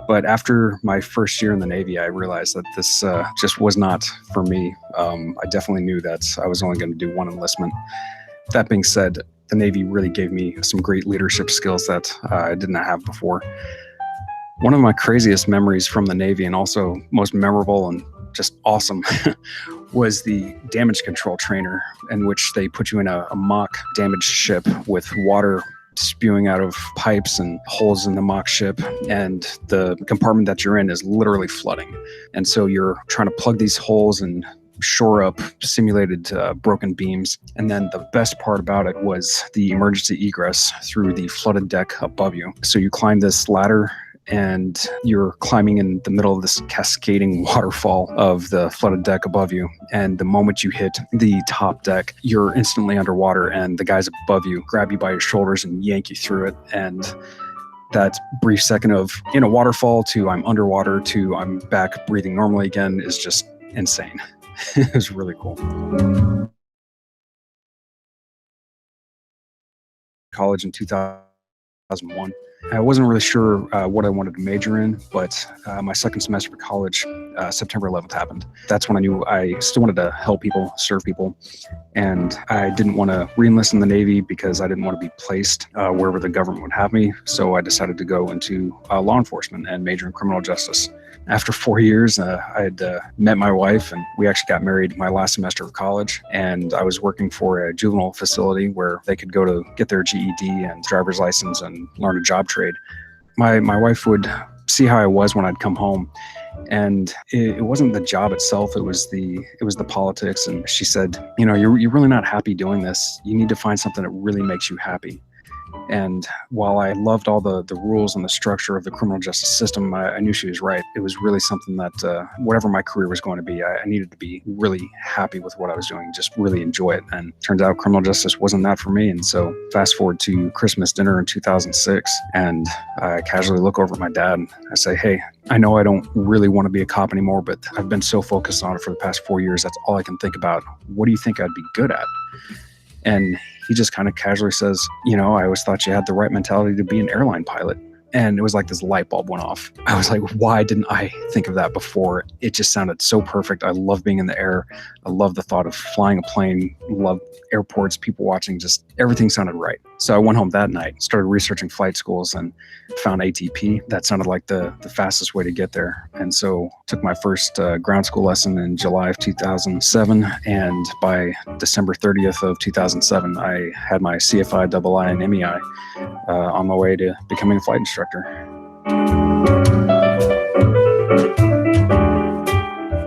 But after my first year in the Navy, I realized that this just was not for me. I definitely knew that I was only going to do one enlistment. That being said, the Navy really gave me some great leadership skills that I didn't have before. One of my craziest memories from the Navy, and also most memorable and just awesome, was the damage control trainer, in which they put you in a mock damaged ship with water spewing out of pipes and holes in the mock ship, and the compartment that you're in is literally flooding. And so you're trying to plug these holes and shore up simulated broken beams. And then the best part about it was the emergency egress through the flooded deck above you. So you climb this ladder and you're climbing in the middle of this cascading waterfall of the flooded deck above you. And the moment you hit the top deck, you're instantly underwater, and the guys above you grab you by your shoulders and yank you through it. And that brief second of in a waterfall to I'm underwater to I'm back breathing normally again is just insane. It was really cool. College in 2001. I wasn't really sure what I wanted to major in, but my second semester of college, September 11th happened. That's when I knew I still wanted to help people, serve people, and I didn't want to re-enlist in the Navy because I didn't want to be placed wherever the government would have me. So I decided to go into law enforcement and major in criminal justice. After 4 years, I had met my wife, and we actually got married my last semester of college. And I was working for a juvenile facility where they could go to get their GED and driver's license and learn a job trade. My wife would see how I was when I'd come home, and it wasn't the job itself, it was the politics. And she said, you know, you're really not happy doing this. You need to find something that really makes you happy. And while I loved all the rules and the structure of the criminal justice system, I knew she was right. It was really something that whatever my career was going to be, I needed to be really happy with what I was doing, just really enjoy it. And turns out criminal justice wasn't that for me. And so fast forward to Christmas dinner in 2006, and I casually look over at my dad and I say, hey, I know I don't really want to be a cop anymore, but I've been so focused on it for the past 4 years. That's all I can think about. What do you think I'd be good at? And he just kind of casually says, you know, I always thought you had the right mentality to be an airline pilot. And it was like this light bulb went off. I was like, why didn't I think of that before? It just sounded so perfect. I love being in the air. I love the thought of flying a plane, love airports, people watching, just everything sounded right. So I went home that night, started researching flight schools, and found ATP. That sounded like the fastest way to get there. And so took my first ground school lesson in July of 2007. And by December 30th of 2007, I had my CFI, II, and MEI on my way to becoming a flight instructor.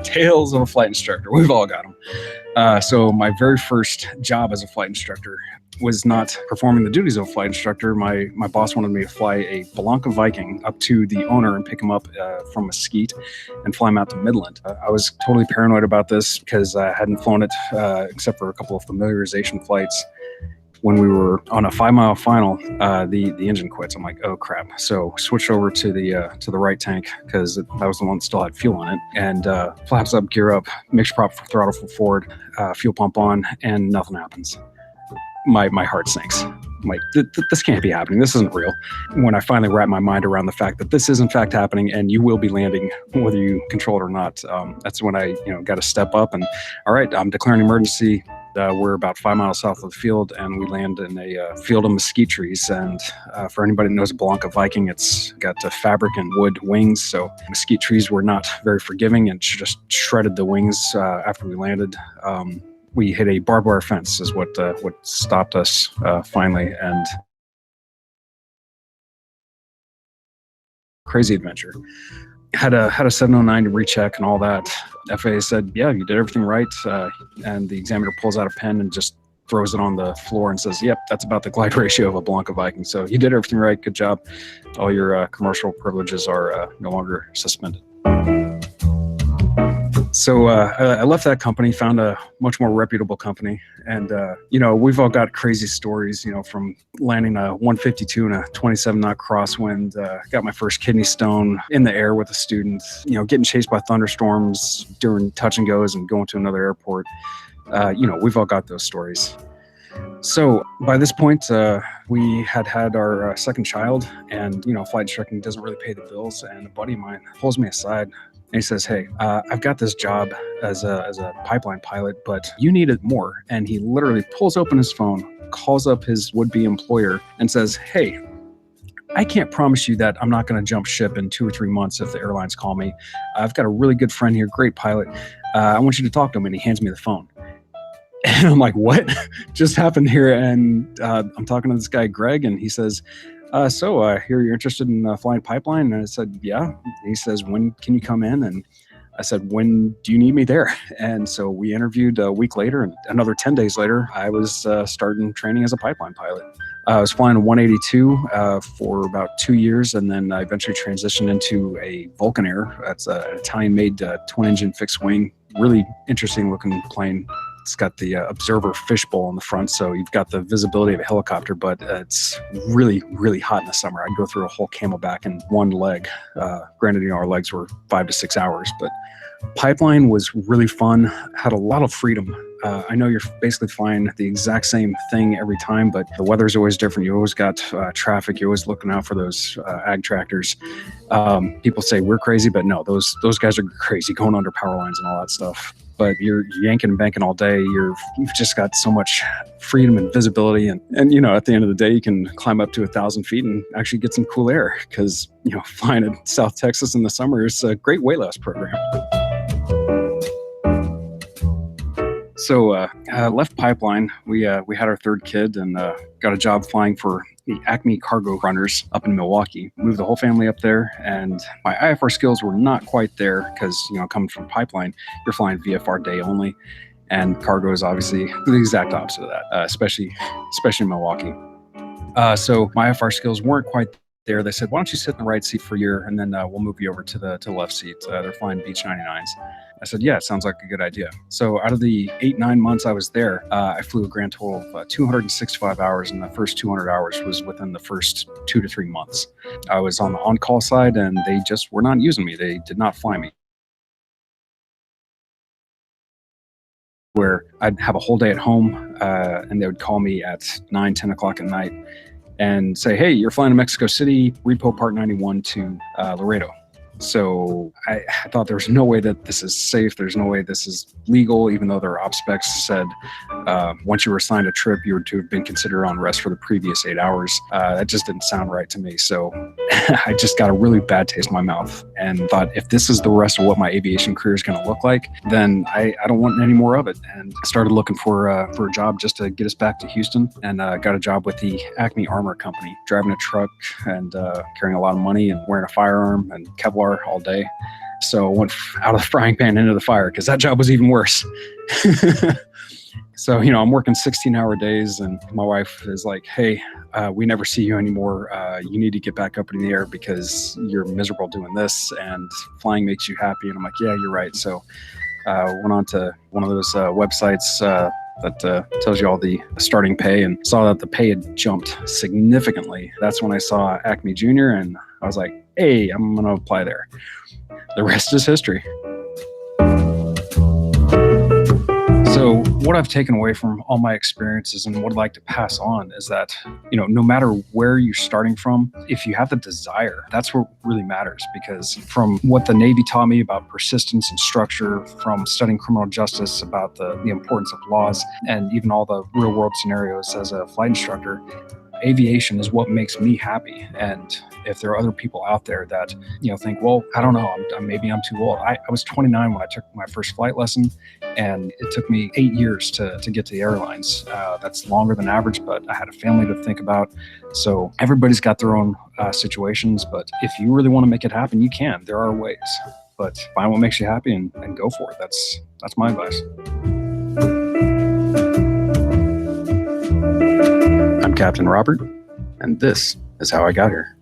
Tales of a flight instructor. We've all got them. So my very first job as a flight instructor was not performing the duties of a flight instructor. My boss wanted me to fly a Blanca Viking up to the owner and pick him up from Mesquite and fly him out to Midland. I was totally paranoid about this because I hadn't flown it except for a couple of familiarization flights. When we were on a 5-mile final, the engine quits. I'm like, oh crap. So switched over to the right tank because that was the one that still had fuel in it. And flaps up, gear up, mixture prop throttle forward, fuel pump on, and nothing happens. My heart sinks. I'm like, this can't be happening. This isn't real. When I finally wrap my mind around the fact that this is in fact happening and you will be landing whether you control it or not, that's when I got to step up and, all right, I'm declaring emergency. We're about 5 miles south of the field, and we land in a field of mesquite trees. And for anybody that knows a Blanca Viking, it's got fabric and wood wings. So mesquite trees were not very forgiving and just shredded the wings after we landed. We hit a barbed wire fence is what stopped us finally. And crazy adventure. Had a 709 to recheck and all that. FAA said, yeah, you did everything right. And the examiner pulls out a pen and just throws it on the floor and says, "Yep, that's about the glide ratio of a Blanca Viking. So you did everything right. Good job. All your commercial privileges are no longer suspended." So I left that company, found a much more reputable company. And, we've all got crazy stories, from landing a 152 in a 27-knot crosswind, got my first kidney stone in the air with a student, getting chased by thunderstorms during touch and goes and going to another airport. We've all got those stories. So by this point, we had our second child, and, flight instructing doesn't really pay the bills. And a buddy of mine pulls me aside. And he says, "Hey, I've got this job as a pipeline pilot, but you need it more." And he literally pulls open his phone, calls up his would-be employer, and says, "Hey, I can't promise you that I'm not going to jump ship in 2 or 3 months if the airlines call me. I've got a really good friend here, great pilot. I want you to talk to him." And he hands me the phone. And I'm like, "What just happened here?" And I'm talking to this guy, Greg, and he says, "So I hear you're interested in flying pipeline." And I said, "Yeah." And he says, "When can you come in?" And I said, "When do you need me there?" And so we interviewed a week later, and another 10 days later, I was starting training as a pipeline pilot. I was flying a 182 for about 2 years, and then I eventually transitioned into a Vulcan Air. That's an Italian-made twin-engine fixed-wing, really interesting-looking plane. It's got the observer fishbowl on the front, so you've got the visibility of a helicopter, but it's really, really hot in the summer. I'd go through a whole camelback in one leg. Granted, our legs were 5 to 6 hours, but pipeline was really fun, had a lot of freedom. I know you're basically flying the exact same thing every time, but the weather's always different. You always got traffic. You're always looking out for those ag tractors. People say we're crazy, but no, those guys are crazy going under power lines and all that stuff. But you're yanking and banking all day. You've just got so much freedom and visibility. And at the end of the day, you can climb up to 1,000 feet and actually get some cool air because, flying in South Texas in the summer is a great weight loss program. So I left pipeline. We had our third kid and got a job flying for the Acme Cargo Runners up in Milwaukee. Moved the whole family up there, and my IFR skills were not quite there because, coming from pipeline, you're flying VFR day only, and cargo is obviously the exact opposite of that, especially in Milwaukee. So my IFR skills weren't quite there. They said, "Why don't you sit in the right seat for a year, and then we'll move you over to the left seat." They're flying Beech 99s. I said, "Yeah, it sounds like a good idea." So out of the 8-9 months I was there, I flew a grand total of 265 hours, and the first 200 hours was within the first 2 to 3 months. I was on the on-call side, and they just were not using me. They did not fly me. Where I'd have a whole day at home, and they would call me at 9, 10 o'clock at night and say, "Hey, you're flying to Mexico City, repo Part 91 to Laredo." So I thought there's no way that this is safe. There's no way this is legal, even though their op specs said once you were assigned a trip, you were to have been considered on rest for the previous 8 hours. That just didn't sound right to me. So I just got a really bad taste in my mouth and thought, if this is the rest of what my aviation career is going to look like, then I don't want any more of it. And I started looking for a job just to get us back to Houston, and got a job with the Acme Armor Company, driving a truck and carrying a lot of money and wearing a firearm and Kevlar all day. So I went out of the frying pan into the fire because that job was even worse. So, I'm working 16-hour days, and my wife is like, "Hey, we never see you anymore. You need to get back up in the air because you're miserable doing this, and flying makes you happy." And I'm like, "Yeah, you're right." So went on to one of those websites that tells you all the starting pay, and saw that the pay had jumped significantly. That's when I saw Acme Junior, and I was like, "Hey, I'm going to apply there." The rest is history. So what I've taken away from all my experiences and what I'd like to pass on is that, no matter where you're starting from, if you have the desire, that's what really matters. Because from what the Navy taught me about persistence and structure, from studying criminal justice about the importance of laws, and even all the real world scenarios as a flight instructor, aviation is what makes me happy. And if there are other people out there that, think, well, I don't know, maybe I'm too old. I was 29 when I took my first flight lesson, and it took me 8 years to get to the airlines. That's longer than average, but I had a family to think about. So everybody's got their own situations, but if you really want to make it happen, you can. There are ways, but find what makes you happy and go for it. That's my advice. Captain Robert, and this is how I got here.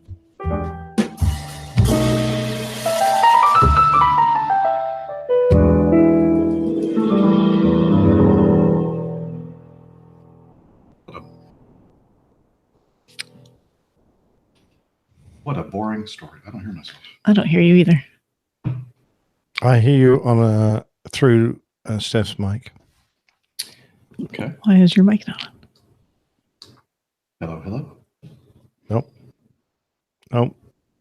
What a boring story. I don't hear myself. I don't hear you either. I hear you on through Steph's mic. Okay. Why is your mic not on? Hello, hello. Nope. Nope.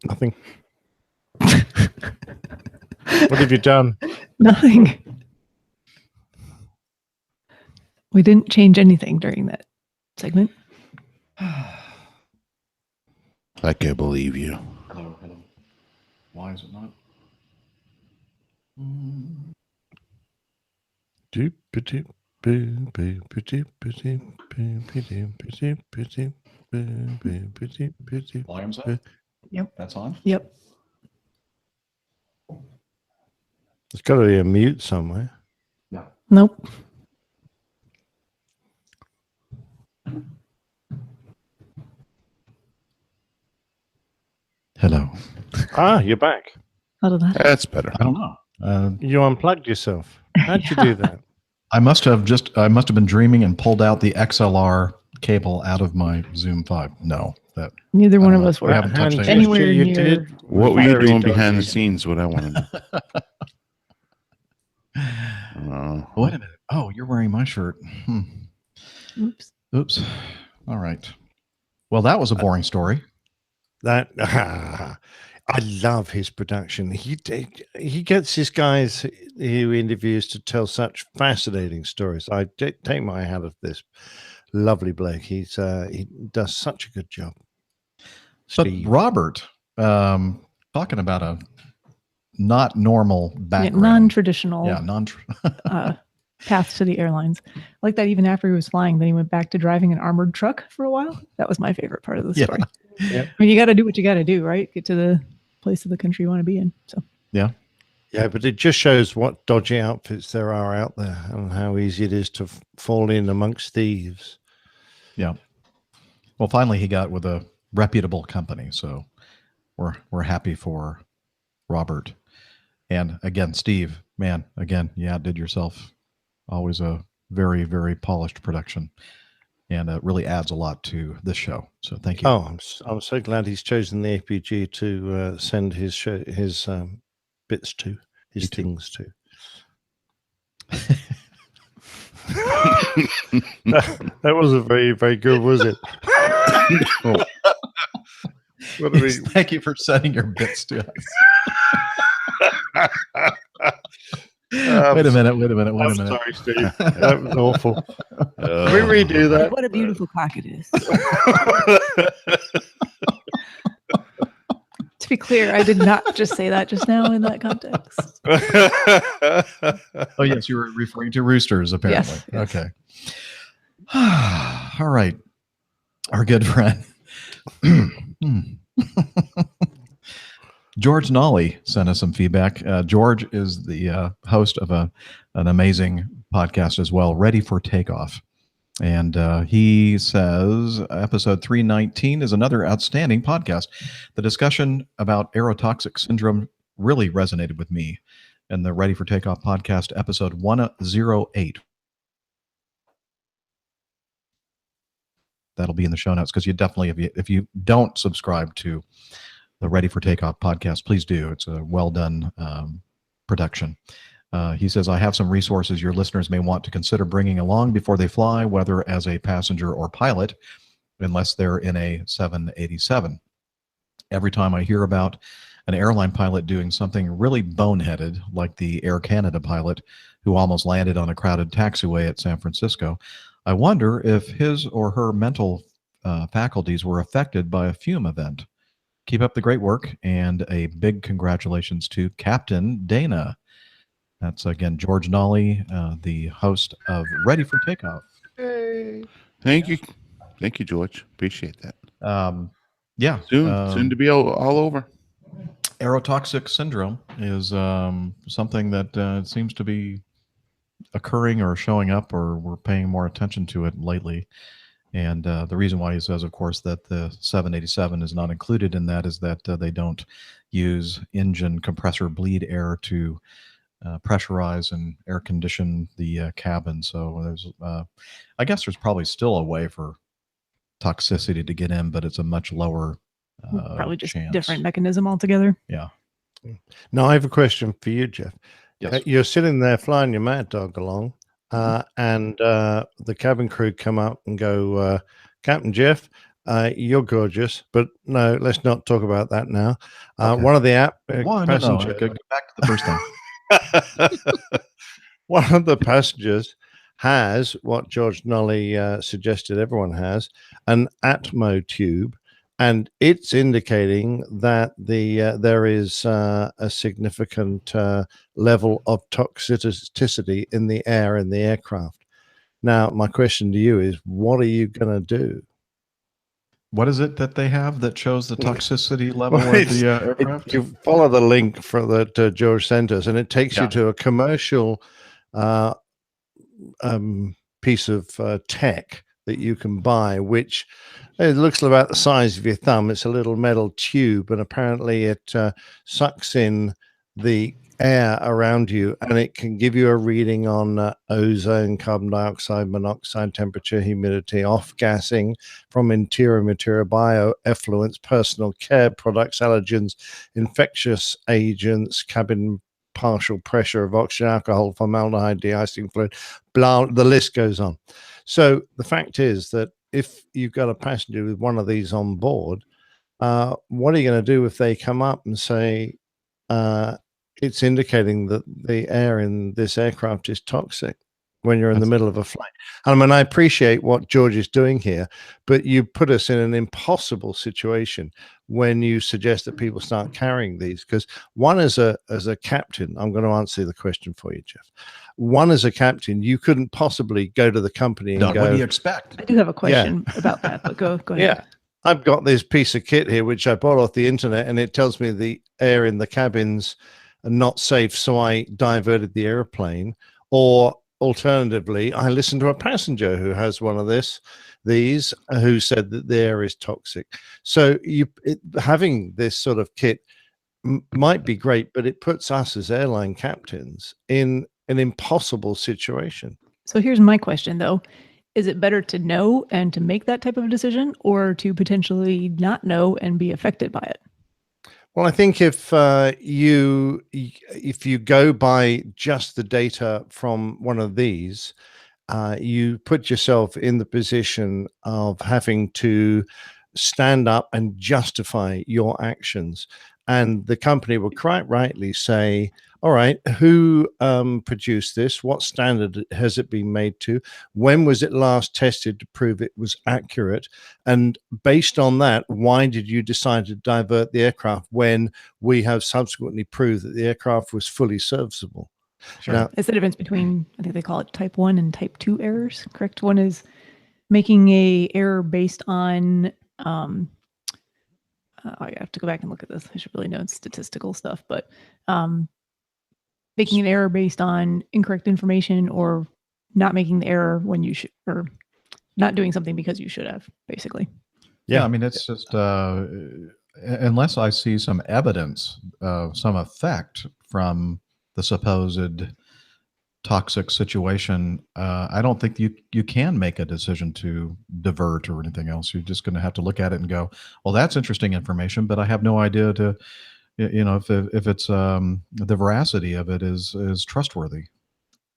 Nothing. What have you done? Nothing. We didn't change anything during that segment. I can't believe you. Hello, hello. Why is it not? Volume's up? Yep. That's on? Yep. There's got to be a mute somewhere. No. Nope. Hello. You're back. How did that? That's better. I don't know. You unplugged yourself. How'd you do that? I must have been dreaming and pulled out the XLR cable out of my Zoom 5. No, that Neither one of us we were haven't touched anything. anywhere You near. did. What were you Very doing dodgy. behind the scenes? What I want to know. Wait a minute. Oh, you're wearing my shirt. Oops. Oops. All right. Well, that was a boring story. That I love his production. He gets his guys who interviews to tell such fascinating stories. I take my hat off this lovely bloke. He does such a good job. But Steve. Robert, talking about a not normal background, Non-traditional. Yeah, path to the airlines. Like that, even after he was flying, then he went back to driving an armored truck for a while. That was my favorite part of the story. Yeah. I mean, you got to do what you got to do, right? Get to the place of the country you want to be in. So yeah, but it just shows what dodgy outfits there are out there and how easy it is to fall in amongst thieves. Yeah. Well, finally he got with a reputable company, so we're happy for Robert. And again, Steve, man, again, you outdid yourself. Always a very, very polished production, and it really adds a lot to this show. So thank you. Oh, I'm so glad he's chosen the APG to send his bits to, his things to. that wasn't very, very good, was it? Thank you for sending your bits to us. Wait a minute. I'm sorry, Steve. That was awful. Can we redo that? what a beautiful cock it is. To be clear, I did not just say that just now in that context. Oh, yes, you were referring to roosters, apparently. Yes. Okay. All right. Our good friend. George Nolly sent us some feedback. George is the host of an amazing podcast as well, Ready for Takeoff. And he says episode 319 is another outstanding podcast. The discussion about aerotoxic syndrome really resonated with me. And the Ready for Takeoff podcast, episode 108. That'll be in the show notes, because you definitely, if you don't subscribe to the Ready for Takeoff podcast, please do. It's a well done production. He says, I have some resources your listeners may want to consider bringing along before they fly, whether as a passenger or pilot, unless they're in a 787. Every time I hear about an airline pilot doing something really boneheaded, like the Air Canada pilot who almost landed on a crowded taxiway at San Francisco, I wonder if his or her mental faculties were affected by a fume event. Keep up the great work, and a big congratulations to Captain Dana. That's, again, George Nolly, the host of Ready for Takeoff. Hey. Thank you, George. Appreciate that. Yeah. Soon to be all over. Aerotoxic syndrome is something that seems to be occurring or showing up, or we're paying more attention to it lately. And the reason why he says, of course, that the 787 is not included in that is that they don't use engine compressor bleed air to pressurize and air condition the cabin. So there's, I guess there's probably still a way for toxicity to get in, but it's a much lower Probably just chance. different mechanism altogether. Yeah. Now I have a question for you, Jeff. Yes. You're sitting there flying your Mad Dog along, and the cabin crew come up and go, Captain Jeff, you're gorgeous, but no, let's not talk about that now. Okay. One of the passengers. Go back to the first time. One of the passengers has what George Nolly suggested everyone has, an Atmo tube, and it's indicating that there is a significant level of toxicity in the air in the aircraft. Now, my question to you is, what are you going to do? What is it that they have that shows the toxicity level of the aircraft? You follow the link that George sent us, and it takes you to a commercial piece of tech that you can buy, which it looks about the size of your thumb. It's a little metal tube, and apparently it sucks in the air around you, and it can give you a reading on ozone, carbon dioxide, monoxide, temperature, humidity, off-gassing from interior material, bioeffluents, personal care products, allergens, infectious agents, cabin partial pressure of oxygen, alcohol, formaldehyde, de-icing fluid, blah, the list goes on. So the fact is that if you've got a passenger with one of these on board, what are you going to do if they come up and say, it's indicating that the air in this aircraft is toxic when you're in the middle of a flight? I mean, I appreciate what George is doing here, but you put us in an impossible situation when you suggest that people start carrying these. Because one, as a captain, I'm going to answer the question for you, Jeff. One, as a captain, you couldn't possibly go to the company and go, what do you expect? I do have a question about that, but go ahead. Yeah. I've got this piece of kit here, which I bought off the internet, and it tells me the air in the cabins are not safe, so I diverted the airplane. Or alternatively, I listened to a passenger who has one of these who said that the air is toxic. So having this sort of kit might be great, but it puts us as airline captains in an impossible situation. So here's my question, though. Is it better to know and to make that type of decision, or to potentially not know and be affected by it? Well, I think if you go by just the data from one of these, you put yourself in the position of having to stand up and justify your actions. And the company will quite rightly say, all right, who produced this? What standard has it been made to? When was it last tested to prove it was accurate? And based on that, why did you decide to divert the aircraft when we have subsequently proved that the aircraft was fully serviceable? Sure. Now, it's the difference between, I think they call it type 1 and type 2 errors, correct? One is making a error based on, I have to go back and look at this. I should really know statistical stuff, but making an error based on incorrect information, or not making the error when you should, or not doing something because you should have, basically. Yeah, I mean, it's just, unless I see some evidence of some effect from the supposed toxic situation, I don't think you can make a decision to divert or anything else. You're just going to have to look at it and go, well, that's interesting information, but I have no idea to, if it's the veracity of it is trustworthy.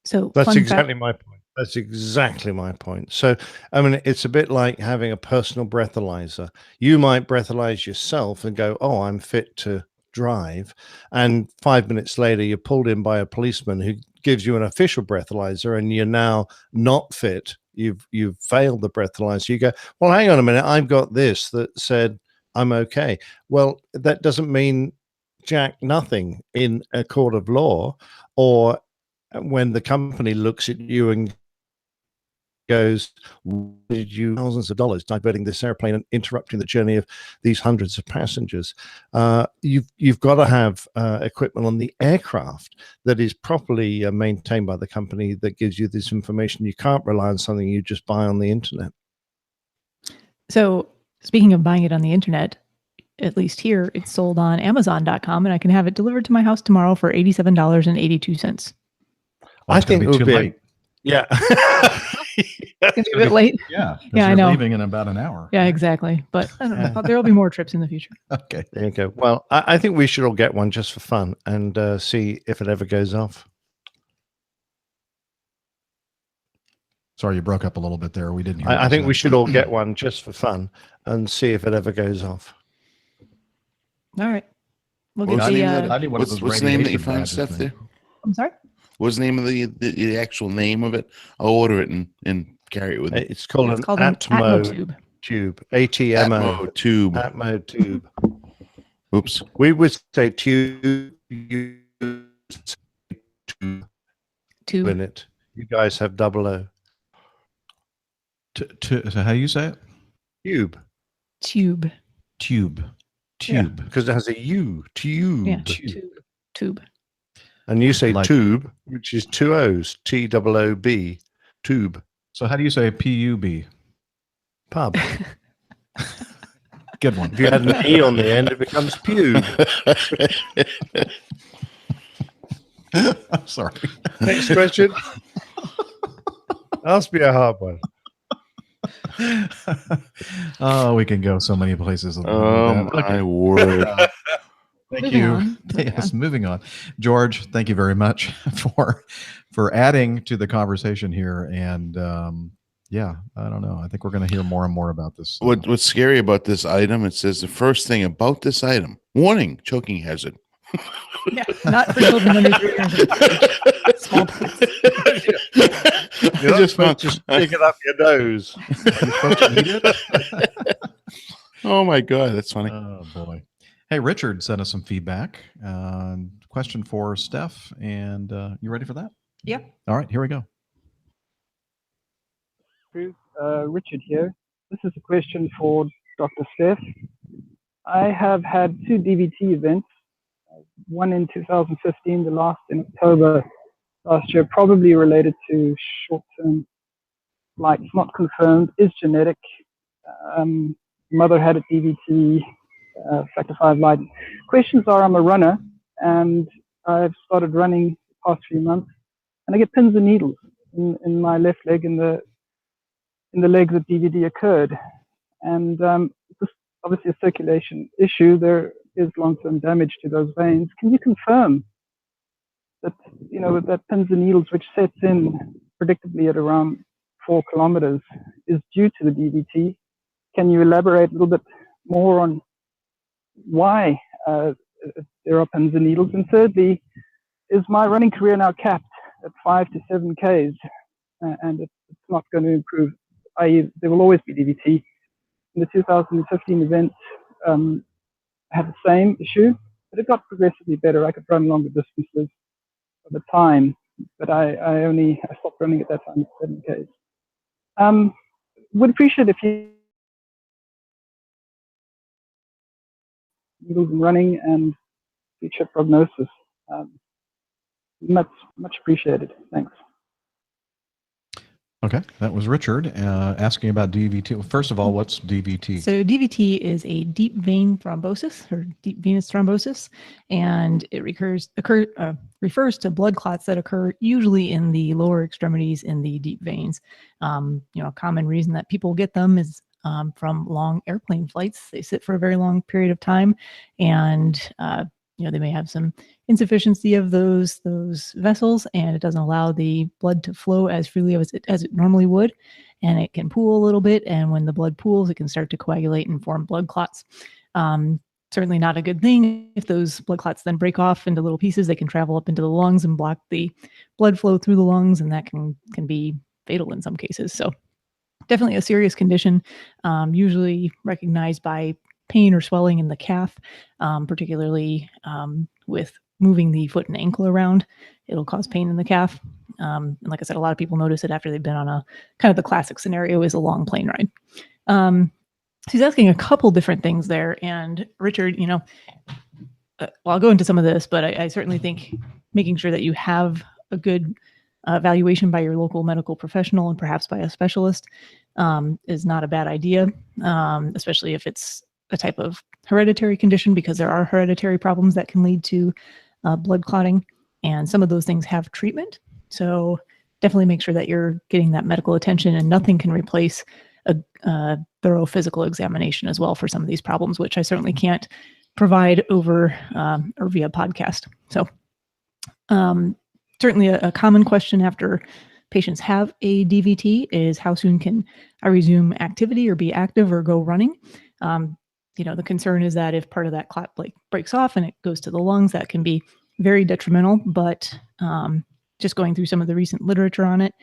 So that's exactly my point. That's exactly my point. So, I mean, it's a bit like having a personal breathalyzer. You might breathalyze yourself and go, oh, I'm fit to drive. And 5 minutes later, you're pulled in by a policeman who gives you an official breathalyzer, and you're now not fit. You've failed the breathalyzer. You go, well, hang on a minute. I've got this that said I'm okay. Well, that doesn't mean jack nothing in a court of law, or when the company looks at you and goes, did you thousands of dollars diverting this airplane and interrupting the journey of these hundreds of passengers? You've got to have equipment on the aircraft that is properly maintained by the company that gives you this information. You can't rely on something you just buy on the internet. So speaking of buying it on the internet, at least here, it's sold on Amazon.com, and I can have it delivered to my house tomorrow for $87.82. Well, it's I think gonna it would too be late. Yeah. It's gonna be a bit late. Yeah, 'cause Yeah, I you're know. leaving in about an hour. Yeah, exactly. But I don't know. There will be more trips in the future. Okay. There you go. Well, I think we should all get one just for fun and see if it ever goes off. Sorry, you broke up a little bit there. We didn't hear. what I you think said. we should all get one just for fun and see if it ever goes off. All right. We'll What's get the the. name of I need one of those what's the name that you radiation found badges, stuff man. there? I'm sorry. What's the name of the actual name of it? I'll order it and carry it with me. It's called It's an called an Atmo tube. tube. ATMO. Atmo tube. Atmo tube. Oops. We would say tube. You say Tube. in it. You guys have double O. So how do you say it? Tube. Tube. Tube. Yeah, Tube. because it has a U. Tube. Yeah. Tube. Tube. And you say Like- tube, which is two O's. TOOB. Tube. So how do you say PUB? Pub. Good one. If you had an E on the end, it becomes pube. I'm sorry. Next question. Ask me a hard one. Oh, we can go so many places. Oh my word. Thank Moving you. on. Yes, moving on. George, thank you very much for adding to the conversation here. And yeah, I don't know. I think we're going to hear more and more about this. What's scary about this item? It says the first thing about this item: warning, choking hazard. Yeah. Not for children under 3 years of age. Small pox. You're not supposed to stick it up your nose. You're supposed to eat it. Oh my god, that's funny. Oh boy. Hey, Richard sent us some feedback. Question for Steph, and you ready for that? Yeah. All right, here we go. Richard here. This is a question for Dr. Steph. I have had 2 DVT events, one in 2015, the last in October last year, probably related to short-term flights, not confirmed, is genetic. Mother had a DVT, factor 5 light. Questions are, I'm a runner, and I've started running the past 3 months, and I get pins and needles in my left leg, in the leg that DVT occurred. And this is obviously a circulation issue. There is long-term damage to those veins. Can you confirm that, that pins and needles, which sets in predictably at around 4 kilometers, is due to the DVT? Can you elaborate a little bit more on why there are pins and needles? And thirdly, is my running career now capped at 5 to 7 Ks, and it's not going to improve, i.e. there will always be DVT? In the 2015 event, I had the same issue, but it got progressively better. I could run longer distances over time, but I stopped running at that time at 7 Ks. Would appreciate if you needles in running and future prognosis. Much appreciated. Thanks. Okay, that was Richard asking about DVT. First of all, what's DVT? So DVT is a deep vein thrombosis or deep venous thrombosis, and it refers to blood clots that occur usually in the lower extremities in the deep veins. A common reason that people get them is from long airplane flights. They sit for a very long period of time, and they may have some insufficiency of those vessels, and it doesn't allow the blood to flow as freely as it normally would, and it can pool a little bit, and when the blood pools, it can start to coagulate and form blood clots. Certainly not a good thing. If those blood clots then break off into little pieces, they can travel up into the lungs and block the blood flow through the lungs, and that can be fatal in some cases. So definitely a serious condition, usually recognized by pain or swelling in the calf, particularly with moving the foot and ankle around. It'll cause pain in the calf. And like I said, a lot of people notice it after they've been on a kind of the classic scenario is a long plane ride. He's asking a couple different things there. And Richard, I'll go into some of this, but I certainly think making sure that you have a good evaluation by your local medical professional and perhaps by a specialist is not a bad idea, especially if it's a type of hereditary condition, because there are hereditary problems that can lead to blood clotting, and some of those things have treatment. So definitely make sure that you're getting that medical attention, and nothing can replace a thorough physical examination as well for some of these problems, which I certainly can't provide over or via podcast. So certainly a common question after patients have a DVT is, how soon can I resume activity or be active or go running? The concern is that if part of that clot breaks off and it goes to the lungs, that can be very detrimental. But just going through some of the recent literature on it,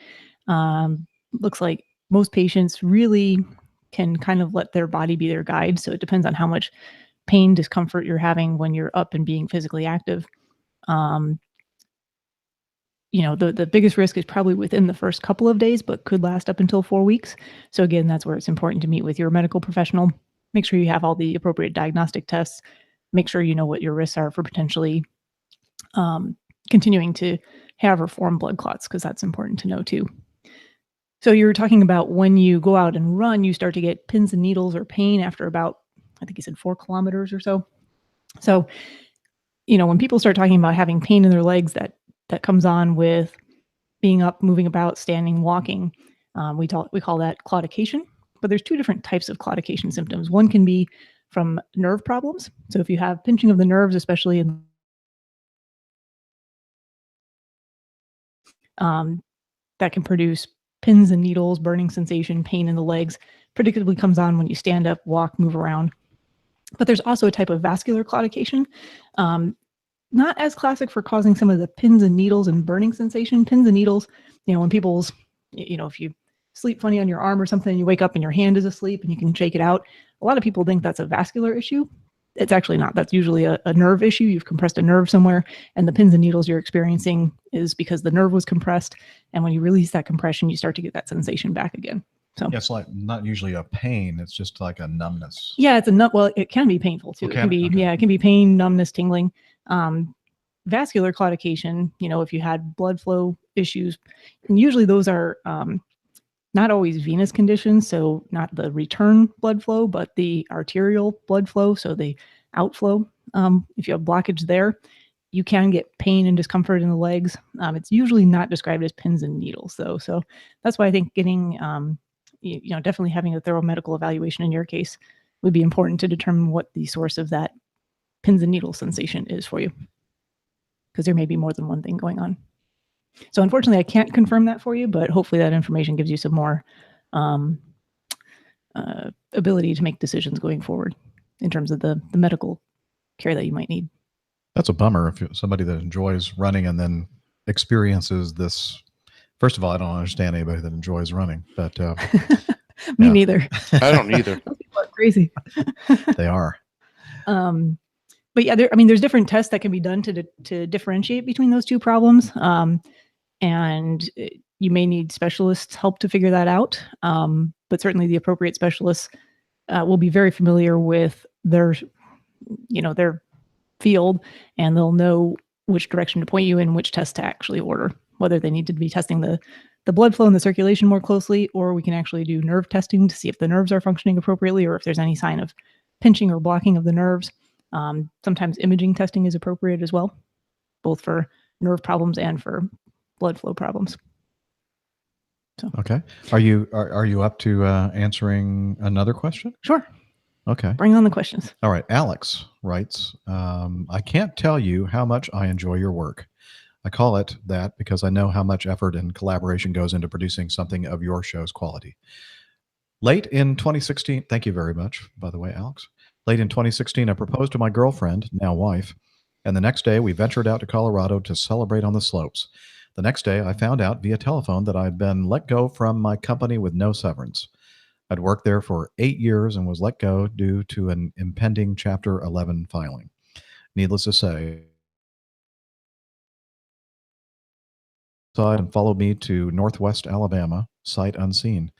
looks like most patients really can kind of let their body be their guide. So it depends on how much pain, discomfort you're having when you're up and being physically active. The biggest risk is probably within the first couple of days, but could last up until 4 weeks. So again, that's where it's important to meet with your medical professional. Make sure you have all the appropriate diagnostic tests. Make sure you know what your risks are for potentially continuing to have or form blood clots, because that's important to know too. So you were talking about when you go out and run, you start to get pins and needles or pain after about, I think you said 4 kilometers or so. So, when people start talking about having pain in their legs, that comes on with being up, moving about, standing, walking. We call that claudication. But there's 2 different types of claudication symptoms. One can be from nerve problems. So if you have pinching of the nerves, especially in that can produce pins and needles, burning sensation, pain in the legs, predictably comes on when you stand up, walk, move around. But there's also a type of vascular claudication, not as classic for causing some of the pins and needles and burning sensation. Pins and needles, when people's, if you sleep funny on your arm or something, you wake up and your hand is asleep and you can shake it out. A lot of people think that's a vascular issue. It's actually not. That's usually a nerve issue. You've compressed a nerve somewhere, and the pins and needles you're experiencing is because the nerve was compressed. And when you release that compression, you start to get that sensation back again. So yeah, it's like not usually a pain. It's just like a numbness. Yeah, well, it can be painful too. Okay. It can be pain, numbness, tingling. Vascular claudication, if you had blood flow issues, and usually those are not always venous conditions, so not the return blood flow, but the arterial blood flow, so the outflow. If you have blockage there, you can get pain and discomfort in the legs. It's usually not described as pins and needles, though. So that's why I think getting, definitely having a thorough medical evaluation in your case would be important to determine what the source of that pins and needle sensation is for you, because there may be more than one thing going on. So unfortunately, I can't confirm that for you, but hopefully that information gives you some more ability to make decisions going forward in terms of the medical care that you might need. That's a bummer if you're somebody that enjoys running and then experiences this. First of all, I don't understand anybody that enjoys running, but Me neither. I don't either. Those people are crazy. They are. But yeah, there's different tests that can be done to differentiate between those 2 problems. And you may need specialists' help to figure that out. But certainly the appropriate specialists will be very familiar with their field, and they'll know which direction to point you in, which test to actually order, whether they need to be testing the blood flow and the circulation more closely, or we can actually do nerve testing to see if the nerves are functioning appropriately, or if there's any sign of pinching or blocking of the nerves. Sometimes imaging testing is appropriate as well, both for nerve problems and for blood flow problems. So. Okay. Are you up to answering another question? Sure. Okay. Bring on the questions. All right. Alex writes, I can't tell you how much I enjoy your work. I call it that because I know how much effort and collaboration goes into producing something of your show's quality. Late in 2016, thank you very much, by the way, Alex. Late in 2016, I proposed to my girlfriend, now wife, and the next day we ventured out to Colorado to celebrate on the slopes. The next day, I found out via telephone that I'd been let go from my company with no severance. I'd worked there for 8 years and was let go due to an impending Chapter 11 filing. Needless to say, and followed me to Northwest Alabama, sight unseen,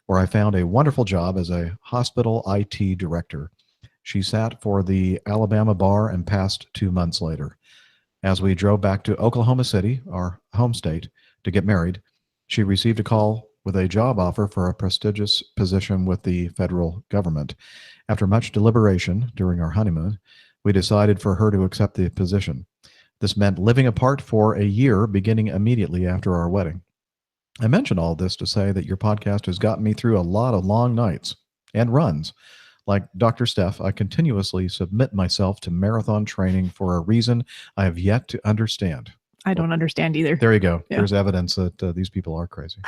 where I found a wonderful job as a hospital IT director. She sat for the Alabama bar and passed 2 months later. As we drove back to Oklahoma City, our home state, to get married, she received a call with a job offer for a prestigious position with the federal government. After much deliberation during our honeymoon, we decided for her to accept the position. This meant living apart for a year, beginning immediately after our wedding. I mention all this to say that your podcast has gotten me through a lot of long nights and runs. Like Dr. Steph, I continuously submit myself to marathon training for a reason I have yet to understand. I don't understand either. There you go. Yeah. There's evidence that these people are crazy.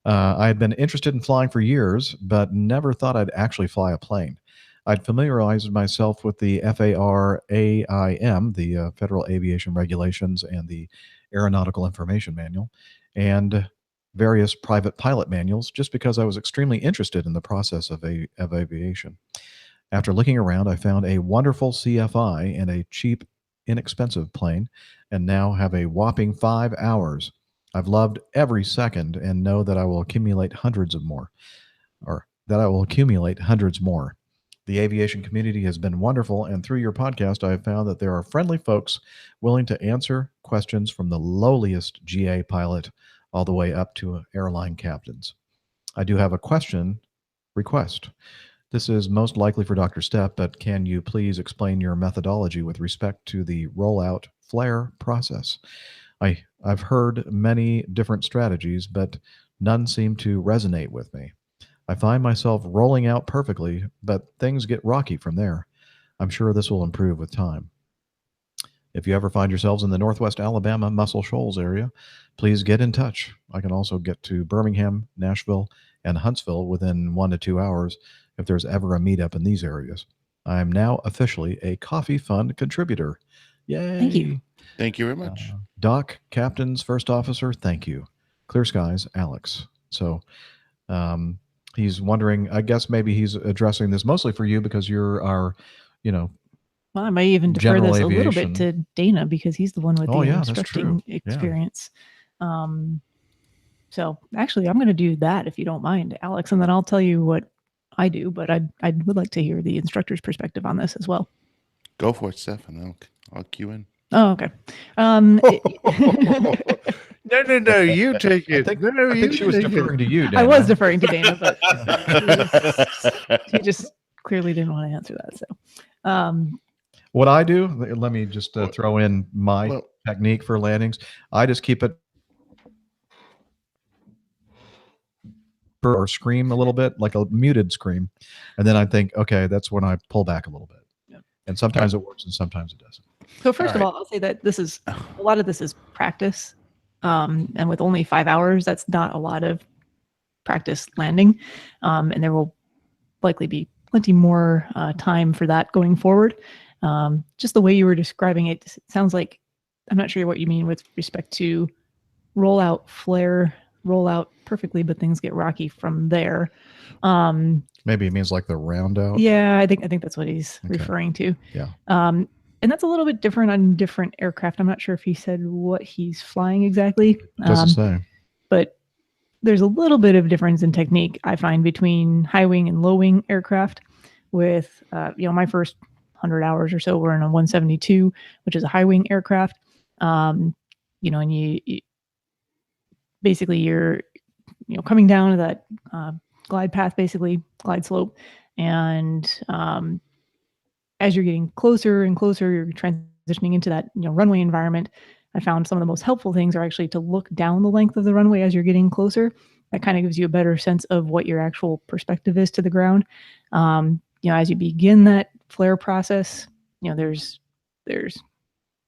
I had been interested in flying for years, but never thought I'd actually fly a plane. I'd familiarized myself with the FAR-AIM, the Federal Aviation Regulations, and the Aeronautical Information Manual, and various private pilot manuals, just because I was extremely interested in the process of aviation. After looking around, I found a wonderful CFI and a cheap, inexpensive plane, and now have a whopping 5 hours. I've loved every second and know that I will accumulate hundreds more. The aviation community has been wonderful, and through your podcast, I have found that there are friendly folks willing to answer questions from the lowliest GA pilot all the way up to airline captains. I do have a request. This is most likely for Dr. Stepp, but can you please explain your methodology with respect to the rollout flare process? I've heard many different strategies, but none seem to resonate with me. I find myself rolling out perfectly, but things get rocky from there. I'm sure this will improve with time. If you ever find yourselves in the Northwest Alabama Muscle Shoals area, please get in touch. I can also get to Birmingham, Nashville, and Huntsville within 1 to 2 hours if there's ever a meetup in these areas. I am now officially a Coffee Fund contributor. Yay! Thank you. Thank you very much. Doc, Captains, First Officer, thank you. Clear skies, Alex. So he's wondering, I guess maybe he's addressing this mostly for you because you're our, Well, I might even defer general this a little aviation. bit to Dana because he's the one with Oh, the yeah, that's instructing true. Yeah. experience. So actually, I'm going to do that if you don't mind, Alex, and then I'll tell you what I do. But I would like to hear the instructor's perspective on this as well. Go for it, Steph, and I'll cue in. Oh, okay. No, you take it. I think she was deferring to you, Dana. I was deferring to Dana, but he just clearly didn't want to answer that. So, what I do, let me just throw in my technique for landings. I just keep it or scream a little bit, like a muted scream. And then I think, okay, that's when I pull back a little bit. Yep. And sometimes it works and sometimes it doesn't. So first of all, I'll say that a lot of this is practice. And with only 5 hours, that's not a lot of practice landing. And there will likely be plenty more time for that going forward. Just the way you were describing it sounds like, I'm not sure what you mean with respect to rollout, flare, rollout perfectly, but things get rocky from there. Maybe it means like the round out. Yeah, I think that's what he's referring to. Yeah. And that's a little bit different on different aircraft. I'm not sure if he said what he's flying exactly. Doesn't say. But there's a little bit of difference in technique I find between high wing and low wing aircraft. With my first 100 hours or so were in a 172, which is a high wing aircraft. And you basically you're coming down to that glide path, basically glide slope, and as you're getting closer and closer, you're transitioning into that runway environment. I found some of the most helpful things are actually to look down the length of the runway as you're getting closer. That kind of gives you a better sense of what your actual perspective is to the ground. As you begin that flare process, there's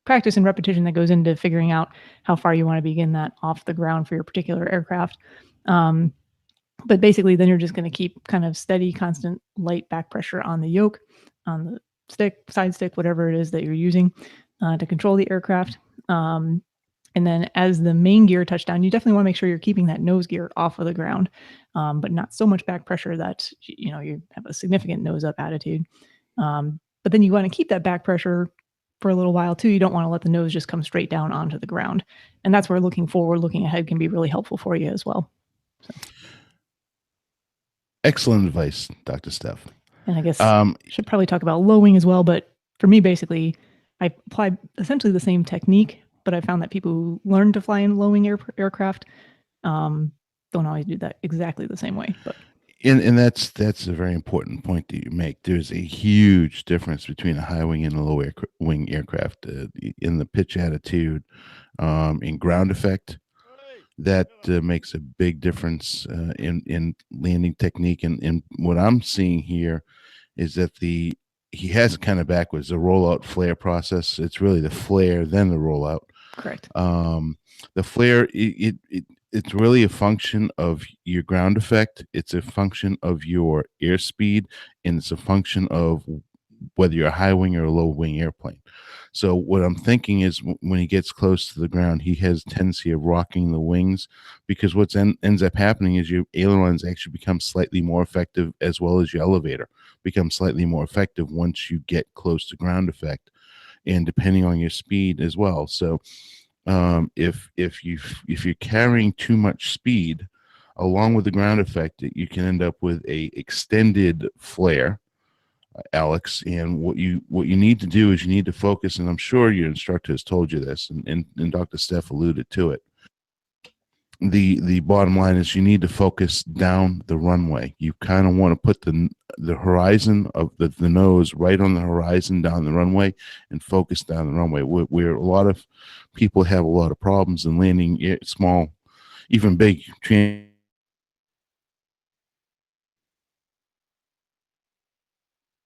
practice and repetition that goes into figuring out how far you want to begin that off the ground for your particular aircraft. But basically, then you're just going to keep kind of steady, constant, light back pressure on the yoke, on the stick, side stick, whatever it is that you're using to control the aircraft. And then as the main gear touchdown, you definitely want to make sure you're keeping that nose gear off of the ground, but not so much back pressure that you have a significant nose up attitude. But then you want to keep that back pressure for a little while too. You don't want to let the nose just come straight down onto the ground. And that's where looking forward, looking ahead can be really helpful for you as well. So. Excellent advice, Dr. Steph. And I guess should probably talk about low wing as well. But for me, basically, I applied essentially the same technique, but I found that people who learn to fly in low wing aircraft don't always do that exactly the same way. But And that's a very important point that you make. There's a huge difference between a high wing and a low wing aircraft in the pitch attitude, in ground effect. That makes a big difference in landing technique. And what I'm seeing here is that he has it kind of backwards. The rollout flare process. It's really the flare, then the rollout. correct. The flare, it's really a function of your ground effect. It's a function of your airspeed, and it's a function of whether you're a high wing or a low wing airplane. So what I'm thinking is when he gets close to the ground, he has a tendency of rocking the wings, because what ends up happening is your ailerons actually become slightly more effective, as well as your elevator becomes slightly more effective once you get close to ground effect, and depending on your speed as well. So if you're carrying too much speed along with the ground effect, you can end up with a extended flare, Alex. And what you need to do is you need to focus, and I'm sure your instructor has told you this, and Dr. Steph alluded to it. The bottom line is you need to focus down the runway. You kind of want to put the horizon of the nose right on the horizon down the runway, and focus down the runway, where a lot of people have a lot of problems in landing small, even big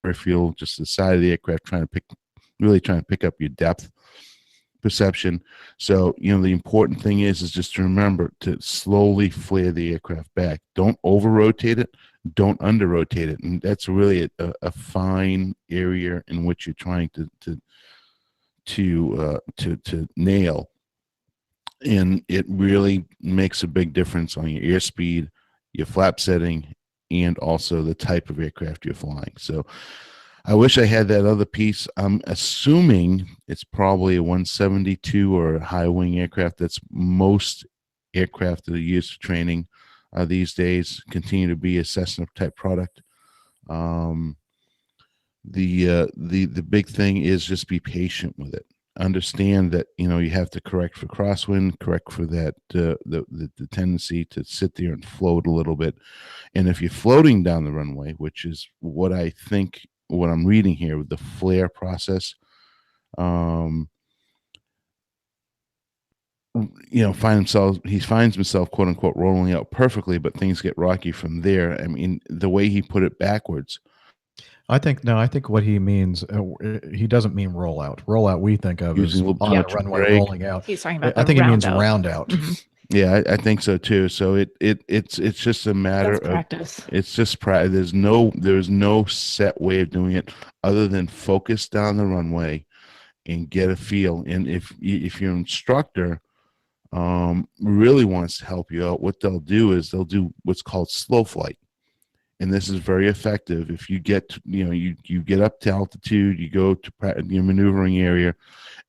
airfield, just the side of the aircraft, trying to pick up your depth perception. So, the important thing is just to remember to slowly flare the aircraft back. Don't over rotate it, don't under rotate it. And that's really a fine area in which you're trying to nail. And it really makes a big difference on your airspeed, your flap setting, and also the type of aircraft you're flying. So I wish I had that other piece. I'm assuming it's probably a 172 or a high wing aircraft. That's most aircraft that are used for training these days continue to be a Cessna type product. The big thing is just be patient with it. Understand that you have to correct for crosswind, correct for that the tendency to sit there and float a little bit. And if you're floating down the runway, which is what I think, what I'm reading here with the flare process, he finds himself quote unquote rolling out perfectly, but things get rocky from there. I mean, the way he put it backwards. I think what he means, he doesn't mean rollout. Rollout we think of as on the runway brake. Rolling out. He's talking about I think the it means round out. round out. Mm-hmm. Yeah, I think so too. So it's just a matter of practice. It's just practice. There's no set way of doing it other than focus down the runway and get a feel. And if your instructor really wants to help you out, what they'll do is they'll do what's called slow flight. And this is very effective. If you get to, you get up to altitude, you go to your maneuvering area,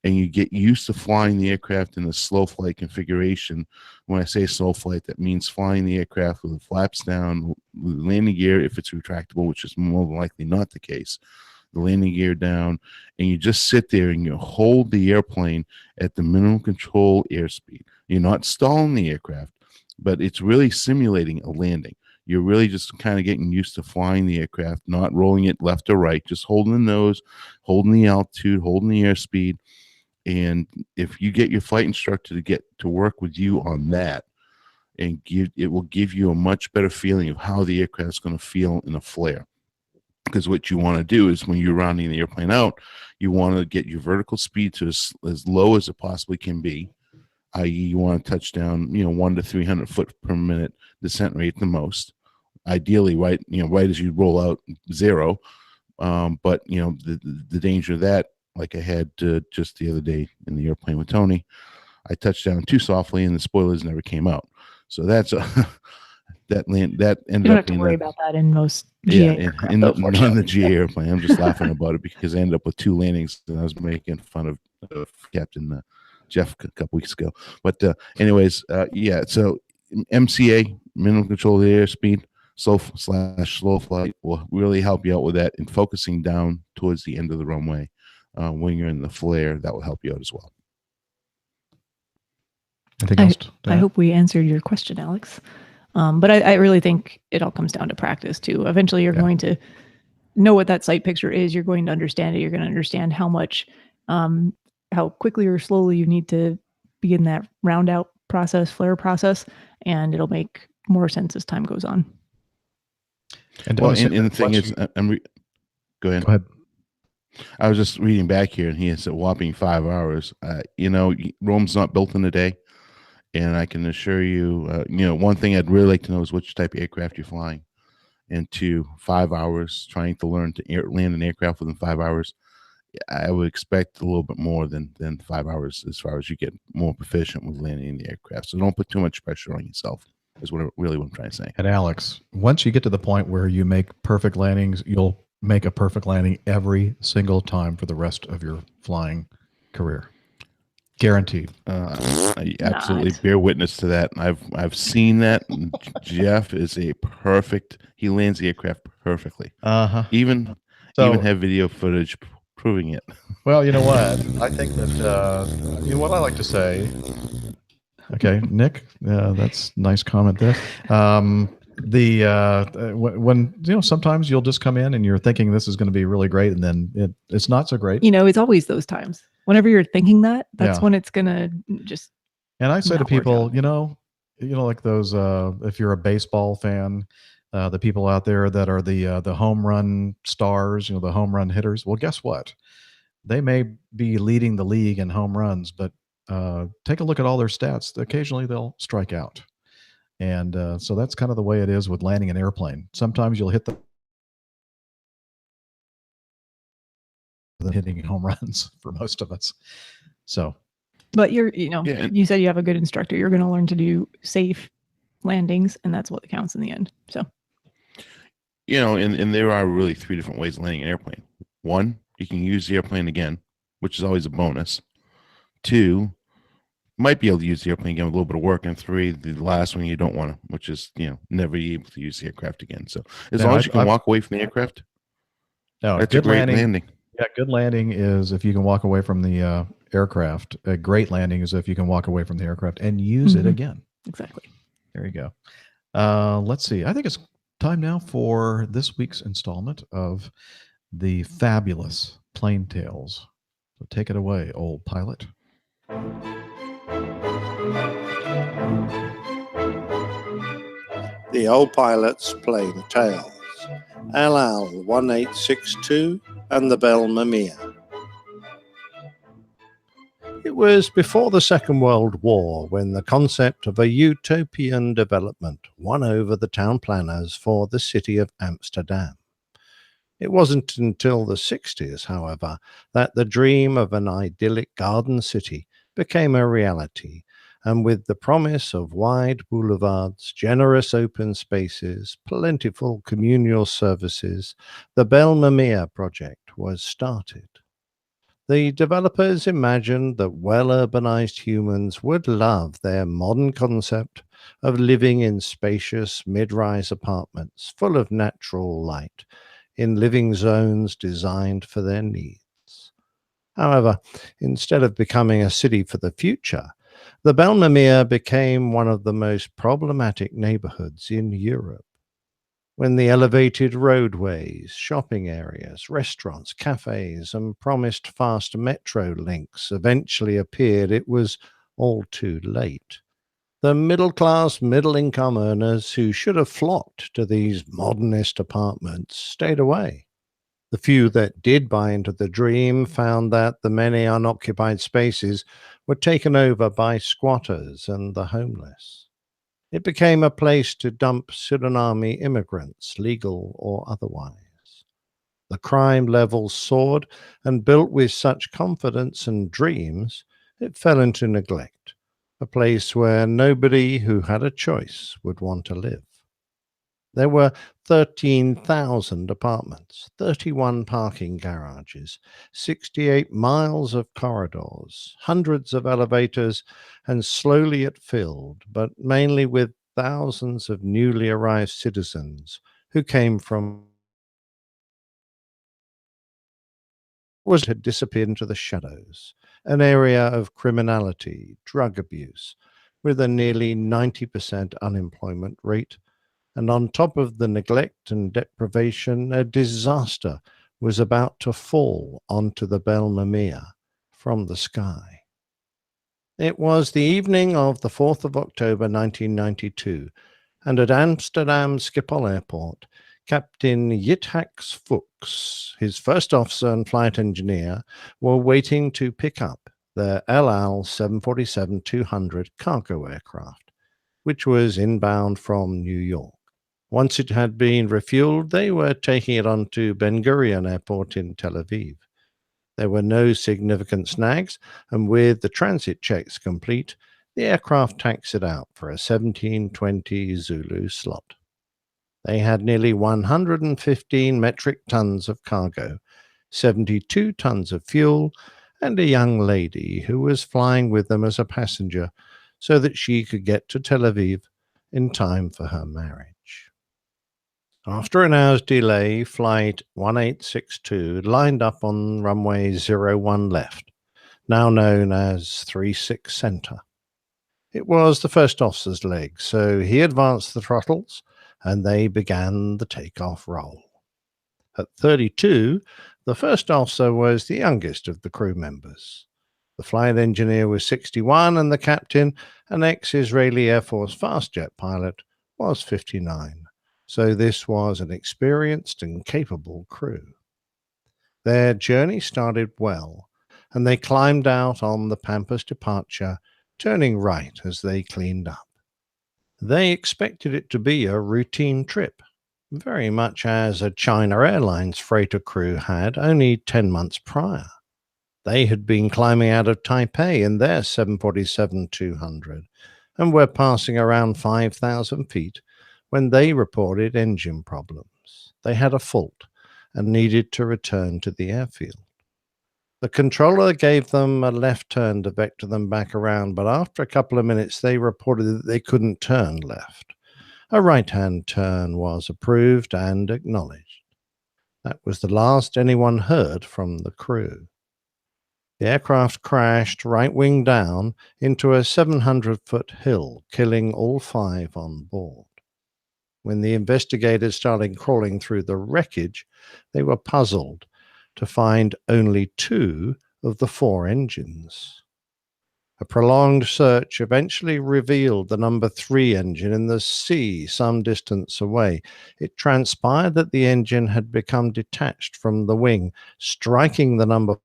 and you get used to flying the aircraft in a slow flight configuration. When I say slow flight, that means flying the aircraft with the flaps down, with the landing gear, if it's retractable, which is more than likely not the case, the landing gear down, and you just sit there and you hold the airplane at the minimum control airspeed. You're not stalling the aircraft, but it's really simulating a landing. You're really just kind of getting used to flying the aircraft, not rolling it left or right, just holding the nose, holding the altitude, holding the airspeed. And if you get your flight instructor to get to work with you on that, and it will give you a much better feeling of how the aircraft is going to feel in a flare. Because what you want to do is when you're rounding the airplane out, you want to get your vertical speed to as low as it possibly can be, i.e. you want to touch down 1 to 300 foot per minute descent rate the most, ideally right as you roll out 0. But the danger of that, like I had just the other day in the airplane with Tony, I touched down too softly and the spoilers never came out. So that's that ended up. You don't have to worry about that in most GA aircraft, in the GA airplane. I'm just laughing about it because I ended up with 2 landings and I was making fun of Captain Jeff a couple weeks ago. But anyways, so MCA, minimum control of the airspeed, slow flight will really help you out with that, and focusing down towards the end of the runway when you're in the flare, that will help you out as well. Anything else? I hope we answered your question, Alex. But I really think it all comes down to practice too. Eventually, you're going to know what that sight picture is. You're going to understand it. You're going to understand how much, how quickly or slowly you need to begin that round out process, flare process, and it'll make more sense as time goes on. And well, and the thing is, go ahead. Go ahead. I was just reading back here, and he has a whopping 5 hours. Rome's not built in a day, and I can assure you, one thing I'd really like to know is which type of aircraft you're flying. And 2, 5 hours trying to learn to land an aircraft within 5 hours. I would expect a little bit more than 5 hours as far as you get more proficient with landing the aircraft. So don't put too much pressure on yourself. Is what I'm trying to say. And Alex, once you get to the point where you make perfect landings, you'll make a perfect landing every single time for the rest of your flying career. Guaranteed. I absolutely bear witness to that. I've seen that. Jeff is he lands the aircraft perfectly. Even have video footage proving it. Well, you know what? I think that what I like to say. Okay, Nick, that's a nice comment there. When sometimes you'll just come in and you're thinking this is going to be really great, and then it's not so great. It's always those times. Whenever you're thinking that's when it's gonna just. And I say to people, like those, if you're a baseball fan, the people out there that are the home run stars, the home run hitters. Well, guess what? They may be leading the league in home runs, but take a look at all their stats. Occasionally they'll strike out. And so that's kind of the way it is with landing an airplane. Sometimes you'll hit than hitting home runs for most of us. So, but you said you have a good instructor. You're going to learn to do safe landings, and that's what counts in the end. So, and there are really 3 different ways of landing an airplane. 1, you can use the airplane again, which is always a bonus. 2, might be able to use the airplane again with a little bit of work. And 3, the last one you don't want to, which is never be able to use the aircraft again. So as long as you can walk away from the aircraft, that's a great landing. Yeah, good landing is if you can walk away from the aircraft. A great landing is if you can walk away from the aircraft and use it again. Exactly. There you go. Let's see. I think it's time now for this week's installment of the fabulous Plane Tales. So take it away, old pilot. The Old Pilot's Plane Tales. LL 1862 and the Belle Mamiya. It was before the Second World War when the concept of a utopian development won over the town planners for the city of Amsterdam. It wasn't until the 60s, however, that the dream of an idyllic garden city became a reality, and with the promise of wide boulevards, generous open spaces, plentiful communal services, the Belle Mamiya project was started. The developers imagined that well-urbanized humans would love their modern concept of living in spacious mid-rise apartments full of natural light, in living zones designed for their needs. However, instead of becoming a city for the future, the Belle Mamiya became one of the most problematic neighborhoods in Europe. When the elevated roadways, shopping areas, restaurants, cafes, and promised fast metro links eventually appeared, it was all too late. The middle-class, middle-income earners who should have flocked to these modernist apartments stayed away. The few that did buy into the dream found that the many unoccupied spaces were taken over by squatters and the homeless. It became a place to dump Suriname immigrants, legal or otherwise. The crime levels soared, and built with such confidence and dreams, it fell into neglect, a place where nobody who had a choice would want to live. There were 13,000 apartments, 31 parking garages, 68 miles of corridors, hundreds of elevators, and slowly it filled, but mainly with thousands of newly arrived citizens who came from had disappeared into the shadows, an area of criminality, drug abuse, with a nearly 90% unemployment rate. And on top of the neglect and deprivation, a disaster was about to fall onto the Belle Mimea from the sky. It was the evening of the 4th of October 1992, and at Amsterdam Schiphol Airport, Captain Jithax Fuchs, his first officer and flight engineer, were waiting to pick up their El Al 747-200 cargo aircraft, which was inbound from New York. Once it had been refueled, they were taking it on to Ben Gurion Airport in Tel Aviv. There were no significant snags, and with the transit checks complete, the aircraft taxied out for a 1720 Zulu slot. They had nearly 115 metric tons of cargo, 72 tons of fuel, and a young lady who was flying with them as a passenger so that she could get to Tel Aviv in time for her marriage. After an hour's delay, Flight 1862 lined up on runway 01 left, now known as 36 Center. It was the first officer's leg, so he advanced the throttles and they began the takeoff roll. At 32, the first officer was the youngest of the crew members. The flight engineer was 61 and the captain, an ex-Israeli Air Force fast jet pilot, was 59. So this was an experienced and capable crew. Their journey started well, and they climbed out on the Pampas departure, turning right as they cleaned up. They expected it to be a routine trip, very much as a China Airlines freighter crew had only 10 months prior. They had been climbing out of Taipei in their 747-200 and were passing around 5,000 feet when they reported engine problems. They had a fault and needed to return to the airfield. The controller gave them a left turn to vector them back around, but after a couple of minutes they reported that they couldn't turn left. A right-hand turn was approved and acknowledged. That was the last anyone heard from the crew. The aircraft crashed right wing down into a 700-foot hill, killing all 5 on board. When the investigators started crawling through the wreckage, they were puzzled to find only 2 of the 4 engines. A prolonged search eventually revealed the number 3 engine in the sea some distance away. It transpired that the engine had become detached from the wing, striking the number.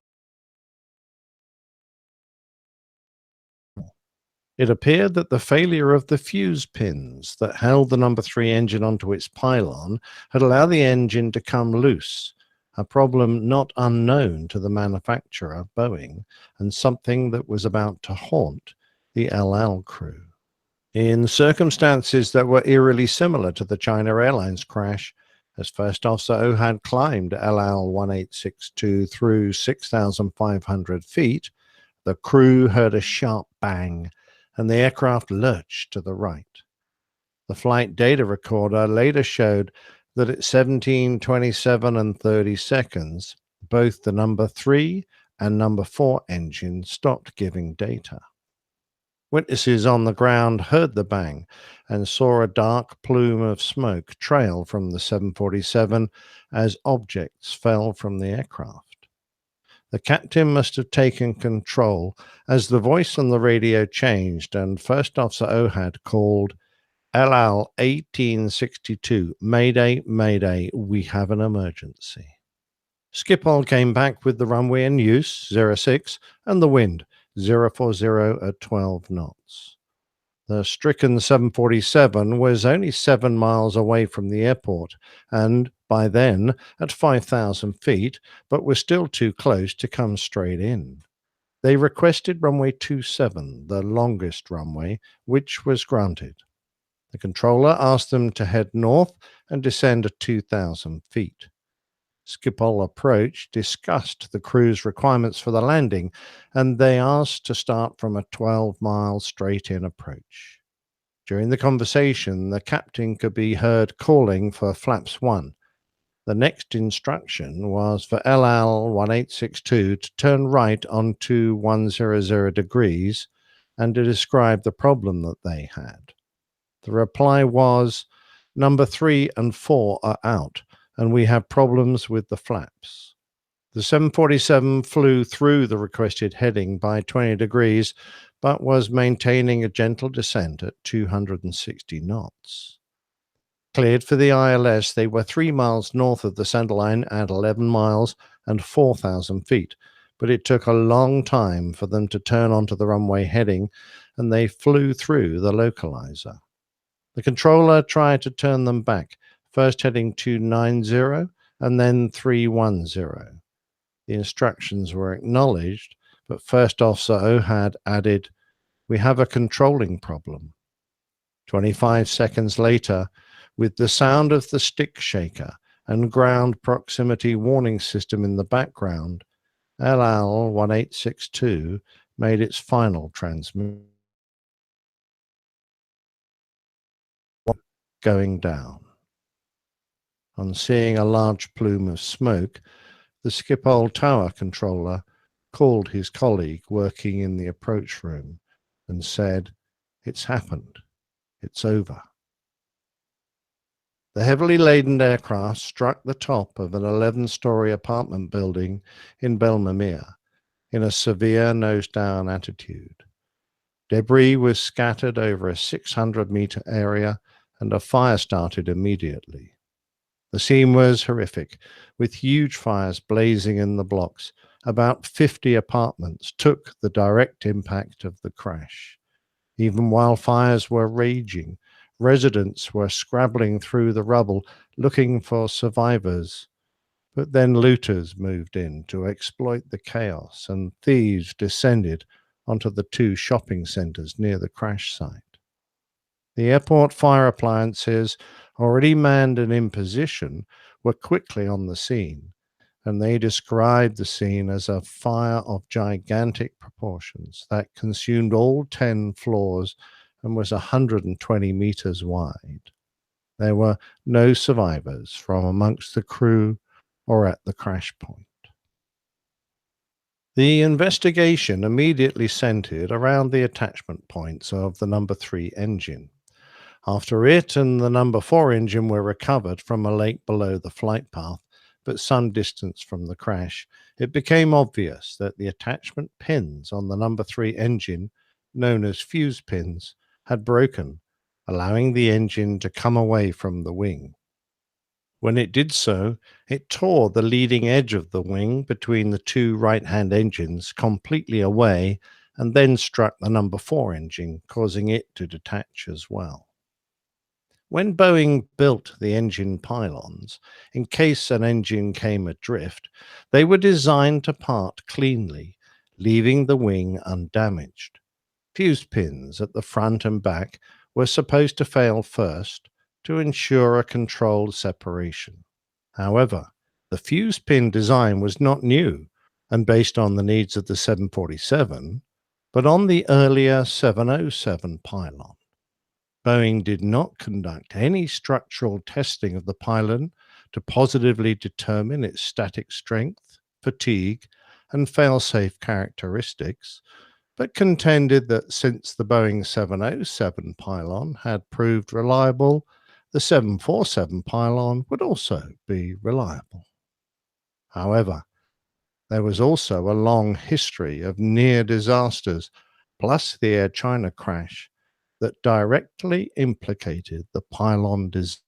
It appeared that the failure of the fuse pins that held the number 3 engine onto its pylon had allowed the engine to come loose, a problem not unknown to the manufacturer, Boeing, and something that was about to haunt the El Al crew. In circumstances that were eerily similar to the China Airlines crash, as First Officer Ohad climbed El Al 1862 through 6,500 feet, the crew heard a sharp bang, and the aircraft lurched to the right. The flight data recorder later showed that at 17:27 and 30 seconds, both the number 3 and number 4 engines stopped giving data. Witnesses on the ground heard the bang and saw a dark plume of smoke trail from the 747 as objects fell from the aircraft. The captain must have taken control as the voice on the radio changed and First Officer Ohad called, "El Al 1862, Mayday, Mayday, we have an emergency." Schiphol came back with the runway in use, 06, and the wind, 040 at 12 knots. The stricken 747 was only 7 miles away from the airport and, by then, at 5,000 feet, but was still too close to come straight in. They requested runway 27, the longest runway, which was granted. The controller asked them to head north and descend at 2,000 feet. Schiphol approached, discussed the crew's requirements for the landing, and they asked to start from a 12-mile straight-in approach. During the conversation, the captain could be heard calling for flaps 1. The next instruction was for El Al 1862 to turn right onto 100 degrees, and to describe the problem that they had. The reply was, "Number 3 and 4 are out, and we have problems with the flaps." The 747 flew through the requested heading by 20 degrees, but was maintaining a gentle descent at 260 knots. Cleared for the ILS, they were 3 miles north of the centerline at 11 miles and 4,000 feet, but it took a long time for them to turn onto the runway heading, and they flew through the localizer. The controller tried to turn them back, first heading 290 and then 310. The instructions were acknowledged, but First Officer Ohad added, "We have a controlling problem." 25 seconds later, with the sound of the stick shaker and ground proximity warning system in the background, LL 1862 made its final transmission, going down. On seeing a large plume of smoke, the Schiphol tower controller called his colleague working in the approach room and said, "It's happened. It's over." The heavily laden aircraft struck the top of an 11-story apartment building in Belmamir in a severe nose-down attitude. Debris was scattered over a 600-meter area, and a fire started immediately. The scene was horrific, with huge fires blazing in the blocks. About 50 apartments took the direct impact of the crash. Even while fires were raging, residents were scrabbling through the rubble looking for survivors. But then looters moved in to exploit the chaos, and thieves descended onto the 2 shopping centers near the crash site. The airport fire appliances, already manned and in position, were quickly on the scene, and they described the scene as a fire of gigantic proportions that consumed all 10 floors and was 120 meters wide. There were no survivors from amongst the crew or at the crash point. The investigation immediately centered around the attachment points of the number 3 engine. After it and the number 4 engine were recovered from a lake below the flight path, but some distance from the crash, it became obvious that the attachment pins on the number 3 engine, known as fuse pins, had broken, allowing the engine to come away from the wing. When it did so, it tore the leading edge of the wing between the 2 right-hand engines completely away and then struck the number 4 engine, causing it to detach as well. When Boeing built the engine pylons, in case an engine came adrift, they were designed to part cleanly, leaving the wing undamaged. Fuse pins at the front and back were supposed to fail first to ensure a controlled separation. However, the fuse pin design was not new and based on the needs of the 747, but on the earlier 707 pylon. Boeing did not conduct any structural testing of the pylon to positively determine its static strength, fatigue, and fail-safe characteristics, but contended that since the Boeing 707 pylon had proved reliable, the 747 pylon would also be reliable. However, there was also a long history of near disasters, plus the Air China crash, that directly implicated the pylon design.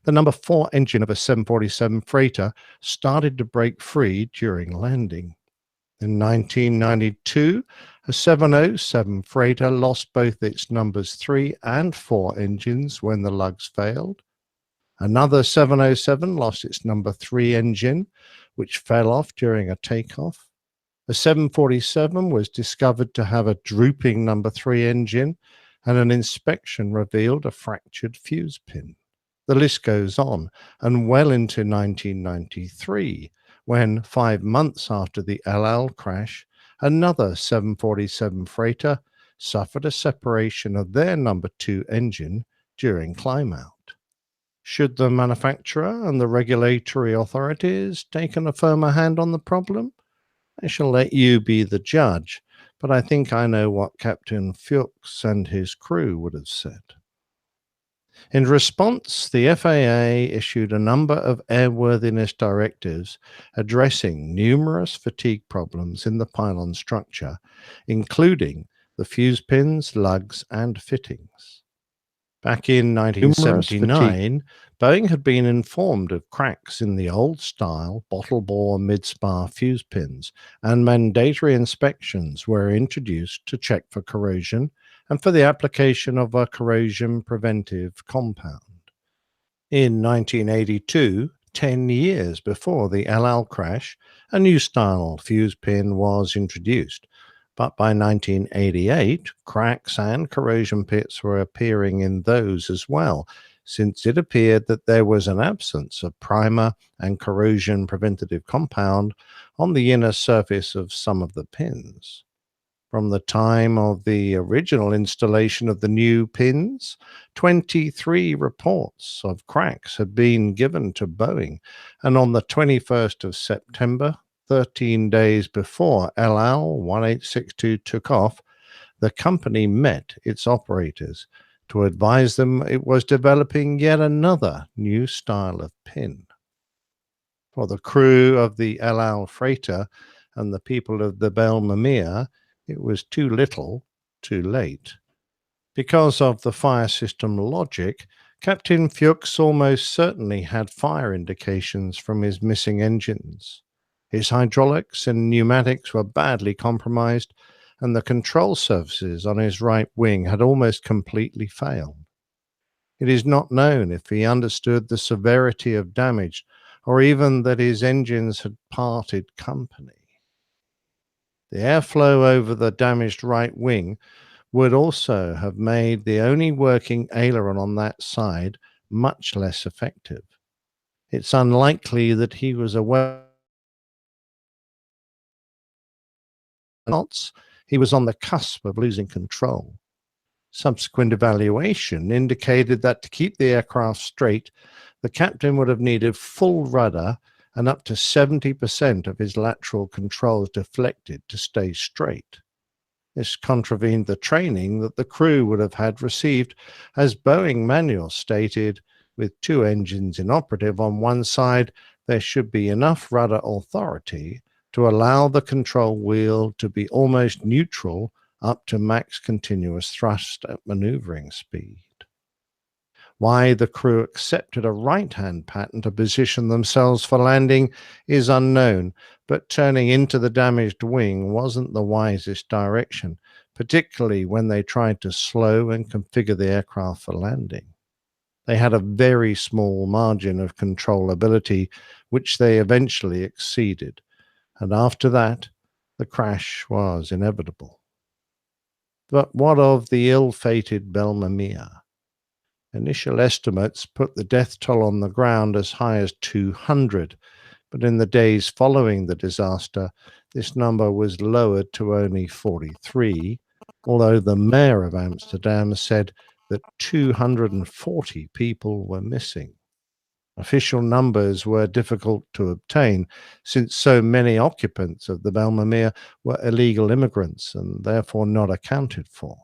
The number 4 engine of a 747 freighter started to break free during landing. In 1992, a 707 freighter lost both its numbers 3 and 4 engines when the lugs failed. Another 707 lost its number 3 engine, which fell off during a takeoff. A 747 was discovered to have a drooping number 3 engine, and an inspection revealed a fractured fuse pin. The list goes on, and well into 1993, when 5 months after the LL crash, another 747 freighter suffered a separation of their number 2 engine during climb-out. Should the manufacturer and the regulatory authorities taken a firmer hand on the problem? I shall let you be the judge, but I think I know what Captain Fuchs and his crew would have said. In response, the FAA issued a number of airworthiness directives addressing numerous fatigue problems in the pylon structure, including the fuse pins, lugs, and fittings. Back in 1979, Boeing had been informed of cracks in the old-style bottle-bore mid-spar fuse pins, and mandatory inspections were introduced to check for corrosion and for the application of a corrosion preventive compound. In 1982, 10 years before the El Al crash, a new style fuse pin was introduced. But by 1988, cracks and corrosion pits were appearing in those as well, since it appeared that there was an absence of primer and corrosion preventative compound on the inner surface of some of the pins. From the time of the original installation of the new pins, 23 reports of cracks had been given to Boeing, and on the 21st of September, 13 days before El Al 1862 took off, the company met its operators to advise them it was developing yet another new style of pin. For the crew of the El Al freighter and the people of the Belle Mamiya, it was too little, too late. Because of the fire system logic, Captain Fuchs almost certainly had fire indications from his missing engines. His hydraulics and pneumatics were badly compromised, and the control surfaces on his right wing had almost completely failed. It is not known if he understood the severity of damage or even that his engines had parted company. The airflow over the damaged right wing would also have made the only working aileron on that side much less effective. It's unlikely that he was aware knots, he was on the cusp of losing control. Subsequent evaluation indicated that to keep the aircraft straight, the captain would have needed full rudder and up to 70% of his lateral controls deflected to stay straight. This contravened the training that the crew would have had received, as Boeing manual stated, with two engines inoperative on one side, there should be enough rudder authority to allow the control wheel to be almost neutral up to max continuous thrust at maneuvering speed. Why the crew accepted a right-hand pattern to position themselves for landing is unknown, but turning into the damaged wing wasn't the wisest direction, particularly when they tried to slow and configure the aircraft for landing. They had a very small margin of controllability, which they eventually exceeded, and after that, the crash was inevitable. But what of the ill-fated Belle Mamiya? Initial estimates put the death toll on the ground as high as 200, but in the days following the disaster, this number was lowered to only 43, although the mayor of Amsterdam said that 240 people were missing. Official numbers were difficult to obtain since so many occupants of the Belle Mamiya were illegal immigrants and therefore not accounted for.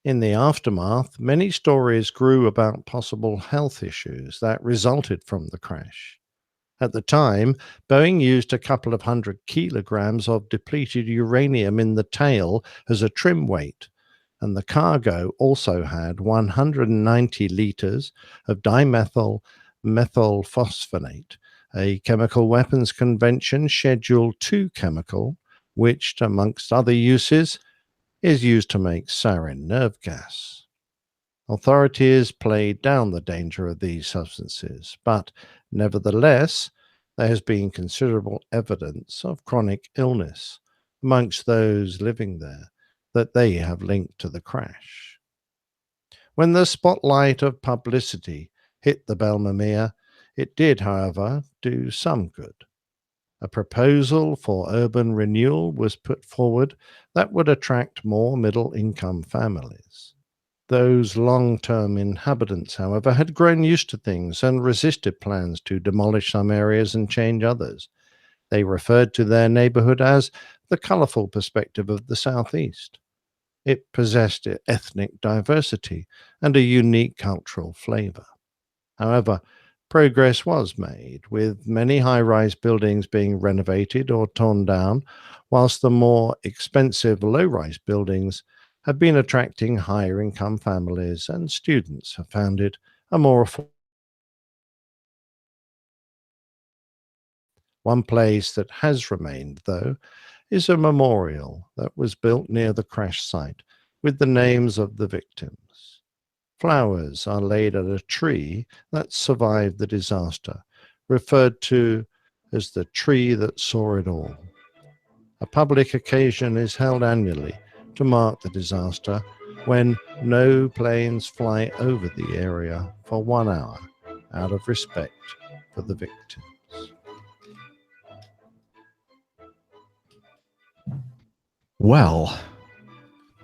In the aftermath, many stories grew about possible health issues that resulted from the crash. At the time, Boeing used a couple of 100 kilograms of depleted uranium in the tail as a trim weight, and the cargo also had 190 liters of dimethyl methylphosphonate, a chemical weapons convention Schedule II chemical, which, amongst other uses, is used to make sarin nerve gas. Authorities played down the danger of these substances, but nevertheless, there has been considerable evidence of chronic illness amongst those living there that they have linked to the crash. When the spotlight of publicity hit the Belle Mamiya, it did, however, do some good. A proposal for urban renewal was put forward that would attract more middle-income families. Those long-term inhabitants, however, had grown used to things and resisted plans to demolish some areas and change others. They referred to their neighborhood as the colorful perspective of the Southeast. It possessed ethnic diversity and a unique cultural flavor. However, progress was made, with many high-rise buildings being renovated or torn down, whilst the more expensive low-rise buildings have been attracting higher-income families, and students have found it a more affordable. One place that has remained, though, is a memorial that was built near the crash site with the names of the victims. Flowers are laid at a tree that survived the disaster, referred to as the tree that saw it all. A public occasion is held annually to mark the disaster, when no planes fly over the area for 1 hour out of respect for the victims. Well,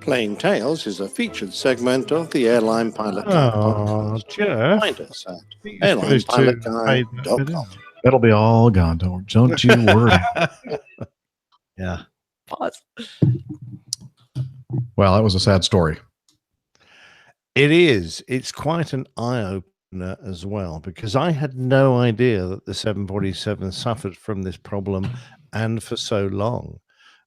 Plain Tales is a featured segment of the Airline Pilot Guide podcast. Jeff. Find us at You're supposed to fade that bit airlinepilotguide.com. out. it'll be all gone. Don't you worry. Yeah. Pause. Well, that was a sad story. It is. It's quite an eye-opener as well, because I had no idea that the 747 suffered from this problem and for so long,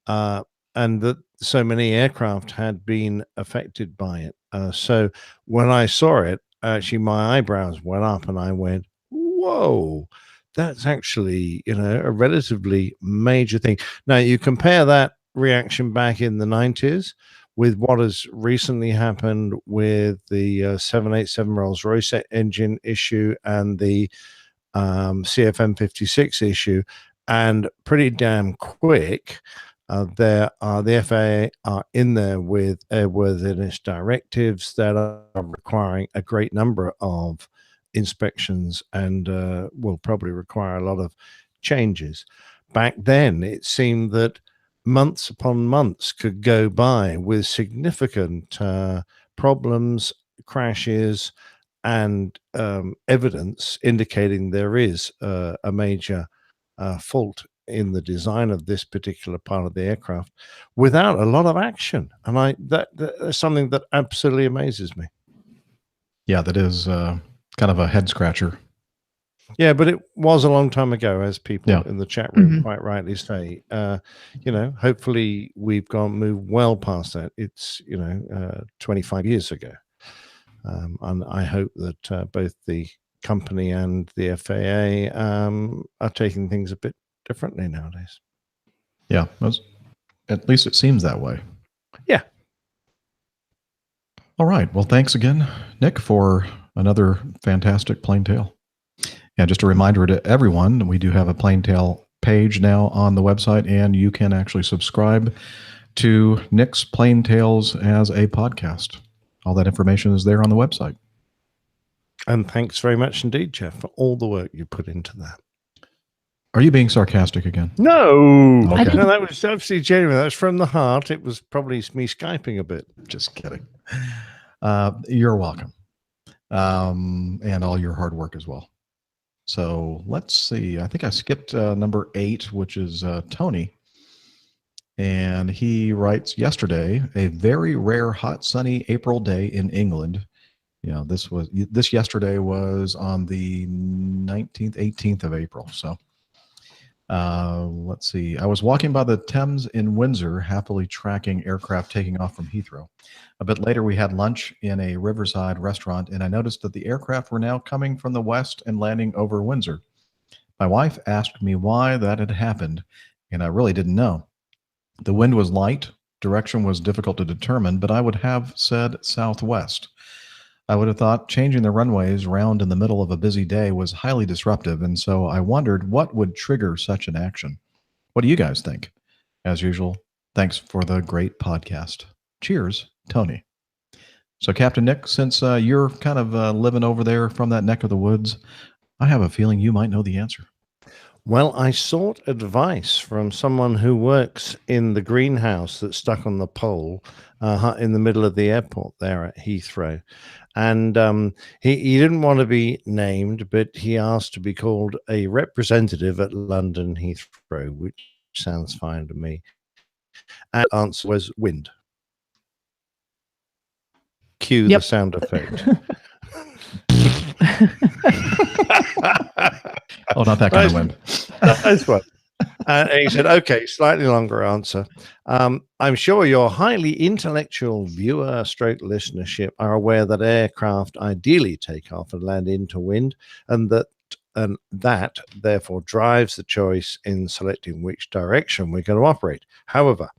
and that so many aircraft had been affected by it. So when I saw it, actually my eyebrows went up and I went, whoa, that's actually, a relatively major thing. Now, you compare that reaction back in the 90s with what has recently happened with the 787 Rolls-Royce engine issue and the CFM56 issue, and pretty damn quick. The FAA are in there with airworthiness directives that are requiring a great number of inspections and will probably require a lot of changes. Back then, it seemed that months upon months could go by with significant problems, crashes, and evidence indicating there is a major fault in the design of this particular part of the aircraft without a lot of action. And that's something that absolutely amazes me. Yeah, that is kind of a head scratcher. Yeah, but it was a long time ago, as people Yeah. in the chat room quite rightly say. Hopefully we've moved well past that. It's 25 years ago, and I hope that both the company and the FAA are taking things a bit differently nowadays. Yeah, at least it seems that way. Yeah. All right. Well, thanks again, Nick, for another fantastic Plain Tale. And just a reminder to everyone, we do have a Plain Tale page now on the website, and you can actually subscribe to Nick's Plain Tales as a podcast. All that information is there on the website. And thanks very much indeed, Jeff, for all the work you put into that. Are you being sarcastic again? No. Okay. No, that was absolutely genuine. That was from the heart. It was probably me Skyping a bit. Just kidding. You're welcome. And all your hard work as well. So let's see. I think I skipped number 8, which is Tony. And he writes, yesterday, a very rare hot sunny April day in England. This yesterday was on the 19th, 18th of April. So let's see. I was walking by the Thames in Windsor, happily tracking aircraft taking off from Heathrow. A bit later, we had lunch in a riverside restaurant, and I noticed that the aircraft were now coming from the west and landing over Windsor. My wife asked me why that had happened, and I really didn't know. The wind was light, direction was difficult to determine, but I would have said southwest. I would have thought changing the runways round in the middle of a busy day was highly disruptive, and so I wondered what would trigger such an action. What do you guys think? As usual, thanks for the great podcast. Cheers, Tony. So, Captain Nick, since you're kind of living over there from that neck of the woods, I have a feeling you might know the answer. Well, I sought advice from someone who works in the greenhouse that's stuck on the pole in the middle of the airport there at Heathrow. And he didn't want to be named, but he asked to be called a representative at London Heathrow, which sounds fine to me. And the answer was wind. Cue the sound effect. Oh, not that kind of wind. Nice one. And he said, okay, slightly longer answer. I'm sure your highly intellectual viewer stroke listenership are aware that aircraft ideally take off and land into wind, and that therefore drives the choice in selecting which direction we're going to operate. However,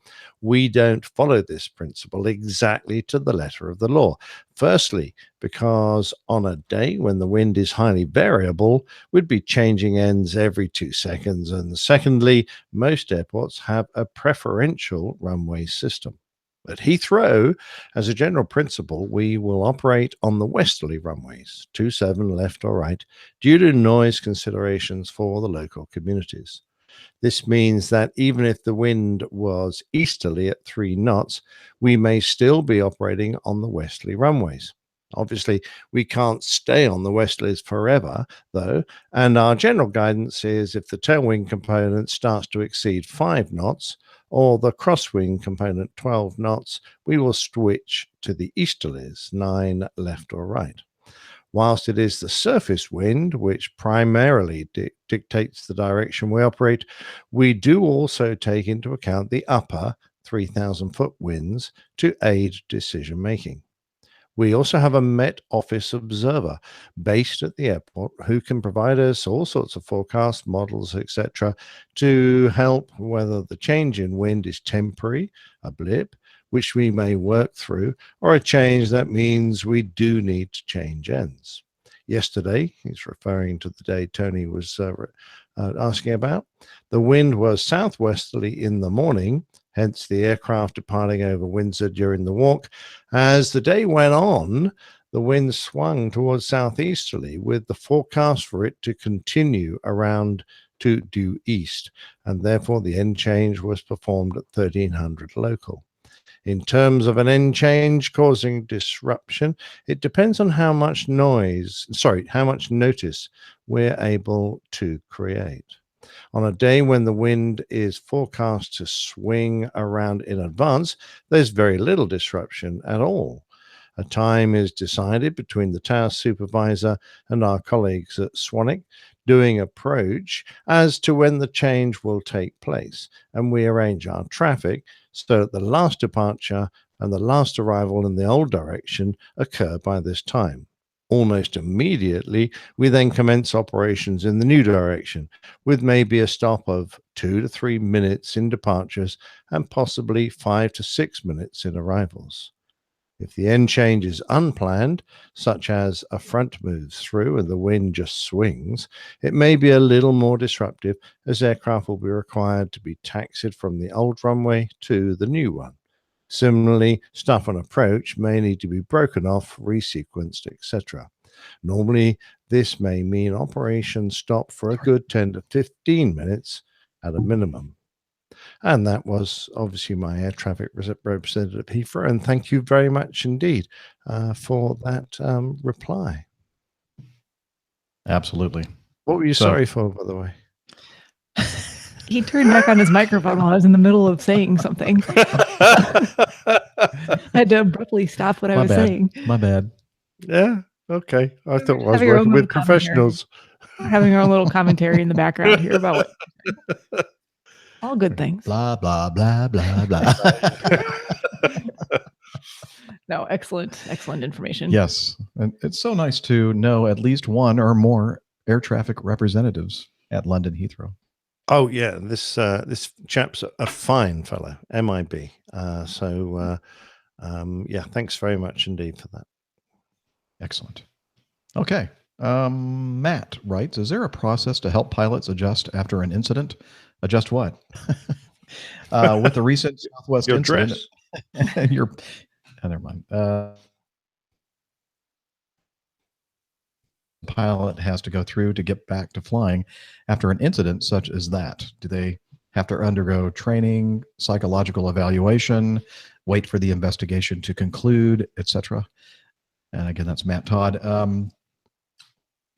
we don't follow this principle exactly to the letter of the law. Firstly, because on a day when the wind is highly variable, we'd be changing ends every 2 seconds. And secondly, most airports have a preferential runway system. At Heathrow, as a general principle, we will operate on the westerly runways, 27 left or right, due to noise considerations for the local communities. This means that even if the wind was easterly at 3 knots, we may still be operating on the westerly runways. Obviously, we can't stay on the westerlies forever, though, and our general guidance is if the tailwind component starts to exceed 5 knots, or the crosswind component 12 knots, we will switch to the easterlies, 9 left or right. Whilst it is the surface wind which primarily dictates the direction we operate, we do also take into account the upper 3,000-foot winds to aid decision making. We also have a Met Office observer based at the airport who can provide us all sorts of forecast models, etc., to help whether the change in wind is temporary, a blip, which we may work through, or a change that means we do need to change ends. Yesterday, he's referring to the day Tony was asking about, the wind was southwesterly in the morning, hence the aircraft departing over Windsor during the walk. As the day went on, the wind swung towards southeasterly, with the forecast for it to continue around to due east, and therefore the end change was performed at 1300 local. In terms of an end change causing disruption, it depends on how much notice we're able to create. On a day when the wind is forecast to swing around in advance, there's very little disruption at all. A time is decided between the tower supervisor and our colleagues at Swanwick doing approach as to when the change will take place, and we arrange our traffic so that the last departure and the last arrival in the old direction occur by this time. Almost immediately, we then commence operations in the new direction, with maybe a stop of 2 to 3 minutes in departures and possibly 5 to 6 minutes in arrivals. If the end change is unplanned, such as a front moves through and the wind just swings, it may be a little more disruptive, as aircraft will be required to be taxied from the old runway to the new one. Similarly, stuff on approach may need to be broken off, resequenced, etc. Normally, this may mean operations stop for a good 10 to 15 minutes at a minimum. And that was obviously my air traffic representative, Heathrow. And thank you very much indeed for that reply. Absolutely. What were you sorry for, by the way? He turned back on his microphone while I was in the middle of saying something. I had to abruptly stop what I was saying. My bad. Yeah. Okay. I thought I was Have your working own with little professionals. We're having our little commentary in the background here about what all good things. Blah, blah, blah, blah, blah. No, excellent information. Yes. And it's so nice to know at least one or more air traffic representatives at London Heathrow. Oh yeah, this chap's a fine fellow, MIB. Yeah, thanks very much indeed for that. Excellent. Okay. Matt writes, is there a process to help pilots adjust after an incident? Adjust what? With the recent Southwest your incident. Dress. Never mind. Pilot has to go through to get back to flying after an incident such as that? Do they have to undergo training, psychological evaluation, wait for the investigation to conclude, etc.? And again, that's Matt Todd.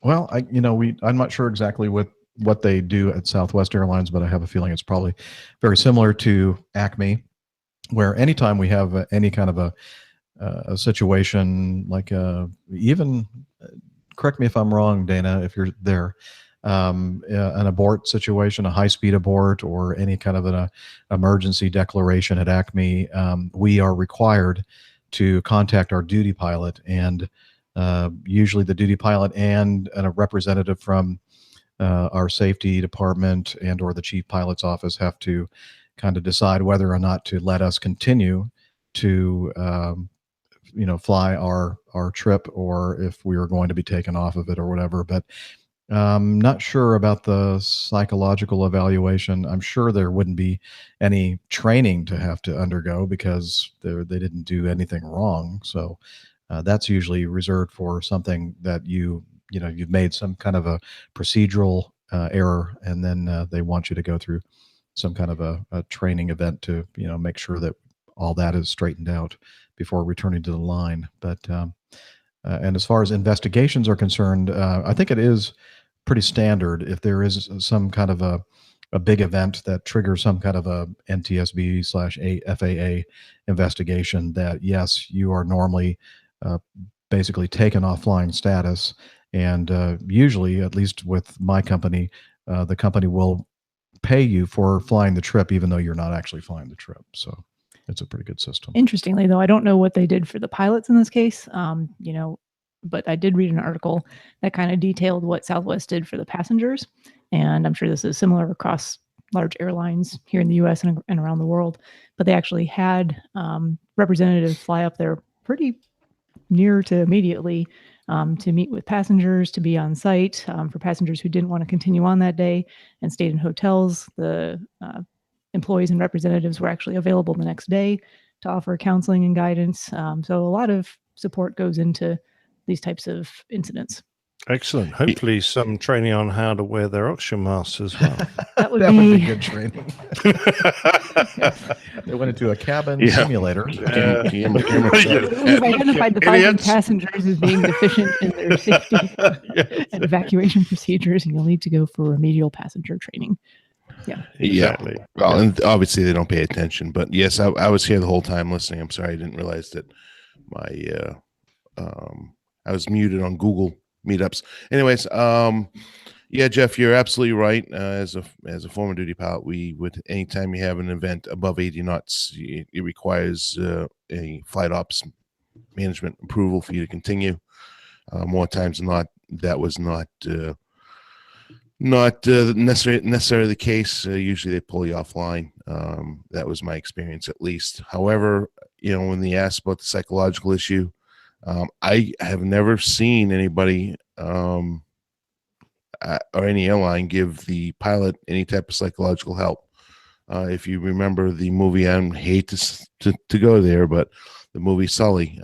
Well, I'm not sure exactly what they do at Southwest Airlines, but I have a feeling it's probably very similar to Acme, where anytime we have any kind of a situation like even correct me if I'm wrong, Dana, if you're there, an abort situation, a high-speed abort, or any kind of an emergency declaration at Acme, we are required to contact our duty pilot, and usually the duty pilot and a representative from our safety department and or the chief pilot's office have to kind of decide whether or not to let us continue to fly our trip, or if we are going to be taken off of it or whatever. But not sure about the psychological evaluation. I'm sure there wouldn't be any training to have to undergo because they didn't do anything wrong. So that's usually reserved for something that you've made some kind of a procedural error, and then they want you to go through some kind of a training event to make sure that all that is straightened out before returning to the line. But and as far as investigations are concerned, I think it is pretty standard if there is some kind of a big event that triggers some kind of a NTSB/FAA investigation, that yes, you are normally basically taken off flying status. And usually, at least with my company, the company will pay you for flying the trip, even though you're not actually flying the trip. So it's a pretty good system. Interestingly, though, I don't know what they did for the pilots in this case, but I did read an article that kind of detailed what Southwest did for the passengers. And I'm sure this is similar across large airlines here in the US and around the world. But they actually had representatives fly up there pretty near to immediately to meet with passengers, to be on site for passengers who didn't want to continue on that day and stayed in hotels. The employees and representatives were actually available the next day to offer counseling and guidance. So a lot of support goes into these types of incidents. Excellent. Hopefully some training on how to wear their oxygen masks as well. That would be good training. Yes. They went into a cabin simulator. We've identified the following passengers as being deficient in their safety and evacuation procedures, and you'll need to go for remedial passenger training. Yeah. Exactly. Yeah. Well, and obviously they don't pay attention, but yes, I was here the whole time listening. I'm sorry, I didn't realize that my I was muted on Google Meetups. Anyways, yeah, Jeff, you're absolutely right. As a former duty pilot, we would, anytime you have an event above 80 knots, it requires a flight ops management approval for you to continue. More times than not, that was not necessarily the case. Usually they pull you offline. That was my experience, at least. However, when they asked about the psychological issue, I have never seen anybody or any airline give the pilot any type of psychological help. If you remember the movie, I hate to go there, but the movie Sully,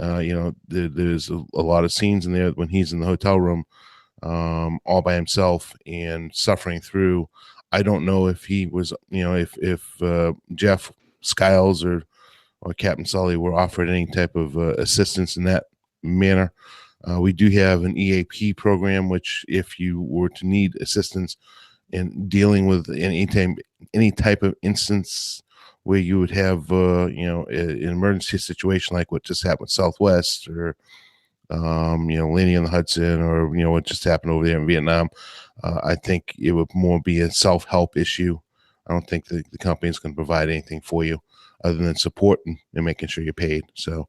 there's a lot of scenes in there when he's in the hotel room all by himself and suffering through. I don't know if he was, if Jeff Skiles or Captain Sully were offered any type of assistance in that manner. We do have an EAP program, which if you were to need assistance in dealing with any type of instance where you would have an emergency situation like what just happened with Southwest, or landing on the Hudson, or what just happened over there in Vietnam, I think it would more be a self-help issue. I don't think the company is going to provide anything for you other than support and making sure you're paid. So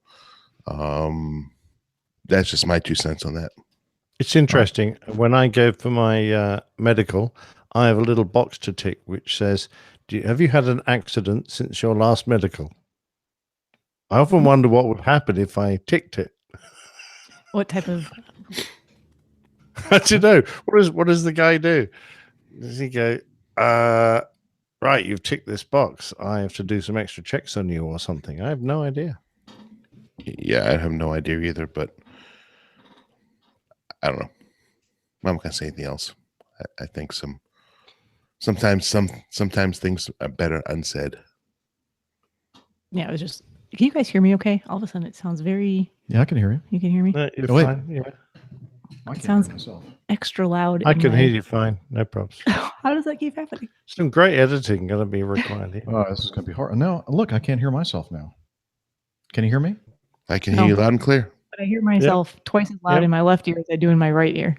that's just my 2 cents on that. It's interesting. When I go for my medical, I have a little box to tick which says, have you had an accident since your last medical? I often wonder what would happen if I ticked it. What type of... I don't know. What does the guy do? Does he go, right, you've ticked this box, I have to do some extra checks on you or something? I have no idea. Yeah, I have no idea either, but I don't know. I'm not gonna say anything else. I think sometimes things are better unsaid. Yeah, it was just Can you guys hear me okay? All of a sudden it sounds very... Yeah, I can hear you. You can hear me? You're Oh, wait. fine. Yeah. I It can't sounds hear myself. extra loud. I in can my- hear you fine. No problems. How does that keep happening? Some great editing going to be required here. Oh, this is going to be hard. No, look, I can't hear myself now. Can you hear me? I can hear you loud and clear. But I hear myself twice as loud in my left ear as I do in my right ear.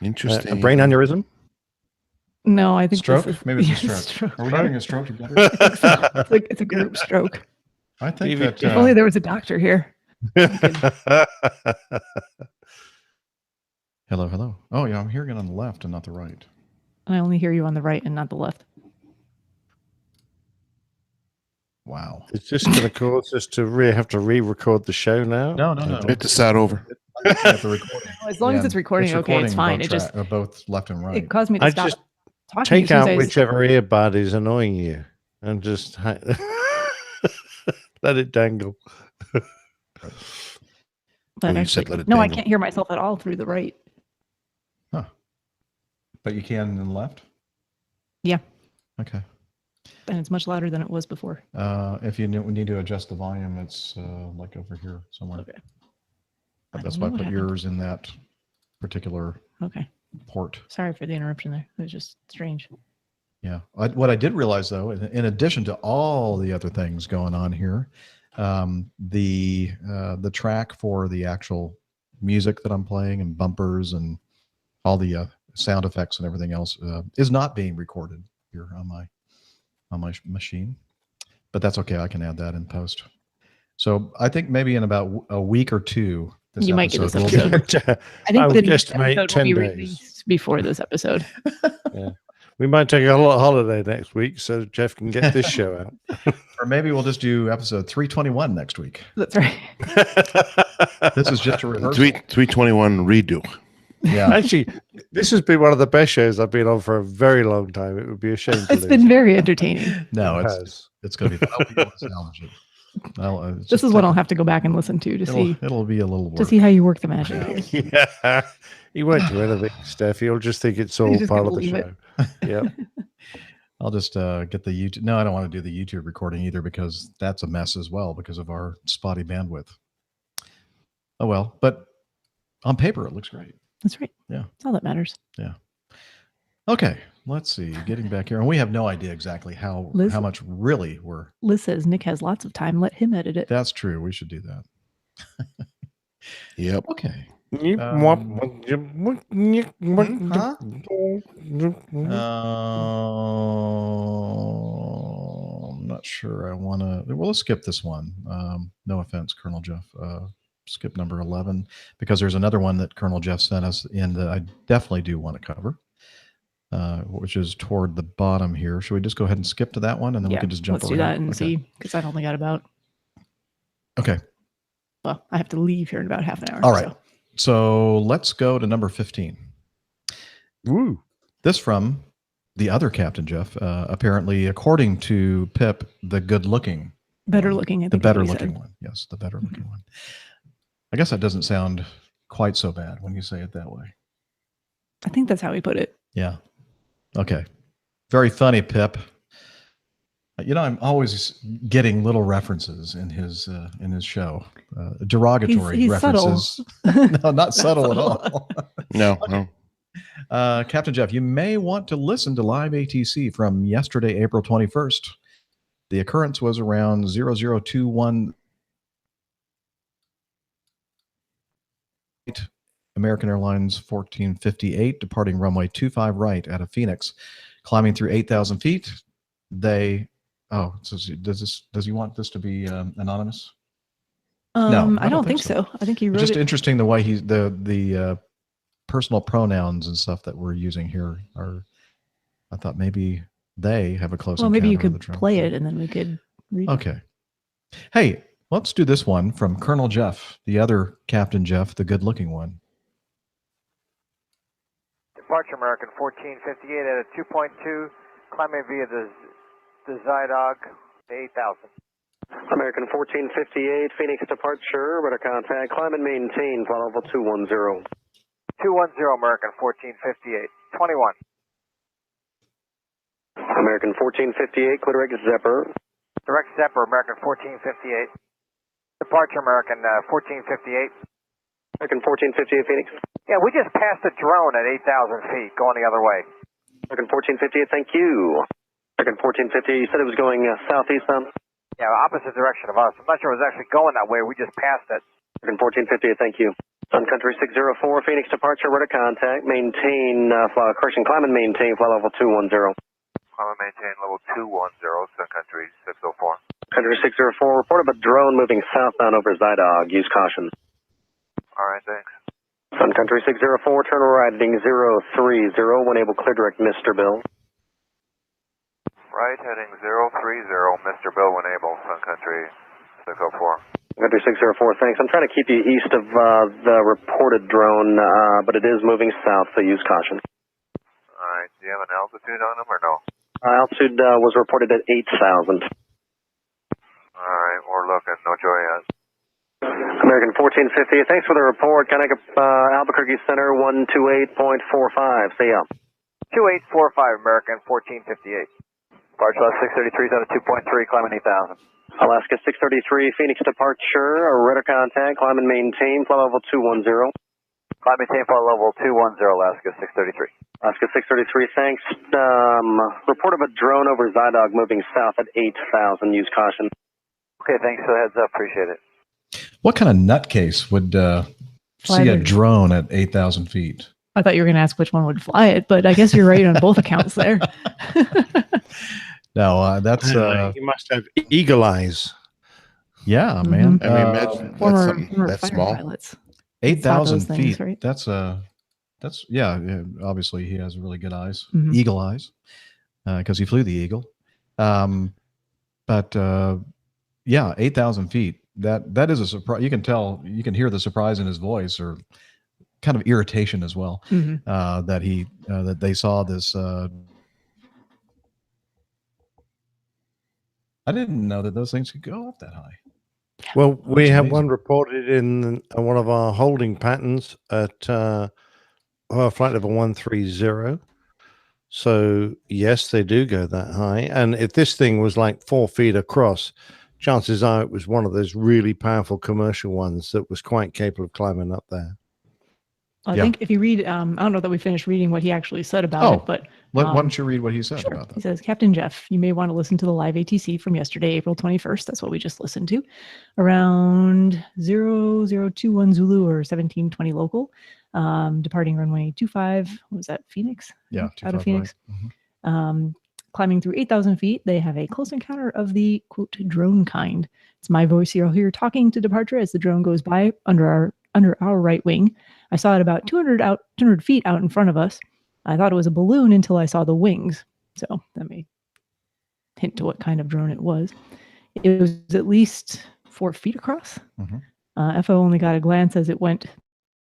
Interesting. A brain aneurysm? No, I think Stroke? this is Maybe it's a stroke. Are we having a stroke together? I think so. It's a group stroke. I think that. If only there was a doctor here. Hello, hello. Oh, yeah, I'm hearing it on the left and not the right. I only hear you on the right and not the left. Wow. It's just going to cause us to have to re-record the show now. No. We have to start over. As long as it's recording, okay, it's fine. Both It just both left and right. it caused me to stop just talking. take as soon as out I- whichever earbud is annoying you and just let it dangle. But you actually, said let it no, I dangle. can't hear myself at all through the right. But you can in the left? Yeah, Okay. and it's much louder than it was before. If you need to adjust the volume, it's like over here somewhere. Okay. That's don't why I know put what happened. yours in that particular Okay. port. Sorry for the interruption there. It was just strange. Yeah. What I did realize, though, in addition to all the other things going on here, the track for the actual music that I'm playing and bumpers and all the sound effects and everything else is not being recorded here on my machine. But that's okay. I can add that in post. So I think maybe in about a week or two, You might get this will be- episode. I think I the would next estimate episode will 10 be days. released before this episode. Yeah. We might take a holiday next week so Jeff can get this show out. Or maybe we'll just do episode 321 next week. That's right. This is just a rehearsal. 321 redo. Yeah. Actually, this has been one of the best shows I've been on for a very long time. It would be a shame to It's lose been it. very entertaining. No, It it's going to be fun. I'll be able to salvage it. This is what I'll have to go back and listen to see It'll be a little work. to see how you work the magic here. Yeah. He won't do anything, Steph. He'll just think it's all He's just part gonna of the leave show. it. Yeah. I'll just get the YouTube. No, I don't want to do the YouTube recording either because that's a mess as well because of our spotty bandwidth. Oh well, but on paper it looks great. That's right. Yeah. That's all that matters. Yeah. Okay, let's see. Getting back here, and we have no idea exactly how Liz? much really we're. Liz says Nick has lots of time. Let him edit it. That's true. We should do that. Yep. Okay. I'm not sure I want to. Well, let's skip this one. No offense, Colonel Jeff. Skip number 11 because there's another one that Colonel Jeff sent us in that I definitely do want to cover, which is toward the bottom here. Should we just go ahead and skip to that one and then we can just jump let's do around? that and Okay. see because I've only got about. Okay. Well, I have to leave here in about half an hour. All right. So let's go to number 15. Woo. This from the other Captain Jeff. Apparently, according to Pip, the good-looking, Better looking. I the think is what he better-looking said. one. Yes, the better-looking one. I guess that doesn't sound quite so bad when you say it that way. I think that's how he put it. Yeah. Okay. Very funny, Pip. You know, I'm always getting little references in his show, derogatory He's references. No, not subtle at all. No, no. Captain Jeff, you may want to listen to live ATC from yesterday, April 21st. The occurrence was around 0021 American Airlines 1458, departing runway 25 right out of Phoenix, climbing through 8,000 feet. They, does he want this to be anonymous? No, I don't think so. I think he wrote Just it. interesting the way the personal pronouns and stuff that we're using here are. I thought maybe they have a close. Well, maybe you encounter with could the play it and then we could read it. Okay. Hey, let's do this one from Colonel Jeff, the other Captain Jeff, the good-looking one. Departure American 1458 at a 2.2, climbing via the Zydog to 8,000. American 1458, Phoenix departure, radar contact, climb and maintain, flight level 210. 210 American 1458, 21. American 1458, clear to exit Zephyr. Direct Zephyr, American 1458. Departure, American 1458. American 1458 Phoenix. Yeah, we just passed a drone at 8,000 feet going the other way. American 1458, thank you. American 1458, you said it was going southeast then? Yeah, opposite direction of us. I'm not sure it was actually going that way. We just passed it. American 1458, thank you. Sun Country 604, Phoenix departure, radar contact, maintain, correction, climb and maintain, flight level 210. Climb and maintain level 210, Sun Country 604. Country 604, report of a drone moving southbound over Zydog, use caution. All right, thanks. Sun Country 604, turn right heading 030, when able, clear direct, Mr. Bill. Right heading 030, Mr. Bill when able, Sun Country 604. Country 604, thanks. I'm trying to keep you east of the reported drone, but it is moving south, so use caution. All right, do you have an altitude on them or no? Altitude was reported at 8,000. All right, we're looking, no joy yet. American 1450, thanks for the report. Can I get Albuquerque Center 128.45? Say ya. 2845, American 1458. Departure 633 is out of 2.3, climbing 8,000. Alaska 633, Phoenix departure, radar contact, climb and maintain, flight level 210. Climb and maintain, flight level 210, Alaska 633. Alaska 633, thanks. Report of a drone over Zydog moving south at 8,000, use caution. Okay, thanks for the heads up, appreciate it. What kind of nutcase would see a drone at 8,000 feet? I thought you were going to ask which one would fly it, but I guess you're right on both accounts there. No, that's you must have eagle eyes. Yeah, man. I mean, imagine that's something that small. Pilots. 8,000 things, feet. right? That's yeah. Obviously, he has really good eyes, Mhm. eagle eyes, because he flew the Eagle. But yeah, 8,000 feet. That is a surprise. You can tell. You can hear the surprise in his voice, or kind of irritation as well. Mhm. That they saw this. I didn't know that those things could go up that high. Well, we That's have amazing. one reported in one of our holding patterns at flight level 130. So yes, they do go that high. And if this thing was like 4 feet across, chances are it was one of those really powerful commercial ones that was quite capable of climbing up there. I think if you read, I don't know that we finished reading what he actually said about it, but why don't you read what he said about that? he says, Captain Jeff, you may want to listen to the live ATC from yesterday, April 21st. That's what we just listened to. Around 0021 Zulu or 1720 local, departing runway 25. What was that, Phoenix? Yeah, Out of 25, Phoenix. right. Climbing through 8,000 feet, they have a close encounter of the, quote, drone kind. It's my voice you'll hear talking to departure as the drone goes by under our right wing. I saw it about 200 feet out in front of us. I thought it was a balloon until I saw the wings. So that may hint to what kind of drone it was. It was at least 4 feet across. FO only got a glance as it went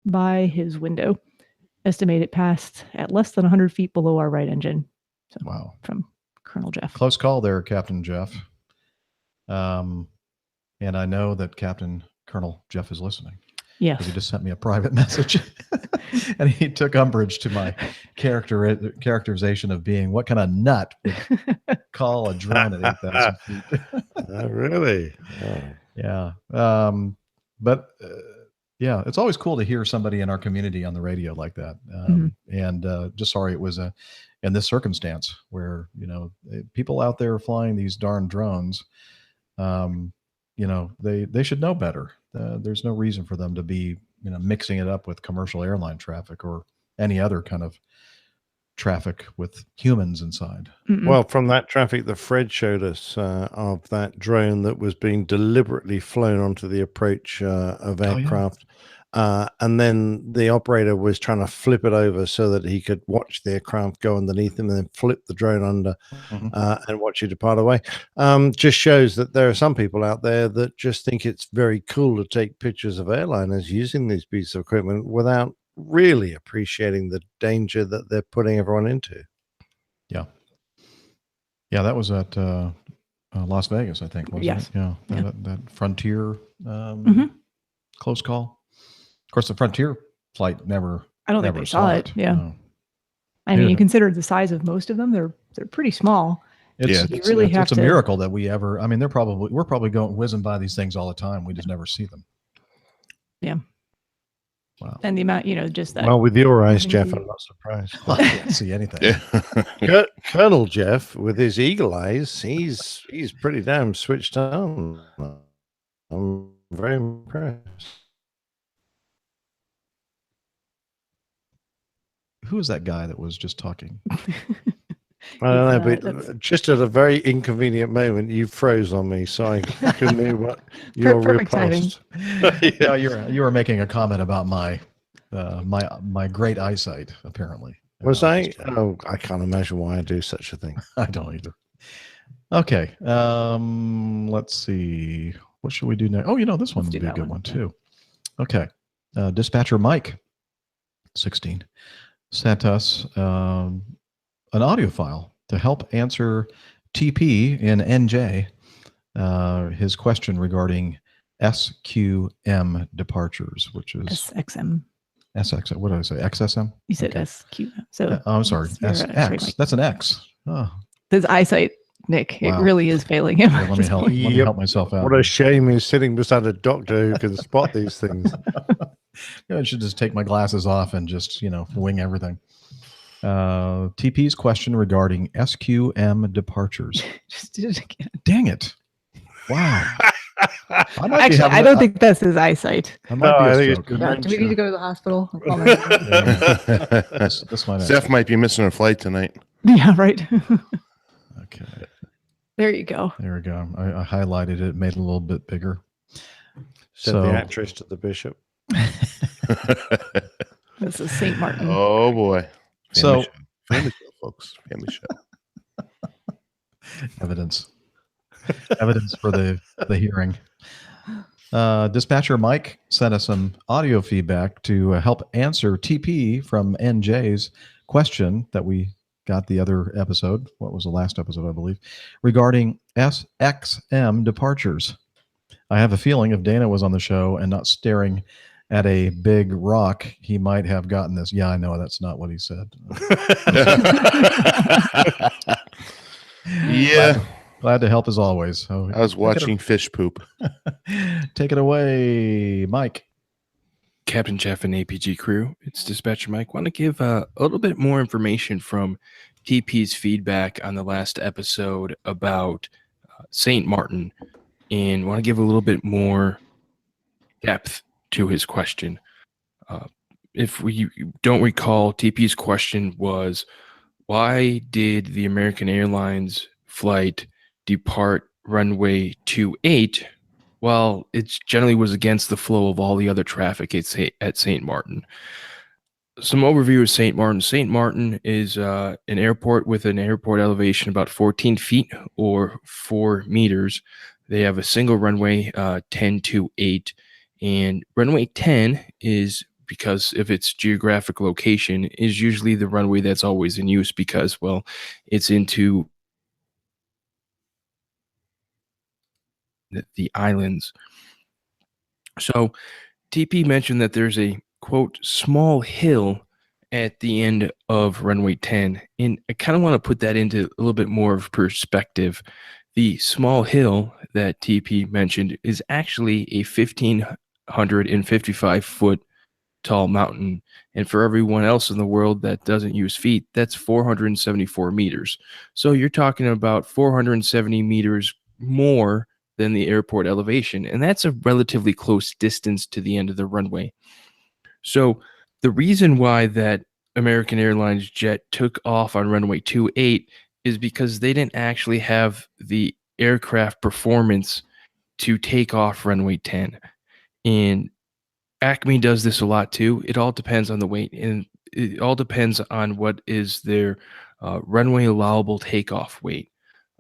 by his window. Estimate it passed at less than 100 feet below our right engine. So, wow. From Colonel Jeff. Close call there, Captain Jeff. And I know that Colonel Jeff is listening. Yes. Because he just sent me a private message. And he took umbrage to my characterization of being what kind of nut would call a drone at 8,000 feet. Really? Oh. Yeah. But yeah, it's always cool to hear somebody in our community on the radio like that. And just sorry it was in this circumstance where, people out there flying these darn drones, they should know better. There's no reason for them to be, mixing it up with commercial airline traffic or any other kind of traffic with humans inside. Well, from that traffic that Fred showed us of that drone that was being deliberately flown onto the approach of aircraft. And then the operator was trying to flip it over so that he could watch the aircraft go underneath him and then flip the drone under and watch it depart away. Just shows that there are some people out there that just think it's very cool to take pictures of airliners using these pieces of equipment without really appreciating the danger that they're putting everyone into. Yeah. Yeah, that was at Las Vegas, I think, wasn't Yes. it? Yeah. That Frontier close call. Of course, the Frontier flight never. I don't think never they saw it. Yeah. No. I mean, Yeah. you consider the size of most of them, they're pretty small. It's, really have it's a to- miracle that we ever. I mean, we're probably going whizzing by these things all the time. We just never see them. Yeah. Wow. And the amount, just that. Well, with your eyes, having Jeff, to- I'm not surprised. I can't see anything. Colonel Jeff, with his eagle eyes, he's pretty damn switched on. I'm very impressed. Who is that guy that was just talking? I don't know, Yeah, but just at a very inconvenient moment, you froze on me, so I couldn't hear what your Perfect timing. riposte. No, you were making a comment about my my great eyesight. Apparently, Was I? Oh, I can't imagine why I do such a thing. I don't either. Okay, let's see. What should we do next? Oh, this one would do be a that good one, one too. Okay, dispatcher Mike, 16, sent us an audio file to help answer TP in NJ his question regarding SQM departures, which is SXM. SX. What did I say? XSM? You said Okay. SQ. So I'm sorry. your, SX. trademark. That's an X. Oh, His eyesight, Nick, Wow. it really is failing him. yeah, let me help. Let me Yep. help myself out. What a shame he's sitting beside a doctor who can spot these things. I should just take my glasses off and just wing everything. TP's question regarding SQM departures. Just did it again. Dang it! Wow. Actually, I don't think that's his eyesight. I might be a I think stroke. Yeah, do we need to go to the hospital? This might Steph might be missing her flight tonight. Yeah, right. Okay. There you go. There we go. I highlighted it, made it a little bit bigger. Said So- the actress to the bishop. This is St. Martin. Oh boy. So- Family show, folks. Family show. Evidence for the hearing. Dispatcher Mike sent us some audio feedback to help answer TP from NJ's question that we got the other episode. What was the last episode, I believe, regarding SXM departures. I have a feeling if Dana was on the show and not staring at a big rock, he might have gotten this. Yeah, I know that's not what he said. Yeah. Glad to help as always. So I was watching fish poop. Take it away, Mike. Captain Jeff and APG crew, it's Dispatcher Mike. Want to give a little bit more information from TP's feedback on the last episode about St. Martin, and want to give a little bit more depth to his question. If we don't recall, TP's question was, why did the American Airlines flight depart runway 28 while it generally was against the flow of all the other traffic at St. Martin? Some overview of St. Martin. St. Martin is an airport with an airport elevation about 14 feet or 4 meters. They have a single runway, 10-8, and runway 10 is, because of its geographic location, is usually the runway that's always in use because, well, it's into the islands. So TP mentioned that there's a, quote, small hill at the end of runway 10. And I kind of want to put that into a little bit more of perspective. The small hill that TP mentioned is actually a 1,555 foot tall mountain. And for everyone else in the world that doesn't use feet, that's 474 meters. So you're talking about 470 meters more than the airport elevation. And that's a relatively close distance to the end of the runway. So the reason why that American Airlines jet took off on runway 28 is because they didn't actually have the aircraft performance to take off runway 10. And Acme does this a lot too. It all depends on the weight, and it all depends on what is their runway allowable takeoff weight.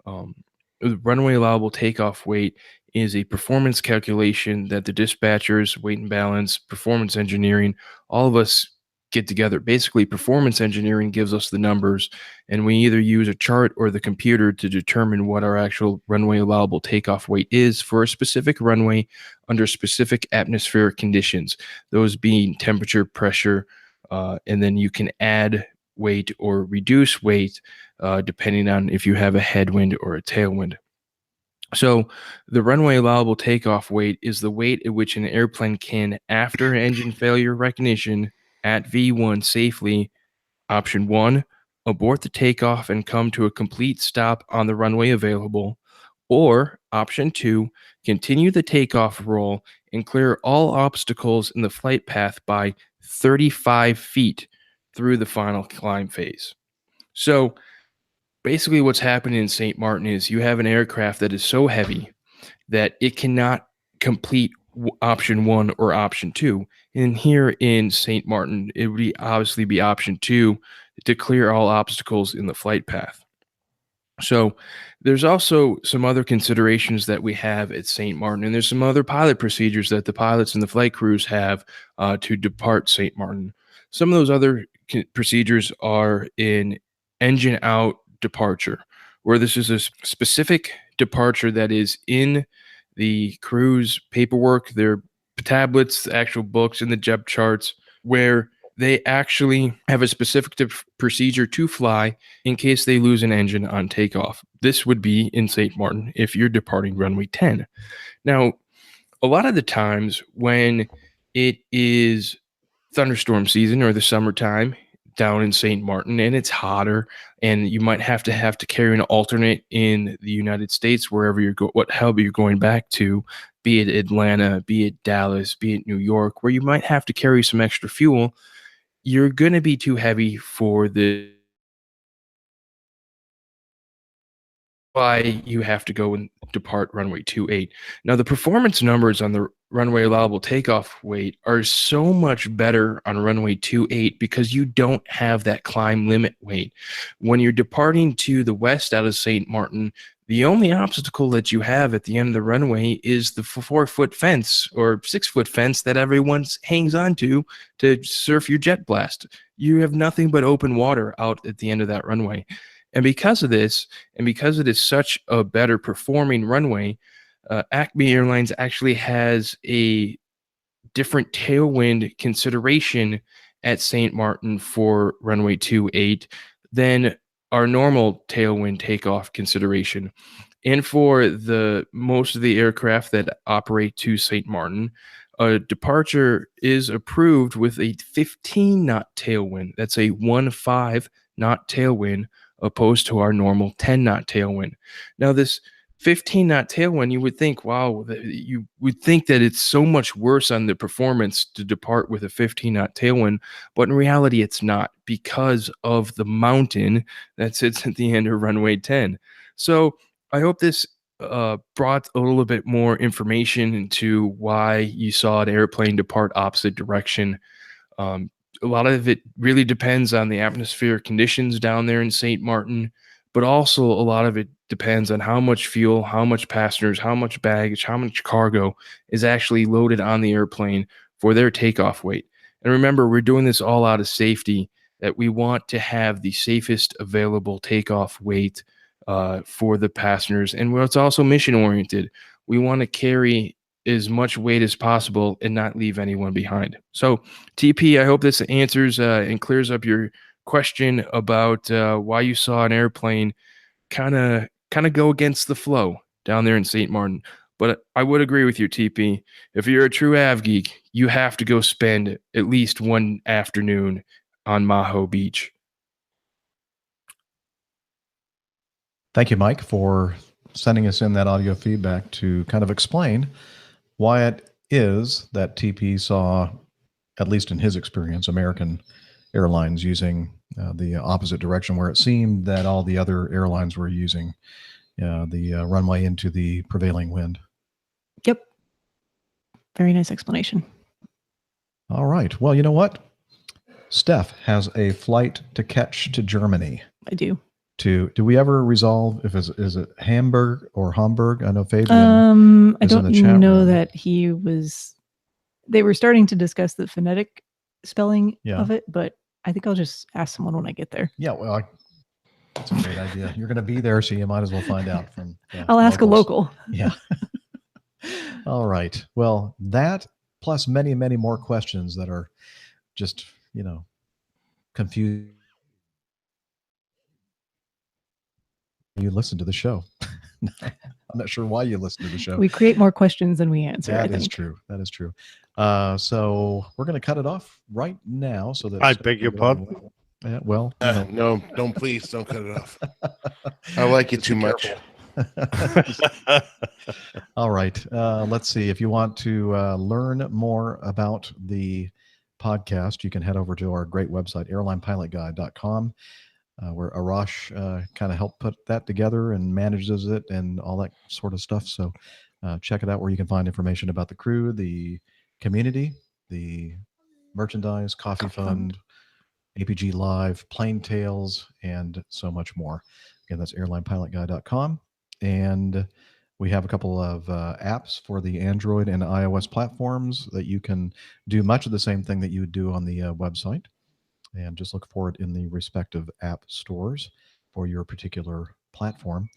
The runway allowable takeoff weight is a performance calculation that the dispatchers, weight and balance, performance engineering, all of us get together. Basically, performance engineering gives us the numbers, and we either use a chart or the computer to determine what our actual runway allowable takeoff weight is for a specific runway under specific atmospheric conditions, those being temperature, pressure, and then you can add weight or reduce weight, depending on if you have a headwind or a tailwind. So the runway allowable takeoff weight is the weight at which an airplane can, after engine failure recognition at V1 safely, option 1, abort the takeoff and come to a complete stop on the runway available, or option 2, continue the takeoff roll and clear all obstacles in the flight path by 35 feet through the final climb phase. So basically what's happening in St. Martin is you have an aircraft that is so heavy that it cannot complete option 1 or option 2. And here in St. Martin, it would obviously be option 2 to clear all obstacles in the flight path. So there's also some other considerations that we have at St. Martin, and there's some other pilot procedures that the pilots and the flight crews have to depart St. Martin. Some of those other procedures are in engine out departure, where this is a specific departure that is in the crew's paperwork, their tablets, the actual books, and the JEB charts, where they actually have a specific procedure to fly in case they lose an engine on takeoff. This would be in St. Martin if you're departing runway 10. Now, a lot of the times when it is thunderstorm season or the summertime down in St. Martin and it's hotter and you might have to carry an alternate in the United States, wherever you're what hub you're going back to, be it Atlanta, be it Dallas, be it New York, where you might have to carry some extra fuel, you're going to be too heavy for the why you have to go and depart runway 28. Now, the performance numbers on the runway allowable takeoff weight are so much better on runway 28 because you don't have that climb limit weight. When you're departing to the west out of St. Martin, the only obstacle that you have at the end of the runway is the 4-foot fence or 6-foot fence that everyone hangs onto to surf your jet blast. You have nothing but open water out at the end of that runway. And because of this, and because it is such a better performing runway, Acme Airlines actually has a different tailwind consideration at St. Martin for runway 28 than our normal tailwind takeoff consideration. And for the most of the aircraft that operate to St. Martin, a departure is approved with a 15 knot tailwind. That's a 15 knot tailwind opposed to our normal 10 knot tailwind. Now, this 15 knot tailwind, you would think, wow, you would think that it's so much worse on the performance to depart with a 15 knot tailwind, but in reality, it's not because of the mountain that sits at the end of runway 10. So I hope this brought a little bit more information into why you saw an airplane depart opposite direction. A lot of it really depends on the atmospheric conditions down there in St. Martin, but also a lot of it depends on how much fuel, how much passengers, how much baggage, how much cargo is actually loaded on the airplane for their takeoff weight. And remember, we're doing this all out of safety, that we want to have the safest available takeoff weight for the passengers. And it's also mission oriented. We want to carry as much weight as possible and not leave anyone behind. So TP, I hope this answers and clears up your question about why you saw an airplane kind of go against the flow down there in St. Martin. But I would agree with you, TP. If you're a true Av geek, you have to go spend at least one afternoon on Maho Beach. Thank you, Mike, for sending us in that audio feedback to kind of explain why it is that TP saw, at least in his experience, American Airlines using the opposite direction, where it seemed that all the other airlines were using the runway into the prevailing wind. Yep. Very nice explanation. All right. Well, you know what? Steph has a flight to catch to Germany. I do. Do we ever resolve if is it Hamburg or Hamburg? I know Fabian. I don't know that he was. They were starting to discuss the phonetic spelling of it, but I think I'll just ask someone when I get there. Yeah, well, that's a great idea. You're going to be there, so you might as well find out from. I'll ask a local. Yeah. All right. Well, that plus many, many more questions that are just confusing you listen to the show. I'm not sure why you listen to the show. We create more questions than we answer. That I is think. true. That is true. So we're going to cut it off right now. So that I beg your pardon. Yeah, well, no, please don't cut it off. I like it too much. All right. Let's see. If you want to learn more about the podcast, you can head over to our great website, airlinepilotguide.com, where Arash kind of helped put that together and manages it and all that sort of stuff. So check it out, where you can find information about the crew, the community, the merchandise, coffee fund, APG Live, Plane Tales, and so much more. Again, that's airlinepilotguide.com. And we have a couple of apps for the Android and iOS platforms that you can do much of the same thing that you would do on the website. And just look for it in the respective app stores for your particular platform.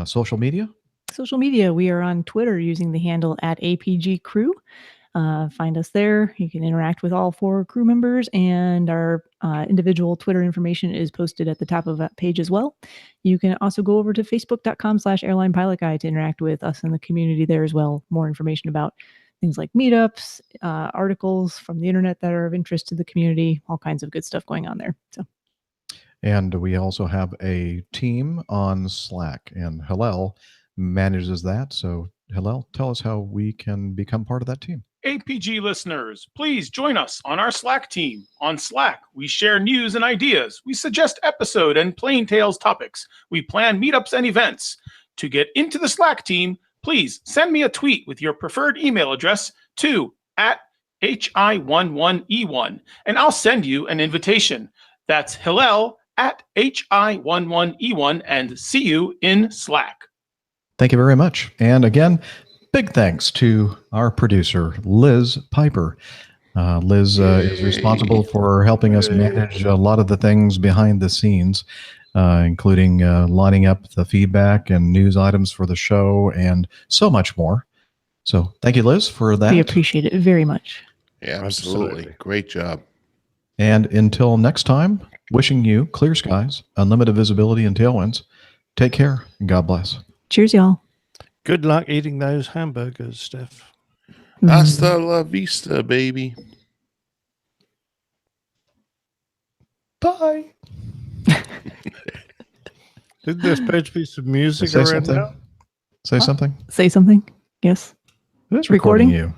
Social media? Social media. We are on Twitter using the handle @APG Crew. Find us there. You can interact with all 4 crew members, and our individual Twitter information is posted at the top of that page as well. You can also go over to facebook.com/airline pilot guide to interact with us in the community there as well. More information about things like meetups, articles from the internet that are of interest to the community, all kinds of good stuff going on there. So. And we also have a team on Slack, and Hillel manages that. So Hillel, tell us how we can become part of that team. APG listeners, please join us on our Slack team. On Slack, we share news and ideas. We suggest episode and Plain Tales topics. We plan meetups and events. To get into the Slack team, please send me a tweet with your preferred email address to @HI11E1, and I'll send you an invitation. That's Hillel @HI11E1, and see you in Slack. Thank you very much. And again, big thanks to our producer, Liz Piper. Liz is responsible for helping us manage a lot of the things behind the scenes, including lining up the feedback and news items for the show and so much more. So thank you, Liz, for that. We appreciate it very much. Yeah, absolutely. Great job. And until next time, wishing you clear skies, unlimited visibility, and tailwinds. Take care, and God bless. Cheers, y'all. Good luck eating those hamburgers, Steph. Hasta la vista, baby. Bye. Did there supposed to be some music Say around something. now? Say something. Say something. Yes. Who's recording you?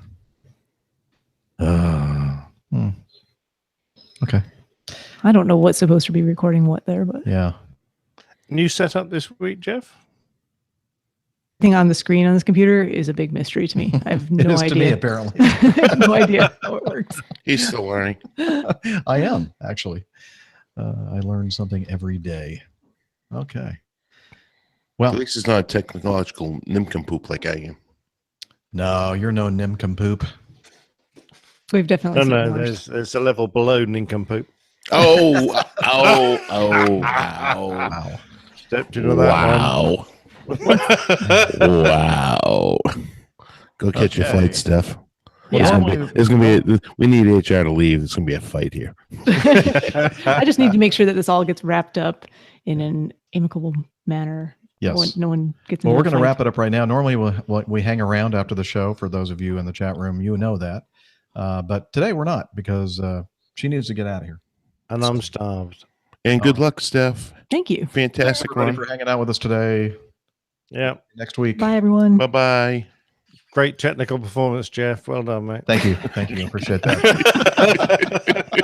Okay. I don't know what's supposed to be recording what there, but Yeah. New setup this week, Jeff? thing on the screen on this computer is a big mystery to me. I have no It is idea. to me, apparently. I have no idea how it works. He's still learning. I am, actually. I learn something every day. Okay. Well, At least it's not a technological nincompoop like I am. no, you're no nincompoop. We've definitely No, seen worse. there's a level below nincompoop. Wow. Step, do you know that one? Wow. Go catch your Okay. flight, Steph. Yeah. There's gonna be we need HR to leave. There's gonna be a fight here. I just need to make sure that this all gets wrapped up in an amicable manner. Yes. No one gets. Well, into we're a going to fight. wrap it up right now. Normally, we hang around after the show. For those of you in the chat room, you know that. But today we're not, because she needs to get out of here. And I'm starved. And good luck, Steph. Thank you. Fantastic Everybody run. for hanging out with us today. Yeah. Next week. Bye, everyone. Bye bye. Great technical performance, Jeff. Well done, mate. Thank you. Thank you. Appreciate that.